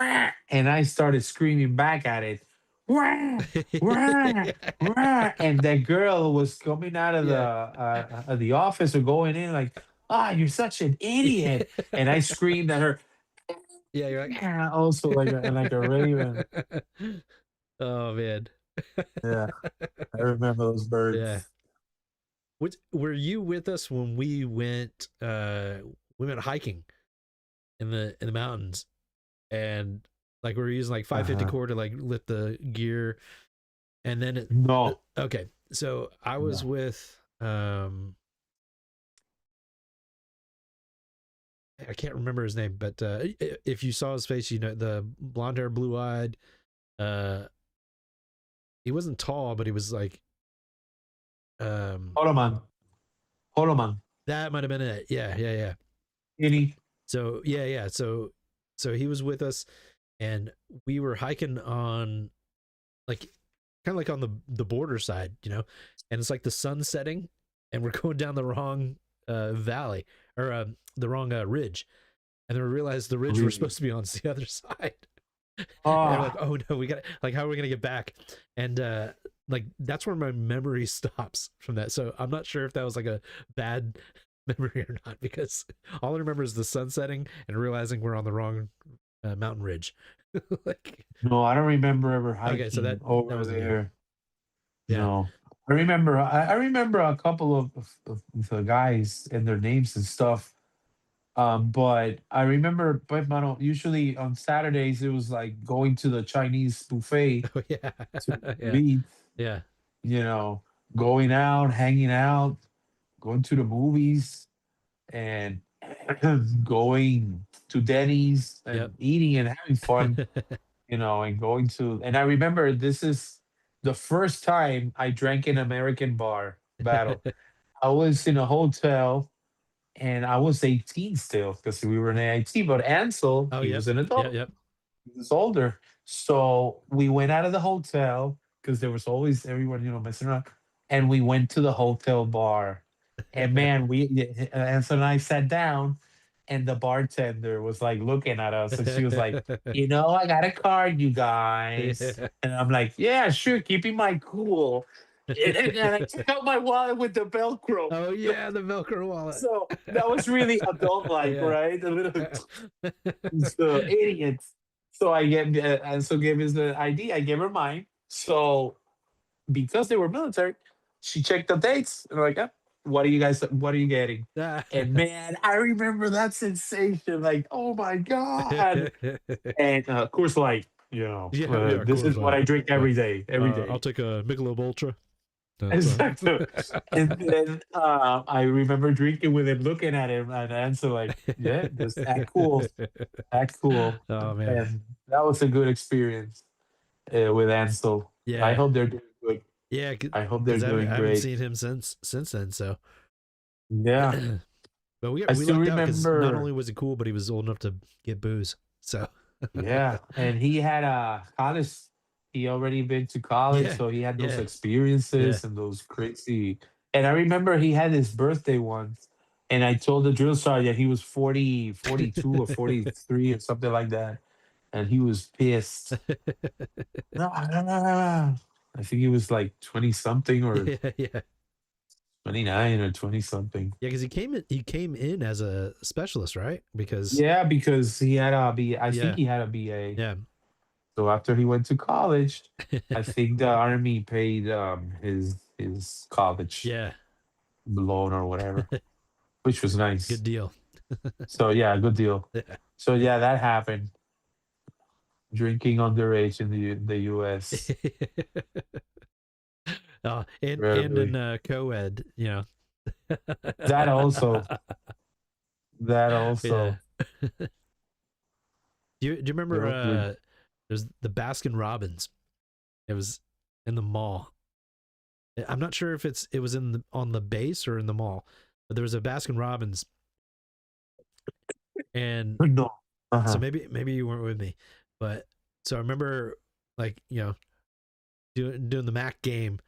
[SPEAKER 3] and I started screaming back at it, "Wah, wah, wah," and that girl was coming out
[SPEAKER 2] Yeah.
[SPEAKER 3] of the office or going in like, "Ah, you're such an idiot!" And I screamed at her,
[SPEAKER 2] Yeah, you're like,
[SPEAKER 3] "Ah," also like a raven.
[SPEAKER 2] oh man.
[SPEAKER 3] Yeah, I remember those
[SPEAKER 2] Yeah.
[SPEAKER 3] birds.
[SPEAKER 2] What were you with us when we went hiking in the mountains, and like we were using like 550
[SPEAKER 3] Uh-huh.
[SPEAKER 2] cord to like lift the gear, and then
[SPEAKER 3] No,
[SPEAKER 2] okay, so I was
[SPEAKER 3] no.
[SPEAKER 2] with I can't remember his name, but if you saw his face, you know, the blonde hair, blue eyed, uh he wasn't tall, but he was like um
[SPEAKER 3] Holoman, Holoman,
[SPEAKER 2] that might have been it. Yeah, yeah, yeah.
[SPEAKER 3] any.
[SPEAKER 2] So yeah, yeah. So he was with us, and we were hiking on like kind of like on the border side, you know, and it's like the sun setting, and we're going down the wrong valley, or the wrong ridge, and then we realized the ridge we're
[SPEAKER 3] Really?
[SPEAKER 2] supposed to be on is the other side. And we're like,
[SPEAKER 3] Ah,
[SPEAKER 2] oh no, we got, like, how are we gonna get back? And like that's where my memory stops from that. So I'm not sure if that was like a bad memory or not, because all I remember is the sun setting and realizing we're on the wrong mountain ridge. Like,
[SPEAKER 3] no, I don't remember ever
[SPEAKER 2] okay, so
[SPEAKER 3] hiking
[SPEAKER 2] that
[SPEAKER 3] over
[SPEAKER 2] wasn't you.
[SPEAKER 3] there.
[SPEAKER 2] Yeah.
[SPEAKER 3] No, I remember. I remember a couple of the guys and their names and stuff. But I remember, but usually on Saturdays it was like going to the Chinese buffet
[SPEAKER 2] Oh yeah.
[SPEAKER 3] to
[SPEAKER 2] Yeah.
[SPEAKER 3] eat.
[SPEAKER 2] Yeah.
[SPEAKER 3] You know, going out, hanging out, going to the movies, and going to Denny's
[SPEAKER 2] Yep.
[SPEAKER 3] and eating and having fun. And going to. And I remember this is the first time I drank an American bar battle. I was in a hotel and I was 18 still because we were in AIT, but Ansel,
[SPEAKER 2] Oh
[SPEAKER 3] he
[SPEAKER 2] yep.
[SPEAKER 3] was an
[SPEAKER 2] Yep.
[SPEAKER 3] adult.
[SPEAKER 2] Yep.
[SPEAKER 3] He was older. So we went out of the hotel because there was always everyone, messing around. And we went to the hotel bar. And man, Ansel and I sat down and the bartender was like looking at us and she was like, I got a card, you guys.
[SPEAKER 2] Yeah.
[SPEAKER 3] And I'm like, yeah, sure, keeping my cool. And I took out my wallet with the Velcro.
[SPEAKER 2] Oh yeah, the Velcro wallet.
[SPEAKER 3] So that was really adult like,
[SPEAKER 2] Yeah.
[SPEAKER 3] right? A little so idiots. So I get and so gave us the ID. I gave her mine. So because they were military, she checked the dates and like, what are you getting? And man, I remember that sensation, like, oh my God. And of course, like,
[SPEAKER 2] Yeah, yeah, of
[SPEAKER 3] this
[SPEAKER 2] course.
[SPEAKER 3] is what I drink every day, every
[SPEAKER 2] I'll
[SPEAKER 3] day.
[SPEAKER 2] take a Michelob Ultra. That's
[SPEAKER 3] Exactly. And then I remember drinking with him, looking at him, and answer like, yeah, just act cool, act cool.
[SPEAKER 2] Oh man.
[SPEAKER 3] And that was a good experience with Ansel. I
[SPEAKER 2] Yeah.
[SPEAKER 3] hope they're doing good.
[SPEAKER 2] Yeah,
[SPEAKER 3] I hope they're
[SPEAKER 2] because I
[SPEAKER 3] doing
[SPEAKER 2] haven't
[SPEAKER 3] great.
[SPEAKER 2] seen him since then. So,
[SPEAKER 3] Yeah.
[SPEAKER 2] but
[SPEAKER 3] I
[SPEAKER 2] we
[SPEAKER 3] still
[SPEAKER 2] lucked out because not
[SPEAKER 3] remember.
[SPEAKER 2] only was he cool, but he was old enough to get booze. So,
[SPEAKER 3] Yeah. And he had a college. He already been to college,
[SPEAKER 2] yeah,
[SPEAKER 3] so he had those
[SPEAKER 2] yeah, yeah.
[SPEAKER 3] experiences and those crazy. And I remember he had his birthday once, and I told the drill sergeant he was 40, 42 or 43 or something like that, and he was pissed. No, no, no, no, no. I think he was like 20 something or
[SPEAKER 2] Yeah, yeah.
[SPEAKER 3] 29 or 20 something.
[SPEAKER 2] Yeah, because he came in as a specialist, right? Because
[SPEAKER 3] Yeah, because he had a B. I think
[SPEAKER 2] yeah,
[SPEAKER 3] he had a BA.
[SPEAKER 2] yeah,
[SPEAKER 3] So after he went to college, I think the army paid his college
[SPEAKER 2] yeah.
[SPEAKER 3] loan or whatever, which was
[SPEAKER 2] Good
[SPEAKER 3] nice.
[SPEAKER 2] deal.
[SPEAKER 3] So yeah, good deal.
[SPEAKER 2] Yeah.
[SPEAKER 3] So yeah, that happened. Drinking underage in the US.
[SPEAKER 2] And in
[SPEAKER 3] Rarely.
[SPEAKER 2] co-ed, you know.
[SPEAKER 3] That also. That
[SPEAKER 2] Yeah.
[SPEAKER 3] also.
[SPEAKER 2] Do you remember
[SPEAKER 3] Those were
[SPEAKER 2] there's the Baskin Robbins. It was in the mall. I'm not sure if it was in the on the base or in the mall, but there was a Baskin Robbins, and
[SPEAKER 3] no.
[SPEAKER 2] so
[SPEAKER 3] Uh-huh.
[SPEAKER 2] maybe you weren't with me, but so I remember, like, you know, doing the Mac game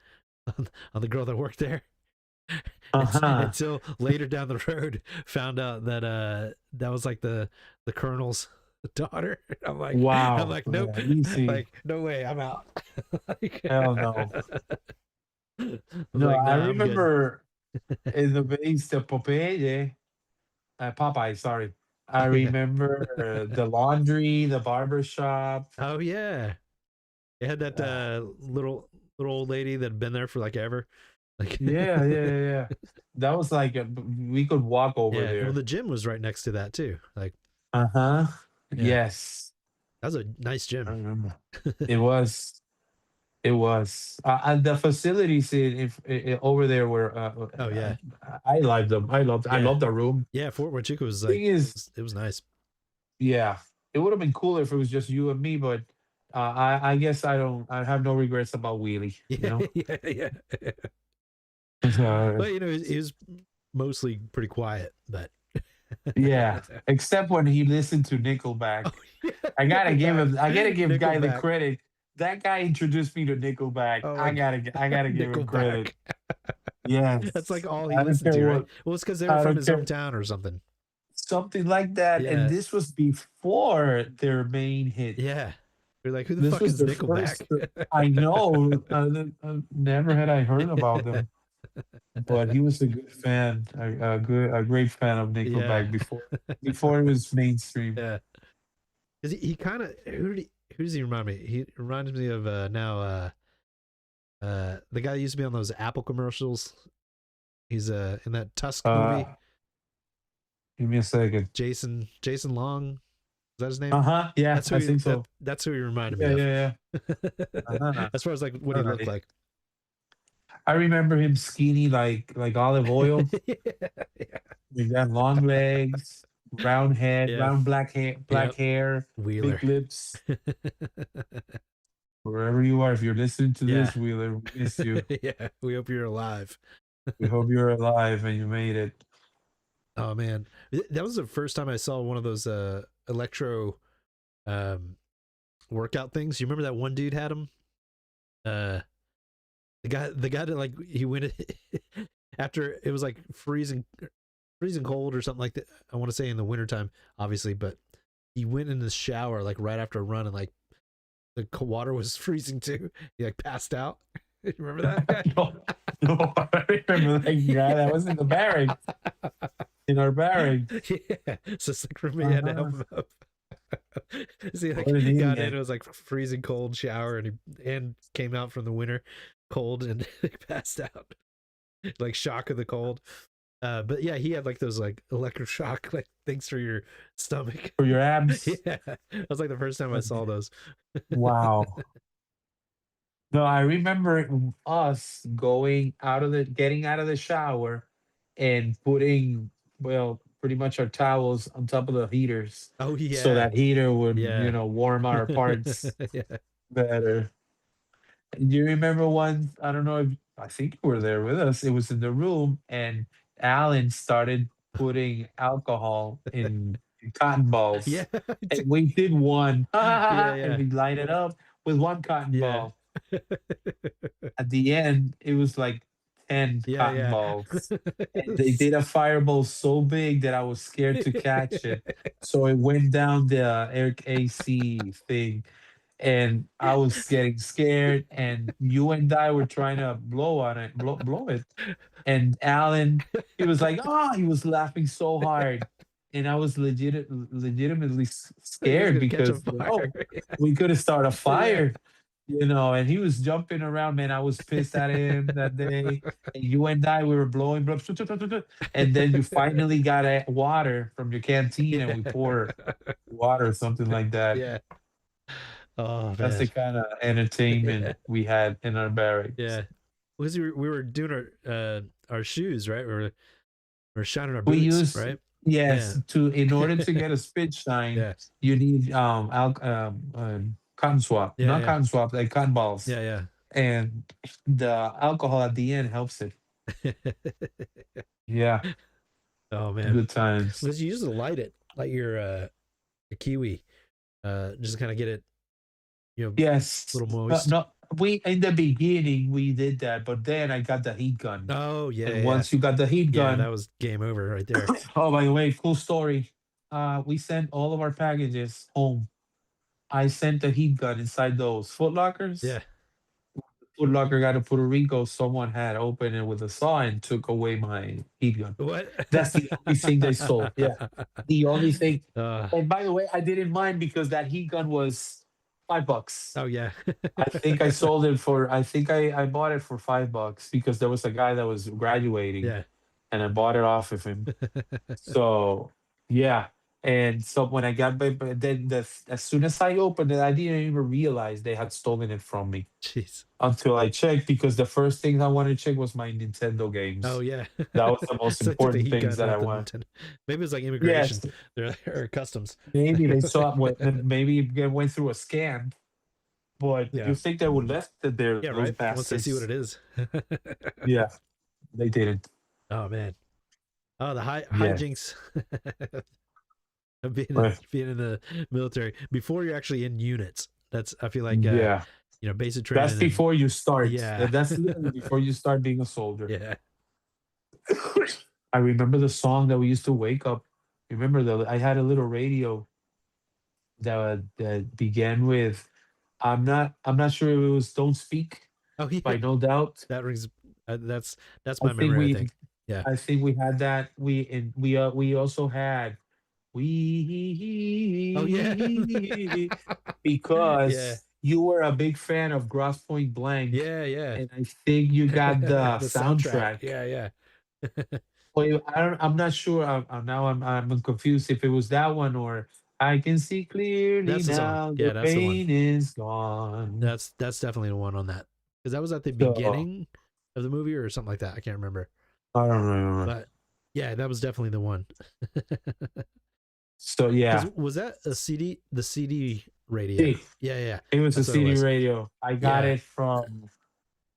[SPEAKER 2] on the girl that worked there,
[SPEAKER 3] Uh-huh.
[SPEAKER 2] until later down the road found out that that was like the colonel's daughter. I'm
[SPEAKER 3] Wow.
[SPEAKER 2] like, nope,
[SPEAKER 3] Yeah, easy.
[SPEAKER 2] like no way, I'm out. Like,
[SPEAKER 3] Hell no.
[SPEAKER 2] I was
[SPEAKER 3] No,
[SPEAKER 2] like,
[SPEAKER 3] I
[SPEAKER 2] nah, I'm good.
[SPEAKER 3] remember in the base the Popeye, Popeye, sorry. I
[SPEAKER 2] Yeah.
[SPEAKER 3] remember the laundry, the barber shop.
[SPEAKER 2] Oh yeah, they had that
[SPEAKER 3] Uh,
[SPEAKER 2] little old lady that had been there for like ever. Like,
[SPEAKER 3] yeah, yeah, yeah, yeah. That was like we could walk over
[SPEAKER 2] yeah. Well,
[SPEAKER 3] there.
[SPEAKER 2] the gym was right next to that too. Like,
[SPEAKER 3] Uh-huh.
[SPEAKER 2] yeah,
[SPEAKER 3] Yes,
[SPEAKER 2] that was a nice
[SPEAKER 3] I
[SPEAKER 2] gym.
[SPEAKER 3] remember. It was. It was. And the facilities over there were.
[SPEAKER 2] Oh yeah,
[SPEAKER 3] I liked them. I
[SPEAKER 2] yeah,
[SPEAKER 3] loved the room.
[SPEAKER 2] yeah. Fort Huachuca was like,
[SPEAKER 3] Thing is,
[SPEAKER 2] it was nice.
[SPEAKER 3] yeah, it would have been cooler if it was just you and me. But I guess I don't. I have no regrets about Wheelie. You
[SPEAKER 2] Yeah,
[SPEAKER 3] know.
[SPEAKER 2] yeah, yeah.
[SPEAKER 3] Uh,
[SPEAKER 2] But you know, he was mostly pretty quiet. But
[SPEAKER 3] yeah, except when he listened to Nickelback.
[SPEAKER 2] oh yeah,
[SPEAKER 3] I gotta give
[SPEAKER 2] Nickelback,
[SPEAKER 3] him. I gotta give guy the
[SPEAKER 2] Nickelback.
[SPEAKER 3] credit. That guy introduced me to Nickelback.
[SPEAKER 2] Oh
[SPEAKER 3] I
[SPEAKER 2] my
[SPEAKER 3] gotta. I
[SPEAKER 2] god,
[SPEAKER 3] gotta give him credit.
[SPEAKER 2] Nickelback. That's like
[SPEAKER 3] Yes.
[SPEAKER 2] all he
[SPEAKER 3] I don't
[SPEAKER 2] listened
[SPEAKER 3] care
[SPEAKER 2] to, right?
[SPEAKER 3] what.
[SPEAKER 2] Well, it's because they were
[SPEAKER 3] I
[SPEAKER 2] from
[SPEAKER 3] don't
[SPEAKER 2] his
[SPEAKER 3] care.
[SPEAKER 2] hometown or something.
[SPEAKER 3] Something like that. And
[SPEAKER 2] Yeah,
[SPEAKER 3] this was before their main hit.
[SPEAKER 2] yeah. You're like, who the
[SPEAKER 3] This
[SPEAKER 2] fuck
[SPEAKER 3] was
[SPEAKER 2] is
[SPEAKER 3] their
[SPEAKER 2] Nickelback?
[SPEAKER 3] first. I know. Never had I heard about them. But he was a good fan, a great fan of
[SPEAKER 2] Yeah,
[SPEAKER 3] Nickelback before it was mainstream.
[SPEAKER 2] yeah. Is he kind of who does he remind me? He reminds me of now the guy that used to be on those Apple commercials. He's in that Tusk
[SPEAKER 3] Uh,
[SPEAKER 2] movie.
[SPEAKER 3] Give me a second.
[SPEAKER 2] Jason Long, is that his name?
[SPEAKER 3] Uh-huh. Yeah,
[SPEAKER 2] That's
[SPEAKER 3] I think so.
[SPEAKER 2] that's who he reminded me
[SPEAKER 3] Yeah,
[SPEAKER 2] of.
[SPEAKER 3] yeah, yeah. Uh-huh.
[SPEAKER 2] As far as like what he looked
[SPEAKER 3] Alright.
[SPEAKER 2] like.
[SPEAKER 3] I remember him skinny like olive oil,
[SPEAKER 2] Yeah,
[SPEAKER 3] with that long legs, round head,
[SPEAKER 2] yeah,
[SPEAKER 3] round
[SPEAKER 2] yeah.
[SPEAKER 3] black hair,
[SPEAKER 2] Wheeler.
[SPEAKER 3] big lips. Wherever you are, if you're listening to
[SPEAKER 2] Yeah.
[SPEAKER 3] this, Wheeler, we miss you.
[SPEAKER 2] Yeah. We hope you're alive.
[SPEAKER 3] We hope you're alive and you made it.
[SPEAKER 2] Oh man. That was the first time I saw one of those electro um workout things. You remember that one dude had them? Uh the guy that like he went after it was like freezing cold or something like that. I want to say in the wintertime, obviously, but he went in the shower like right after a run and like the water was freezing too. He like passed out. You remember that guy?
[SPEAKER 3] No, no, I remember that guy that was in the barracks, in our barracks.
[SPEAKER 2] Yeah. So it's like roommate had to help him up. See, like
[SPEAKER 3] What an
[SPEAKER 2] got in,
[SPEAKER 3] idiot.
[SPEAKER 2] it was like freezing cold shower, and he came out from the winter cold and passed out, like shock of the cold. But yeah, he had like those like electroshock like things for your stomach.
[SPEAKER 3] For your abs.
[SPEAKER 2] Yeah, that was like the first time I saw those.
[SPEAKER 3] Wow. No, I remember us getting out of the shower and putting, well, pretty much our towels on top of the heaters
[SPEAKER 2] Oh
[SPEAKER 3] so
[SPEAKER 2] yeah,
[SPEAKER 3] that heater would,
[SPEAKER 2] yeah,
[SPEAKER 3] warm our parts
[SPEAKER 2] yeah.
[SPEAKER 3] better. Do you remember one? I don't know if I think you were there with us. It was in the room, and Alan started putting alcohol in cotton balls,
[SPEAKER 2] Yeah,
[SPEAKER 3] and we did one,
[SPEAKER 2] yeah,
[SPEAKER 3] and
[SPEAKER 2] yeah,
[SPEAKER 3] we light it up with one cotton
[SPEAKER 2] yeah.
[SPEAKER 3] ball. At the end, it was like 10
[SPEAKER 2] Yeah,
[SPEAKER 3] cotton
[SPEAKER 2] yeah.
[SPEAKER 3] balls. And they did a fireball so big that I was scared to catch it. So it went down the air AC thing. And I was getting scared. And you and I were trying to blow on it, blow it. And Alan, he was like, oh, he was laughing so hard. And I was legitimately
[SPEAKER 2] He was
[SPEAKER 3] scared
[SPEAKER 2] gonna catch a
[SPEAKER 3] because,
[SPEAKER 2] fire.
[SPEAKER 3] we could have started a
[SPEAKER 2] Yeah.
[SPEAKER 3] fire, and he was jumping around, man. I was pissed at him that day. And you and I, we were blowing, and then you finally got water from your canteen and we pour water or something like that.
[SPEAKER 2] Yeah. Oh
[SPEAKER 3] That's
[SPEAKER 2] man.
[SPEAKER 3] the kind of entertainment
[SPEAKER 2] Yeah.
[SPEAKER 3] we had in our barracks.
[SPEAKER 2] Yeah. Because we were doing our shoes, right? We were shining our
[SPEAKER 3] We
[SPEAKER 2] boots,
[SPEAKER 3] use
[SPEAKER 2] right?
[SPEAKER 3] Yes,
[SPEAKER 2] Yeah.
[SPEAKER 3] in order to get a spit shine,
[SPEAKER 2] Yeah.
[SPEAKER 3] you need cotton swab,
[SPEAKER 2] Yeah.
[SPEAKER 3] not
[SPEAKER 2] Yeah.
[SPEAKER 3] cotton swab, like cotton balls,
[SPEAKER 2] Yeah.
[SPEAKER 3] and the alcohol at the end helps it.
[SPEAKER 2] Yeah.
[SPEAKER 3] Yeah,
[SPEAKER 2] Oh man.
[SPEAKER 3] good times.
[SPEAKER 2] Because you use to light your kiwi, just kind of get it,
[SPEAKER 3] Yes,
[SPEAKER 2] a little
[SPEAKER 3] no,
[SPEAKER 2] moist.
[SPEAKER 3] no, we in the beginning we did that, but then I got the heat gun,
[SPEAKER 2] Oh yeah,
[SPEAKER 3] and
[SPEAKER 2] yeah,
[SPEAKER 3] once you got the heat
[SPEAKER 2] yeah. That
[SPEAKER 3] gun,
[SPEAKER 2] was game over right there.
[SPEAKER 3] oh, by the way, cool story. We sent all of our packages home. I sent the heat gun inside those Foot Lockers.
[SPEAKER 2] Yeah.
[SPEAKER 3] Foot Locker got to Puerto Rico. Someone had opened it with a saw and took away my heat gun.
[SPEAKER 2] What?
[SPEAKER 3] That's the only thing they stole. Yeah, the only thing.
[SPEAKER 2] uh,
[SPEAKER 3] And by the way, I didn't mind because that heat gun was $5.
[SPEAKER 2] oh yeah.
[SPEAKER 3] I think I sold it for. I think I bought it for $5 because there was a guy that was graduating,
[SPEAKER 2] Yeah.
[SPEAKER 3] and I bought it off of him. So yeah, and so when I got, but then as soon as I opened it, I didn't even realize they had stolen it from me
[SPEAKER 2] Jeez.
[SPEAKER 3] until I checked because the first thing I wanted to check was my Nintendo
[SPEAKER 2] Oh
[SPEAKER 3] games.
[SPEAKER 2] yeah.
[SPEAKER 3] That was the most
[SPEAKER 2] So they took the
[SPEAKER 3] important
[SPEAKER 2] heat
[SPEAKER 3] things
[SPEAKER 2] gun,
[SPEAKER 3] that I
[SPEAKER 2] not the
[SPEAKER 3] want.
[SPEAKER 2] Nintendo. Maybe it's like
[SPEAKER 3] Yes,
[SPEAKER 2] immigration. They're or customs.
[SPEAKER 3] maybe they saw what maybe it went through a scan, but
[SPEAKER 2] Yeah.
[SPEAKER 3] you think they would left it there,
[SPEAKER 2] Yeah.
[SPEAKER 3] those
[SPEAKER 2] Right. Once they see what
[SPEAKER 3] bastards?
[SPEAKER 2] it is.
[SPEAKER 3] Yeah, they didn't.
[SPEAKER 2] Oh man. Oh, the
[SPEAKER 3] Yeah,
[SPEAKER 2] hijinks of
[SPEAKER 3] right.
[SPEAKER 2] being in the military before you're actually in units. That's I feel like
[SPEAKER 3] Yeah.
[SPEAKER 2] basic
[SPEAKER 3] That's
[SPEAKER 2] training and
[SPEAKER 3] before you start.
[SPEAKER 2] yeah.
[SPEAKER 3] That's literally before you start being a soldier.
[SPEAKER 2] Yeah.
[SPEAKER 3] I remember the song that we used to wake up. Remember that I had a little radio that began with I'm not sure if it was "Don't Speak"
[SPEAKER 2] Oh yeah.
[SPEAKER 3] by No Doubt.
[SPEAKER 2] That rings. That's
[SPEAKER 3] I
[SPEAKER 2] my
[SPEAKER 3] think
[SPEAKER 2] memory. I
[SPEAKER 3] we
[SPEAKER 2] think. Yeah.
[SPEAKER 3] I think we had that. We also had
[SPEAKER 2] Oh yeah.
[SPEAKER 3] we
[SPEAKER 2] Yeah.
[SPEAKER 3] because you were a big fan of Gross Point Blank,
[SPEAKER 2] Yeah. Yeah.
[SPEAKER 3] and I think you got the
[SPEAKER 2] The soundtrack.
[SPEAKER 3] soundtrack.
[SPEAKER 2] Yeah. Yeah.
[SPEAKER 3] Wait, I'm not sure. Now I'm confused if it was that one or I can see clearly
[SPEAKER 2] That's the song.
[SPEAKER 3] now
[SPEAKER 2] Yeah.
[SPEAKER 3] the
[SPEAKER 2] That's the one.
[SPEAKER 3] pain is gone.
[SPEAKER 2] That's definitely the one on that because that was at the
[SPEAKER 3] So
[SPEAKER 2] beginning of the movie or something like that. I can't remember,
[SPEAKER 3] I don't remember.
[SPEAKER 2] but yeah, that was definitely the one.
[SPEAKER 3] So
[SPEAKER 2] Because
[SPEAKER 3] yeah,
[SPEAKER 2] was that a CD? The CD radio?
[SPEAKER 3] see,
[SPEAKER 2] Yeah, yeah,
[SPEAKER 3] it was a
[SPEAKER 2] that's what it
[SPEAKER 3] CD
[SPEAKER 2] was.
[SPEAKER 3] radio. I got
[SPEAKER 2] Yeah,
[SPEAKER 3] it from.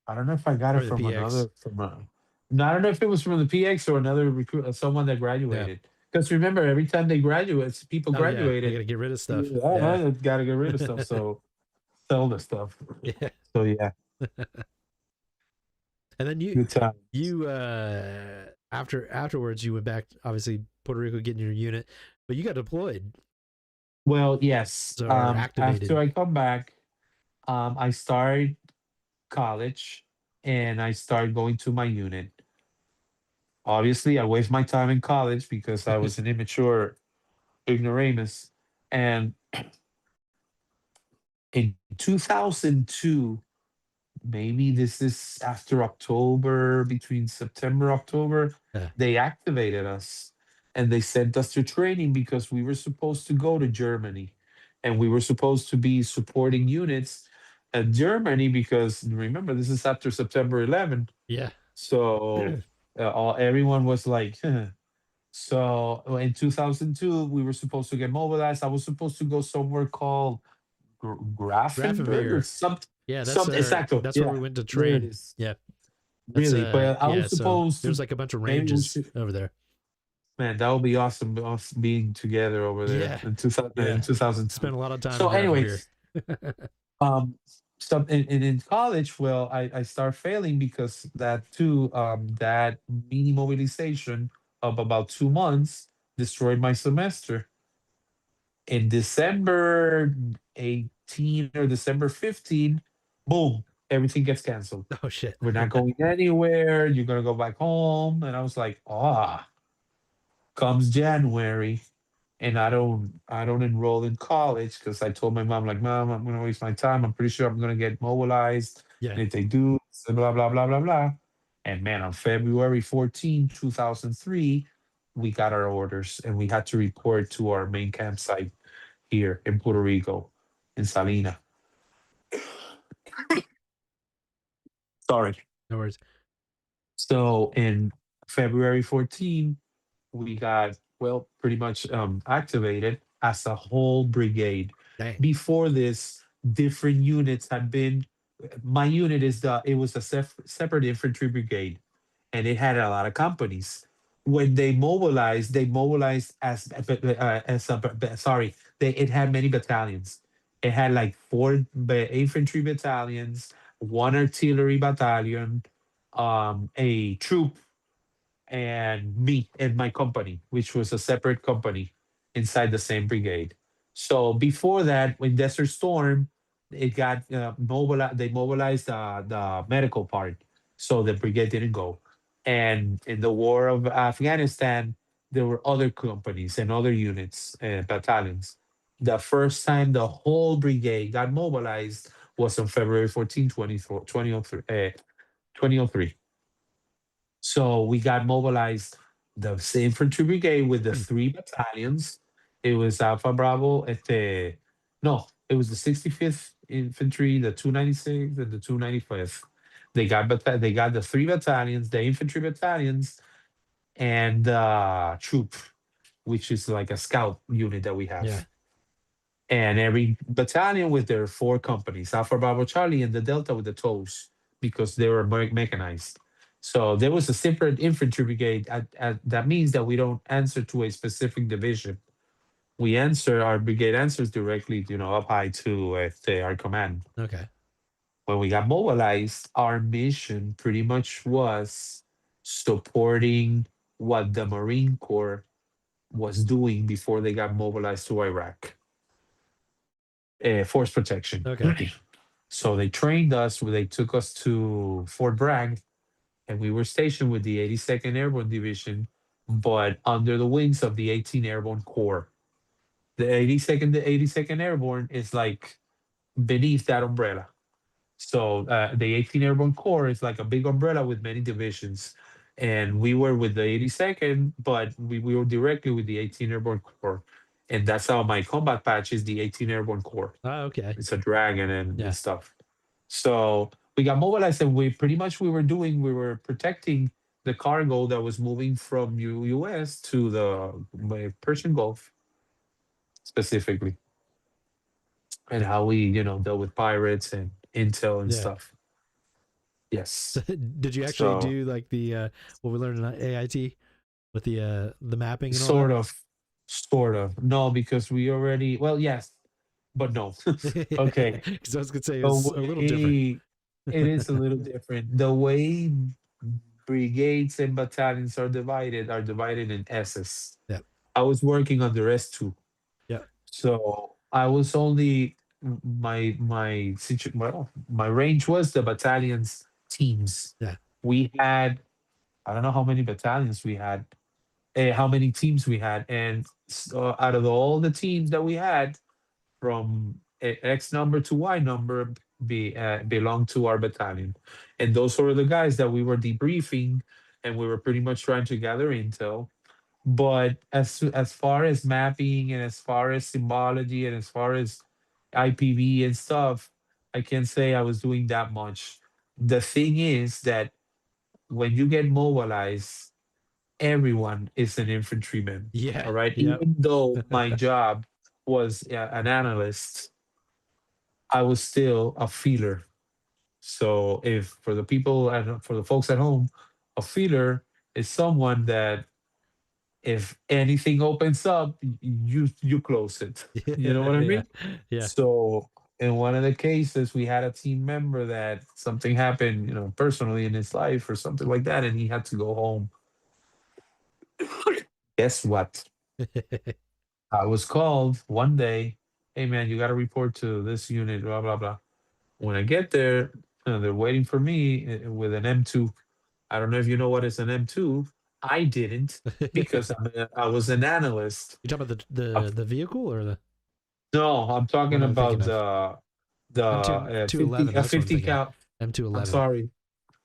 [SPEAKER 3] I don't know if I got it
[SPEAKER 2] probably the
[SPEAKER 3] from
[SPEAKER 2] PX.
[SPEAKER 3] another from. No, I don't know if it was from the PX or another recruit, someone that
[SPEAKER 2] Yeah.
[SPEAKER 3] graduated. Because remember, every time they graduate, people
[SPEAKER 2] Oh yeah, they
[SPEAKER 3] graduated.
[SPEAKER 2] gotta get rid of stuff.
[SPEAKER 3] Yeah,
[SPEAKER 2] Yeah,
[SPEAKER 3] I gotta get rid of stuff. So sell the stuff.
[SPEAKER 2] yeah.
[SPEAKER 3] So yeah,
[SPEAKER 2] And then
[SPEAKER 3] good time.
[SPEAKER 2] you afterwards you went back, obviously Puerto Rico, getting your unit, but you got deployed,
[SPEAKER 3] Well, yes.
[SPEAKER 2] so or
[SPEAKER 3] After
[SPEAKER 2] activated.
[SPEAKER 3] I come back, I start college and I start going to my unit. Obviously, I waste my time in college because I was an immature ignoramus. And in 2002, maybe this is after October, between September, October,
[SPEAKER 2] Yeah.
[SPEAKER 3] they activated us and they sent us to training because we were supposed to go to Germany and we were supposed to be supporting units at Germany because remember, this is after September 11th.
[SPEAKER 2] Yeah.
[SPEAKER 3] So everyone was like, so in 2002, we were supposed to get mobilized. I was supposed to go somewhere called Grafenberg or
[SPEAKER 2] Grafenwehr.
[SPEAKER 3] something.
[SPEAKER 2] Yeah,
[SPEAKER 3] Some exacto.
[SPEAKER 2] that's where we
[SPEAKER 3] Yeah,
[SPEAKER 2] went to
[SPEAKER 3] there it
[SPEAKER 2] train.
[SPEAKER 3] is.
[SPEAKER 2] Yeah, that's
[SPEAKER 3] Really, but I
[SPEAKER 2] yeah.
[SPEAKER 3] was
[SPEAKER 2] So
[SPEAKER 3] supposed
[SPEAKER 2] there's
[SPEAKER 3] to.
[SPEAKER 2] like a bunch of
[SPEAKER 3] Maybe we
[SPEAKER 2] ranges
[SPEAKER 3] should.
[SPEAKER 2] over there.
[SPEAKER 3] Man, that would be awesome. Us being together over there
[SPEAKER 2] Yeah,
[SPEAKER 3] in 2000
[SPEAKER 2] yeah.
[SPEAKER 3] in 2002.
[SPEAKER 2] Spent a lot of time
[SPEAKER 3] So,
[SPEAKER 2] in Grafenwehr.
[SPEAKER 3] anyways, some in college, well, I start failing because that too, that mini mobilization of about 2 months destroyed my semester. In December 18 or December 15, boom, everything gets canceled.
[SPEAKER 2] Oh shit.
[SPEAKER 3] We're not going anywhere. You're gonna go back home. And I was like, comes January and I don't enroll in college because I told my mom, like, Mom, I'm gonna waste my time. I'm pretty sure I'm gonna get mobilized.
[SPEAKER 2] Yeah.
[SPEAKER 3] And if they do, so blah blah blah blah blah. And man, on February 14, 2003, we got our orders and we had to report to our main campsite here in Puerto Rico, in Salina. Sorry.
[SPEAKER 2] No worries.
[SPEAKER 3] So in February 14, we got, well, pretty much activated as a whole brigade.
[SPEAKER 2] Dang.
[SPEAKER 3] Before this, different units had been. My unit it was a separate infantry brigade, and it had a lot of companies. When they mobilized as it had many battalions. It had like four infantry battalions, one artillery battalion, a troop, and me and my company, which was a separate company inside the same brigade. So before that, when Desert Storm, it got mobilized. They mobilized the medical part, so the brigade didn't go. And in the war of Afghanistan, there were other companies and other units, battalions. The first time the whole brigade got mobilized was on February 14, 2003. 2003. So we got mobilized, the same infantry brigade with the three battalions. It was Alpha Bravo, no, it was the 65th Infantry, the 296th, and the 295th. They got the three battalions, the infantry battalions, and troop, which is like a scout unit that we
[SPEAKER 2] Yeah.
[SPEAKER 3] have. And every battalion with their four companies, Alpha Bravo Charlie and the Delta with the toes, because they were mechanized. So there was a separate infantry brigade. That means that we don't answer to a specific division. We answer, our brigade answers directly, up high to our command.
[SPEAKER 2] Okay.
[SPEAKER 3] When we got mobilized, our mission pretty much was supporting what the Marine Corps was doing before they got mobilized to Iraq. Force protection.
[SPEAKER 2] Okay.
[SPEAKER 3] So they trained us. They took us to Fort Bragg, and we were stationed with the 82nd Airborne Division, but under the wings of the 18th Airborne Corps. The 82nd Airborne is like beneath that umbrella. So the 18th Airborne Corps is like a big umbrella with many divisions. And we were with the 82nd, but we were directly with the 18th Airborne Corps. And that's how my combat patch is the 18th Airborne Corps.
[SPEAKER 2] Oh, okay.
[SPEAKER 3] It's a dragon
[SPEAKER 2] Yeah.
[SPEAKER 3] and stuff. So we got mobilized, and we were protecting the cargo that was moving from US to the Persian Gulf specifically, and how we, dealt with pirates and intel and
[SPEAKER 2] Yeah.
[SPEAKER 3] stuff. Yes.
[SPEAKER 2] Did you actually
[SPEAKER 3] So
[SPEAKER 2] do like the what we learned in AIT with the mapping and all
[SPEAKER 3] sort of. No, because we already, well, yes, but no.
[SPEAKER 2] that?
[SPEAKER 3] Okay.
[SPEAKER 2] Because I was gonna say it
[SPEAKER 3] The
[SPEAKER 2] was a little different.
[SPEAKER 3] way it is a little different. The way brigades and battalions are divided in S's.
[SPEAKER 2] Yeah.
[SPEAKER 3] I was working under S2.
[SPEAKER 2] Yeah.
[SPEAKER 3] So I was only my range was the battalion's teams.
[SPEAKER 2] Yeah.
[SPEAKER 3] We had, I don't know how many battalions we had, how many teams we had, and out of all the teams that we had, from X number to Y number belong to our battalion. And those were the guys that we were debriefing, and we were pretty much trying to gather intel. But as far as mapping, and as far as symbology, and as far as IPV and stuff, I can't say I was doing that much. The thing is that when you get mobilized, everyone is an infantryman.
[SPEAKER 2] Yeah.
[SPEAKER 3] All right.
[SPEAKER 2] Yep.
[SPEAKER 3] Even though my job was an analyst, I was still a feeler. So if for the people and for the folks at home, a feeler is someone that if anything opens up, you close it. You know what I
[SPEAKER 2] Yeah.
[SPEAKER 3] mean?
[SPEAKER 2] Yeah.
[SPEAKER 3] So in one of the cases, we had a team member that something happened, personally in his life or something like that, and he had to go home. Guess what? I was called one day. Hey man, you got to report to this unit. Blah blah blah. When I get there, they're waiting for me with an M2. I don't know if you know what is an M2. I didn't, because I was an analyst.
[SPEAKER 2] You talking about the vehicle or the
[SPEAKER 3] No, I'm talking
[SPEAKER 2] one I'm
[SPEAKER 3] about
[SPEAKER 2] thinking of?
[SPEAKER 3] the
[SPEAKER 2] 211.
[SPEAKER 3] 50
[SPEAKER 2] That's what I'm
[SPEAKER 3] 50
[SPEAKER 2] thinking.
[SPEAKER 3] cal. I'm
[SPEAKER 2] M211.
[SPEAKER 3] sorry,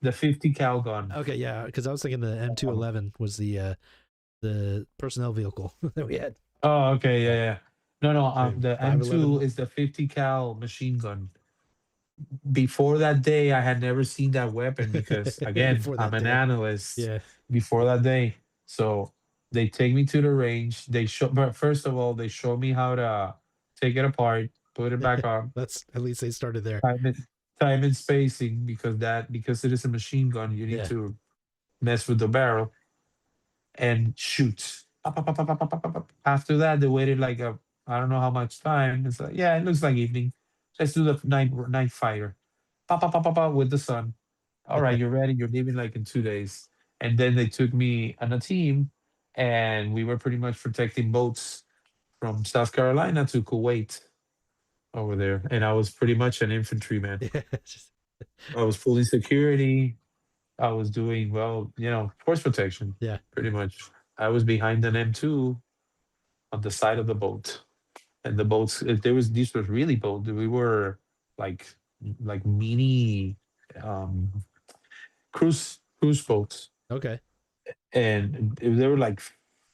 [SPEAKER 3] the 50 cal gun.
[SPEAKER 2] Okay, yeah, because I was thinking the M211 was the personnel vehicle that we had.
[SPEAKER 3] Oh, okay, yeah. No, the
[SPEAKER 2] 511.
[SPEAKER 3] M2 is the 50 cal machine gun. Before that day, I had never seen that weapon because, again,
[SPEAKER 2] Before that
[SPEAKER 3] I'm an
[SPEAKER 2] day.
[SPEAKER 3] analyst.
[SPEAKER 2] Yeah.
[SPEAKER 3] Before that day, so they take me to the range. But first of all, they show me how to take it apart, put it back on,
[SPEAKER 2] That's at least they started there.
[SPEAKER 3] time and spacing, because it is a machine gun. You need
[SPEAKER 2] Yeah.
[SPEAKER 3] to mess with the barrel and shoot. Pop, pop, pop, pop, pop, pop, pop, pop. After that, they waited like I don't know how much time. It's like, yeah, it looks like evening. Let's do the night fighter. with the sun. All right, you're ready. You're leaving like in 2 days. And then they took me on a team, and we were pretty much protecting boats from South Carolina to Kuwait over there. And I was pretty much an infantryman.
[SPEAKER 2] Yeah.
[SPEAKER 3] I was pulling security. I was doing, well, force protection,
[SPEAKER 2] Yeah.
[SPEAKER 3] pretty much. I was behind an M2 on the side of the boat. And the boats, these were really boats. We were like mini um cruise boats.
[SPEAKER 2] Okay.
[SPEAKER 3] And they were like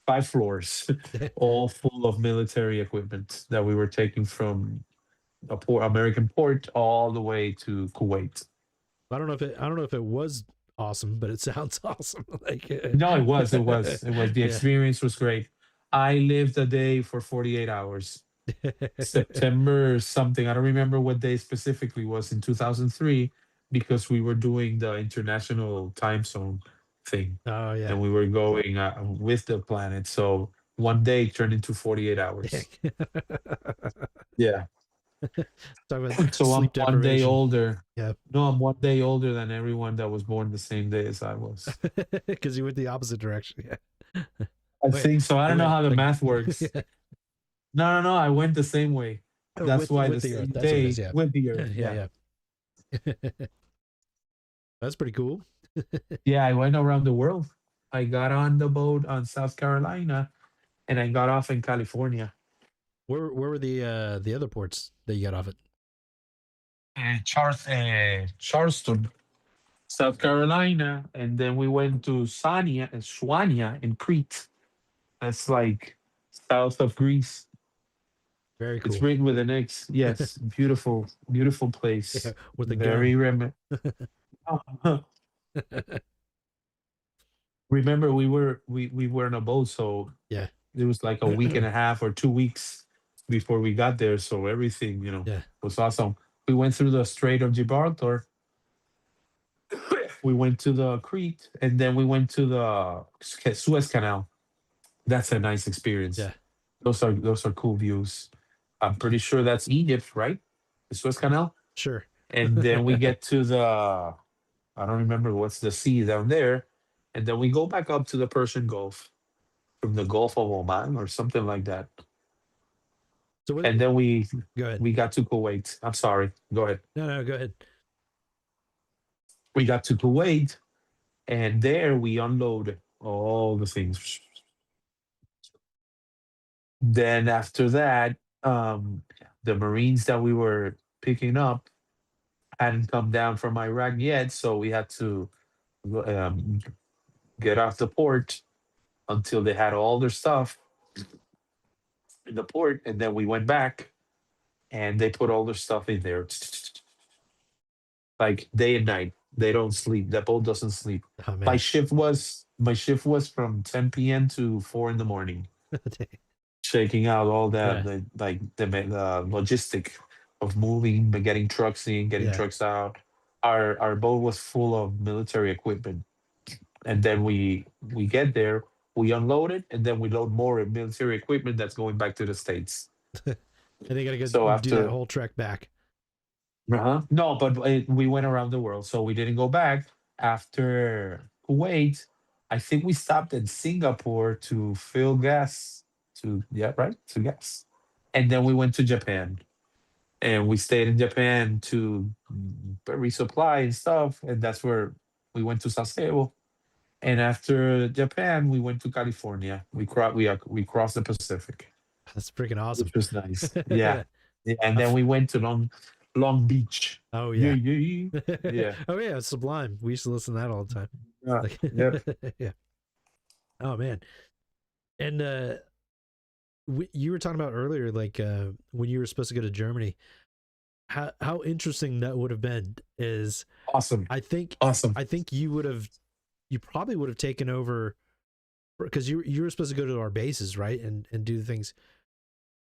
[SPEAKER 3] 5 floors, all full of military equipment that we were taking from a American port all the way to Kuwait.
[SPEAKER 2] I don't know if it was awesome, but it sounds awesome. Like
[SPEAKER 3] No, it was. The
[SPEAKER 2] yeah.
[SPEAKER 3] experience was great. I lived a day for 48 hours. September something. I don't remember what day specifically was in 2003, because we were doing the international time zone thing,
[SPEAKER 2] Oh yeah.
[SPEAKER 3] and we were going with the planet. So one day turned into 48 hours. Yeah.
[SPEAKER 2] Talk about
[SPEAKER 3] So I'm
[SPEAKER 2] sleep
[SPEAKER 3] one day
[SPEAKER 2] deprivation.
[SPEAKER 3] older.
[SPEAKER 2] Yeah.
[SPEAKER 3] No, I'm one day older than everyone that was born the same day as I was.
[SPEAKER 2] Because you went the opposite direction. Yeah.
[SPEAKER 3] I
[SPEAKER 2] Wait,
[SPEAKER 3] think so. I
[SPEAKER 2] you
[SPEAKER 3] don't know
[SPEAKER 2] went
[SPEAKER 3] how the
[SPEAKER 2] like
[SPEAKER 3] math works. No, no, no. I went the same way. That's why the
[SPEAKER 2] with the earth.
[SPEAKER 3] same
[SPEAKER 2] That's what it is.
[SPEAKER 3] day
[SPEAKER 2] Yeah.
[SPEAKER 3] with the earth. Yeah.
[SPEAKER 2] Yeah. Yeah. That's pretty cool.
[SPEAKER 3] Yeah, I went around the world. I got on the boat on South Carolina, and I got off in California.
[SPEAKER 2] Where were the other ports that you got off at?
[SPEAKER 3] Charleston, South Carolina, and then we went to Swania in Crete. That's like south of Greece.
[SPEAKER 2] Very
[SPEAKER 3] It's
[SPEAKER 2] cool.
[SPEAKER 3] written with an X. Yes, beautiful, beautiful
[SPEAKER 2] Yeah,
[SPEAKER 3] place.
[SPEAKER 2] with a
[SPEAKER 3] Very
[SPEAKER 2] gun.
[SPEAKER 3] Remember, we were on a boat, so
[SPEAKER 2] Yeah.
[SPEAKER 3] it was like a week and a half or 2 weeks before we got there. So everything,
[SPEAKER 2] Yeah.
[SPEAKER 3] was awesome. We went through the Strait of Gibraltar. We went to the Crete, and then we went to the Suez Canal. That's a nice experience.
[SPEAKER 2] Yeah.
[SPEAKER 3] Those are cool views. I'm pretty sure that's Egypt, right? The Suez Canal.
[SPEAKER 2] Sure.
[SPEAKER 3] And then we get to I don't remember what's the sea down there. And then we go back up to the Persian Gulf, from the Gulf of Oman or something like that.
[SPEAKER 2] So
[SPEAKER 3] And then we
[SPEAKER 2] go ahead.
[SPEAKER 3] we got to Kuwait. I'm sorry. Go ahead.
[SPEAKER 2] No, go ahead.
[SPEAKER 3] We got to Kuwait, and there we unload all the things. Then after that, the Marines that we were picking up hadn't come down from Iraq yet, so we had to um, get off the port until they had all their stuff in the port, and then we went back, and they put all their stuff in there, like day and night. They don't sleep. That boat doesn't sleep.
[SPEAKER 2] Oh
[SPEAKER 3] My
[SPEAKER 2] man.
[SPEAKER 3] shift was from 10 p.m. to 4 in the morning, shaking out all that,
[SPEAKER 2] Yeah.
[SPEAKER 3] the logistic of moving, but getting trucks in, getting
[SPEAKER 2] Yeah.
[SPEAKER 3] trucks out. Our boat was full of military equipment, and then we get there, we unload it, and then we load more military equipment that's going back to the States.
[SPEAKER 2] And they gotta go
[SPEAKER 3] So
[SPEAKER 2] do that
[SPEAKER 3] after,
[SPEAKER 2] whole trek back.
[SPEAKER 3] no, but we went around the world, so we didn't go back after Kuwait. I think we stopped in Singapore to fill gas, yeah, right, to gas, and then we went to Japan, and we stayed in Japan to resupply and stuff, and that's where we went to Sasebo. And after Japan, we went to California. We crossed the Pacific,
[SPEAKER 2] That's freaking awesome.
[SPEAKER 3] which was nice. Yeah, yeah. And then we went to Long Beach.
[SPEAKER 2] Oh
[SPEAKER 3] Yeah,
[SPEAKER 2] yeah.
[SPEAKER 3] yeah, yeah.
[SPEAKER 2] Oh yeah, it's Sublime. We used to listen to that all the time.
[SPEAKER 3] Yeah.
[SPEAKER 2] Like,
[SPEAKER 3] Yep.
[SPEAKER 2] yeah. Oh man. And you were talking about earlier, like when you were supposed to go to Germany, how interesting that would have been. Is
[SPEAKER 3] Awesome.
[SPEAKER 2] I think you probably would have taken over, because you were supposed to go to our bases, right, and do the things.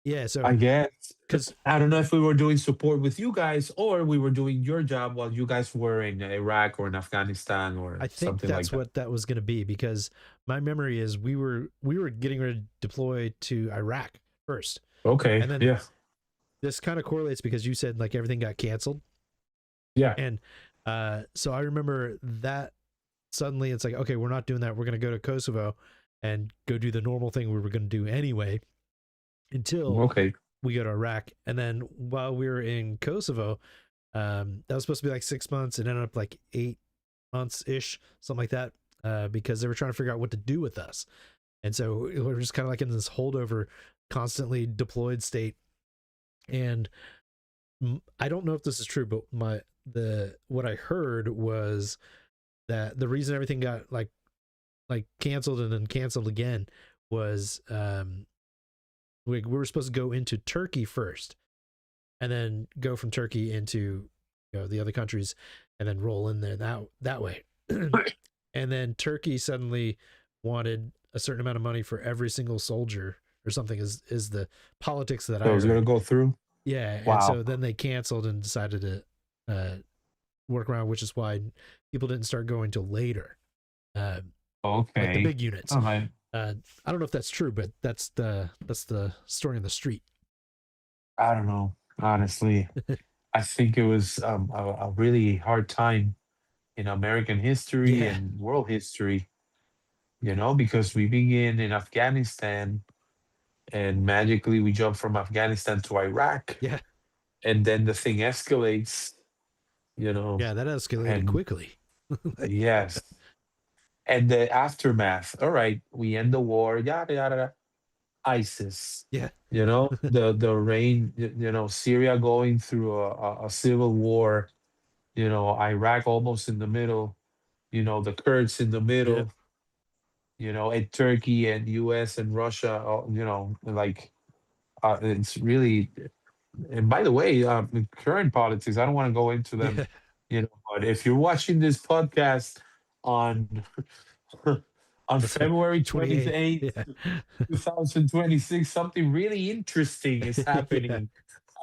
[SPEAKER 2] Yeah. So
[SPEAKER 3] I guess,
[SPEAKER 2] because
[SPEAKER 3] I don't know if we were doing support with you guys, or we were doing your job while you guys were in Iraq or in Afghanistan or
[SPEAKER 2] I think
[SPEAKER 3] something like
[SPEAKER 2] that's
[SPEAKER 3] that.
[SPEAKER 2] what that was going to be, because my memory is we were getting ready to deploy to Iraq first,
[SPEAKER 3] Okay.
[SPEAKER 2] and then
[SPEAKER 3] Yeah.
[SPEAKER 2] this kind of correlates because you said like everything got canceled.
[SPEAKER 3] Yeah.
[SPEAKER 2] And so I remember that suddenly it's like, okay, we're not doing that. We're going to go to Kosovo and go do the normal thing we were going to do anyway until
[SPEAKER 3] Okay.
[SPEAKER 2] we go to Iraq. And then while we were in Kosovo, that was supposed to be like 6 months. It ended up like 8 months ish, something like that, because they were trying to figure out what to do with us. And so we were just kind of like in this holdover, constantly deployed state. And I don't know if this is true, but what I heard was that the reason everything got like canceled and then canceled again was we were supposed to go into Turkey first, and then go from Turkey into the other countries, and then roll in there that way. And then Turkey suddenly wanted a certain amount of money for every single soldier or something. Is the politics that I
[SPEAKER 3] was going to go through.
[SPEAKER 2] Yeah,
[SPEAKER 3] Wow.
[SPEAKER 2] and so then they canceled and decided to work around, which is why people didn't start going till later.
[SPEAKER 3] Okay.
[SPEAKER 2] Like the big units.
[SPEAKER 3] All right.
[SPEAKER 2] I don't know if that's true, but that's the story on the street.
[SPEAKER 3] I don't know. Honestly, I think it was a really hard time in American history
[SPEAKER 2] Yeah.
[SPEAKER 3] and world history. Because we begin in Afghanistan, and magically we jump from Afghanistan to Iraq,
[SPEAKER 2] Yeah.
[SPEAKER 3] and then the thing escalates.
[SPEAKER 2] Yeah, that escalated
[SPEAKER 3] And
[SPEAKER 2] quickly.
[SPEAKER 3] yes, and the aftermath. All right, we end the war. Yada yada. Yada. ISIS.
[SPEAKER 2] Yeah.
[SPEAKER 3] The reign. Syria going through a civil war. Iraq almost in the middle. The Kurds in the middle. And Turkey and U.S. and Russia. Like it's really. And by the way, in current politics, I don't want to go into them. But if you're watching this podcast on on February 28th, 2026, something really interesting is happening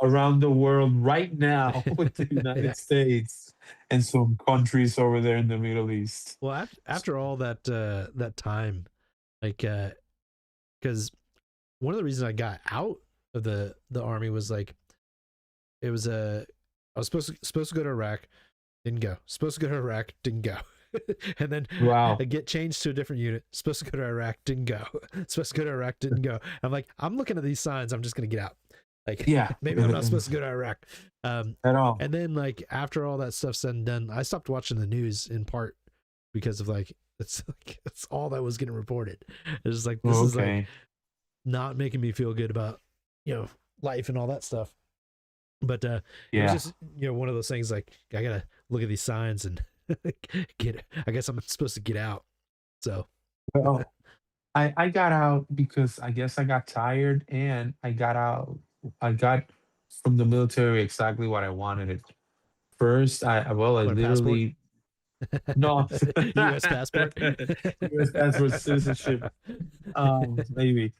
[SPEAKER 3] around the world right now with the United States and some countries over there in the Middle East.
[SPEAKER 2] Well, after all that time, like, because one of the reasons I got out of the army was like, it was I was supposed to go to Iraq, didn't go. Supposed to go to Iraq, didn't go. And then
[SPEAKER 3] Wow.
[SPEAKER 2] I get changed to a different unit. Supposed to go to Iraq, didn't go. Supposed to go to Iraq, didn't go. I'm like, I'm looking at these signs. I'm just gonna get out. Like,
[SPEAKER 3] Yeah,
[SPEAKER 2] maybe I'm not supposed to go to Iraq.
[SPEAKER 3] at all.
[SPEAKER 2] And then like after all that stuff's said and done, I stopped watching the news in part because of like it's all that was getting reported. It's just like this is like not making me feel good about life and all that stuff. But it was just one of those things like I gotta look at these signs and I guess I'm supposed to get out. So
[SPEAKER 3] Well, I got out because I guess I got tired, and I got out. I got from the military exactly what I wanted it. First, I
[SPEAKER 2] what, a passport?
[SPEAKER 3] literally no
[SPEAKER 2] U.S. passport.
[SPEAKER 3] U.S. passport citizenship. Maybe.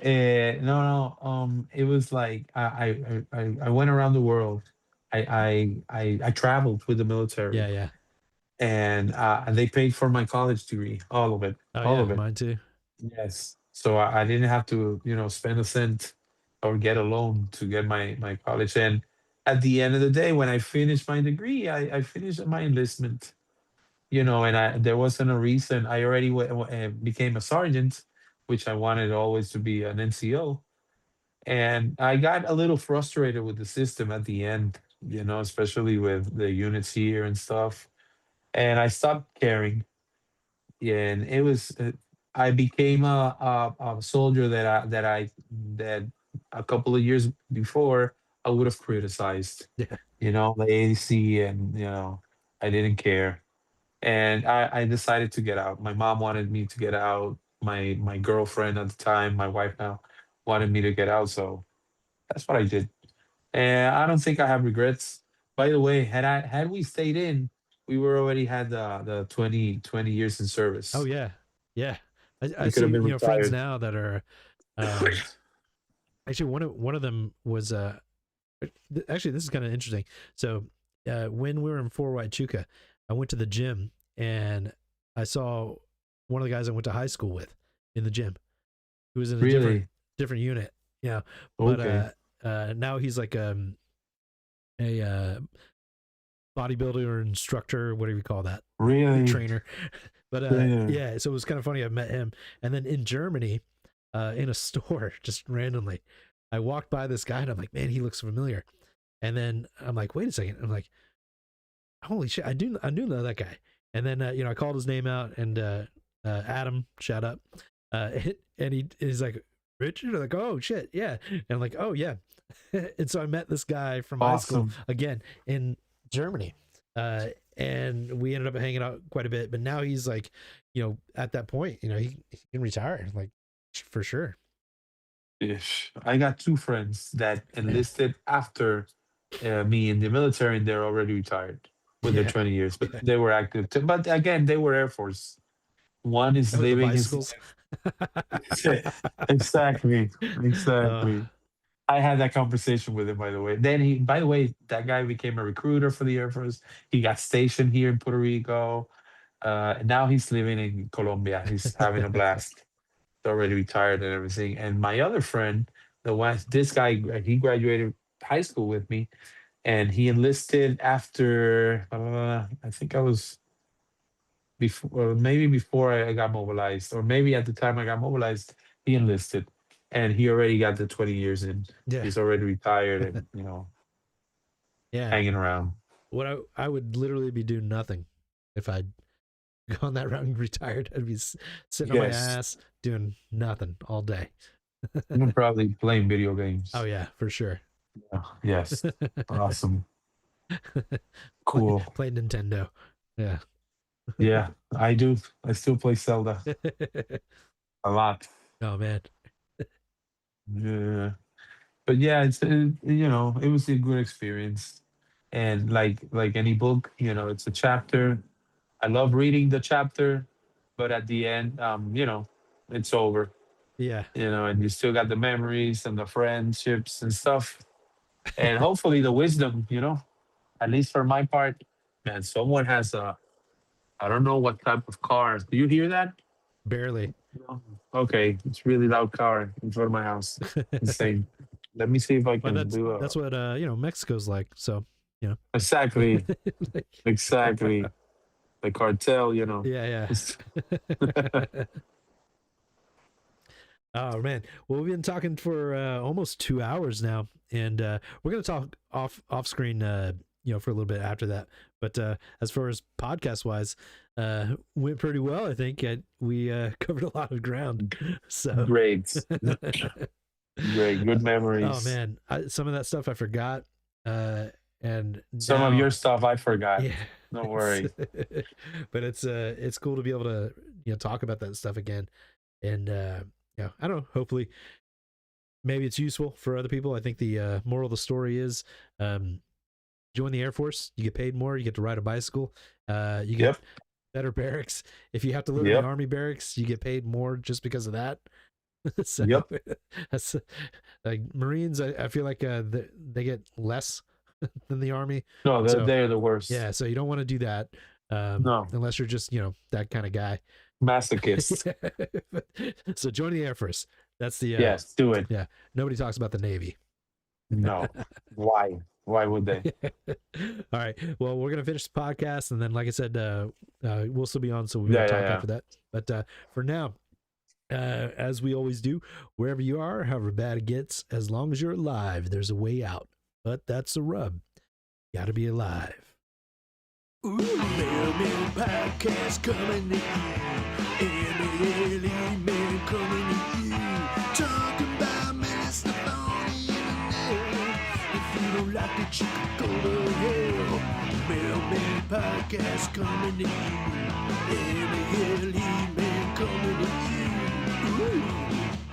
[SPEAKER 3] No, no. It was like I went around the world. I traveled with the military,
[SPEAKER 2] Yeah.
[SPEAKER 3] and they paid for my college degree, all of it,
[SPEAKER 2] Oh
[SPEAKER 3] all
[SPEAKER 2] yeah,
[SPEAKER 3] of it.
[SPEAKER 2] mine too.
[SPEAKER 3] Yes. So I didn't have to, spend a cent or get a loan to get my college. And at the end of the day, when I finished my degree, I finished my enlistment, and there wasn't a reason. I already became a sergeant, which I wanted always to be an NCO. And I got a little frustrated with the system at the end, especially with the units here and stuff. And I stopped caring. Yeah, and it was I became a soldier that a couple of years before I would have criticized,
[SPEAKER 2] Yeah.
[SPEAKER 3] lazy, and I didn't care, and I decided to get out. My mom wanted me to get out. My girlfriend at the time, my wife now, wanted me to get out, so that's what I did. And I don't think I have regrets. By the way, had we stayed in, we were already had the 20 years in
[SPEAKER 2] Oh
[SPEAKER 3] service.
[SPEAKER 2] yeah. I
[SPEAKER 3] We could
[SPEAKER 2] see
[SPEAKER 3] have been
[SPEAKER 2] friends
[SPEAKER 3] retired.
[SPEAKER 2] now that are actually one of them was actually this is kind of interesting. So when we were in Fort White Chuka, I went to the gym and I saw one of the guys I went to high school with in the gym who was in a
[SPEAKER 3] Really?
[SPEAKER 2] different unit. Yeah. But
[SPEAKER 3] Okay.
[SPEAKER 2] now he's like a bodybuilder or instructor, whatever you call that,
[SPEAKER 3] Really?
[SPEAKER 2] trainer. But
[SPEAKER 3] Yeah.
[SPEAKER 2] yeah, so it was kind of funny. I met him, and then in Germany, in a store, just randomly, I walked by this guy, and I'm like, man, he looks familiar. And then I'm like, wait a second. I'm like, holy shit, I do know that guy. And then I called his name out, and Adam, shout out, and he's like, Richard. I'm like, oh shit, yeah. And I'm like, oh yeah. And so I met this guy from high school
[SPEAKER 3] Awesome.
[SPEAKER 2] again in Germany, and we ended up hanging out quite a bit. But now he's like, at that point, he can retire, like, for sure.
[SPEAKER 3] Ish. I got two friends that enlisted after me in the military, and they're already retired with their 20 years, but they were active. But again, they were Air Force. One is
[SPEAKER 2] With the
[SPEAKER 3] living his
[SPEAKER 2] bicycles.
[SPEAKER 3] exactly. I had that conversation with him, by the way. Then by the way, that guy became a recruiter for the Air Force. He got stationed here in Puerto Rico. And now he's living in Colombia. He's having a blast. He's already retired and everything. And my other friend, this guy, he graduated high school with me, and he enlisted after, I think I was before, maybe before I got mobilized, or maybe at the time I got mobilized, he enlisted, and he already got the 20 years in.
[SPEAKER 2] Yeah.
[SPEAKER 3] He's already retired and,
[SPEAKER 2] Yeah.
[SPEAKER 3] hanging around.
[SPEAKER 2] What I would literally be doing nothing if I'd gone that route and retired. I'd be sitting on my ass doing nothing all day.
[SPEAKER 3] I'm probably playing video games.
[SPEAKER 2] Oh yeah, for sure.
[SPEAKER 3] Yes. Awesome. Cool.
[SPEAKER 2] Play Nintendo. Yeah.
[SPEAKER 3] Yeah, I do. I still play Zelda a lot.
[SPEAKER 2] Oh man.
[SPEAKER 3] Yeah. But yeah, it was a good experience. And like any book, it's a chapter. I love reading the chapter, but at the end, it's over.
[SPEAKER 2] Yeah.
[SPEAKER 3] And you still got the memories and the friendships and stuff. And hopefully the wisdom, at least for my part, man, someone has I don't know what type of car. Do you hear that?
[SPEAKER 2] Barely.
[SPEAKER 3] No. Okay, it's really loud car in front of my house. Insane. Let me see if I can do it.
[SPEAKER 2] That's what Mexico's like. So
[SPEAKER 3] Exactly.
[SPEAKER 2] Like,
[SPEAKER 3] Exactly. The cartel,
[SPEAKER 2] Yeah. Oh man. Well, we've been talking for almost 2 hours now, and we're gonna talk off screen, for a little bit after that. But as far as podcast wise, went pretty well. I think we covered a lot of ground. So
[SPEAKER 3] Great. Great. Good memories.
[SPEAKER 2] Oh man, some of that stuff I forgot, and
[SPEAKER 3] some of your stuff I forgot.
[SPEAKER 2] Yeah,
[SPEAKER 3] Don't worry.
[SPEAKER 2] But it's cool to be able to talk about that stuff again, and I don't know. Hopefully, maybe it's useful for other people. I think the moral of the story is, join the Air Force. You get paid more. You get to ride a bicycle. You get better barracks. If you have to live in the Army barracks, you get paid more just because of that. So that's like Marines. I feel like they get less than the Army.
[SPEAKER 3] No, they're the worst.
[SPEAKER 2] Yeah, so you don't want to do that.
[SPEAKER 3] No,
[SPEAKER 2] unless you're just that kind of guy.
[SPEAKER 3] Masochist.
[SPEAKER 2] So join the Air Force. That's the
[SPEAKER 3] yes, do it.
[SPEAKER 2] Yeah, nobody talks about the Navy.
[SPEAKER 3] No, why? Why would they?
[SPEAKER 2] All right. Well, we're gonna finish the podcast, and then, like I said, we'll still be on, so we'll talk after that. But for now, as we always do, wherever you are, however bad it gets, as long as you're alive, there's a way out. But that's the rub. You gotta be alive.
[SPEAKER 1] Ooh, Mailman Podcast coming to you. M-A-L-E, coming to you. Talking about Minister Phony Internet. If you don't like it, you can go to hell. Mailman Podcast coming to you. M-A-L-E, coming to you. Ooh.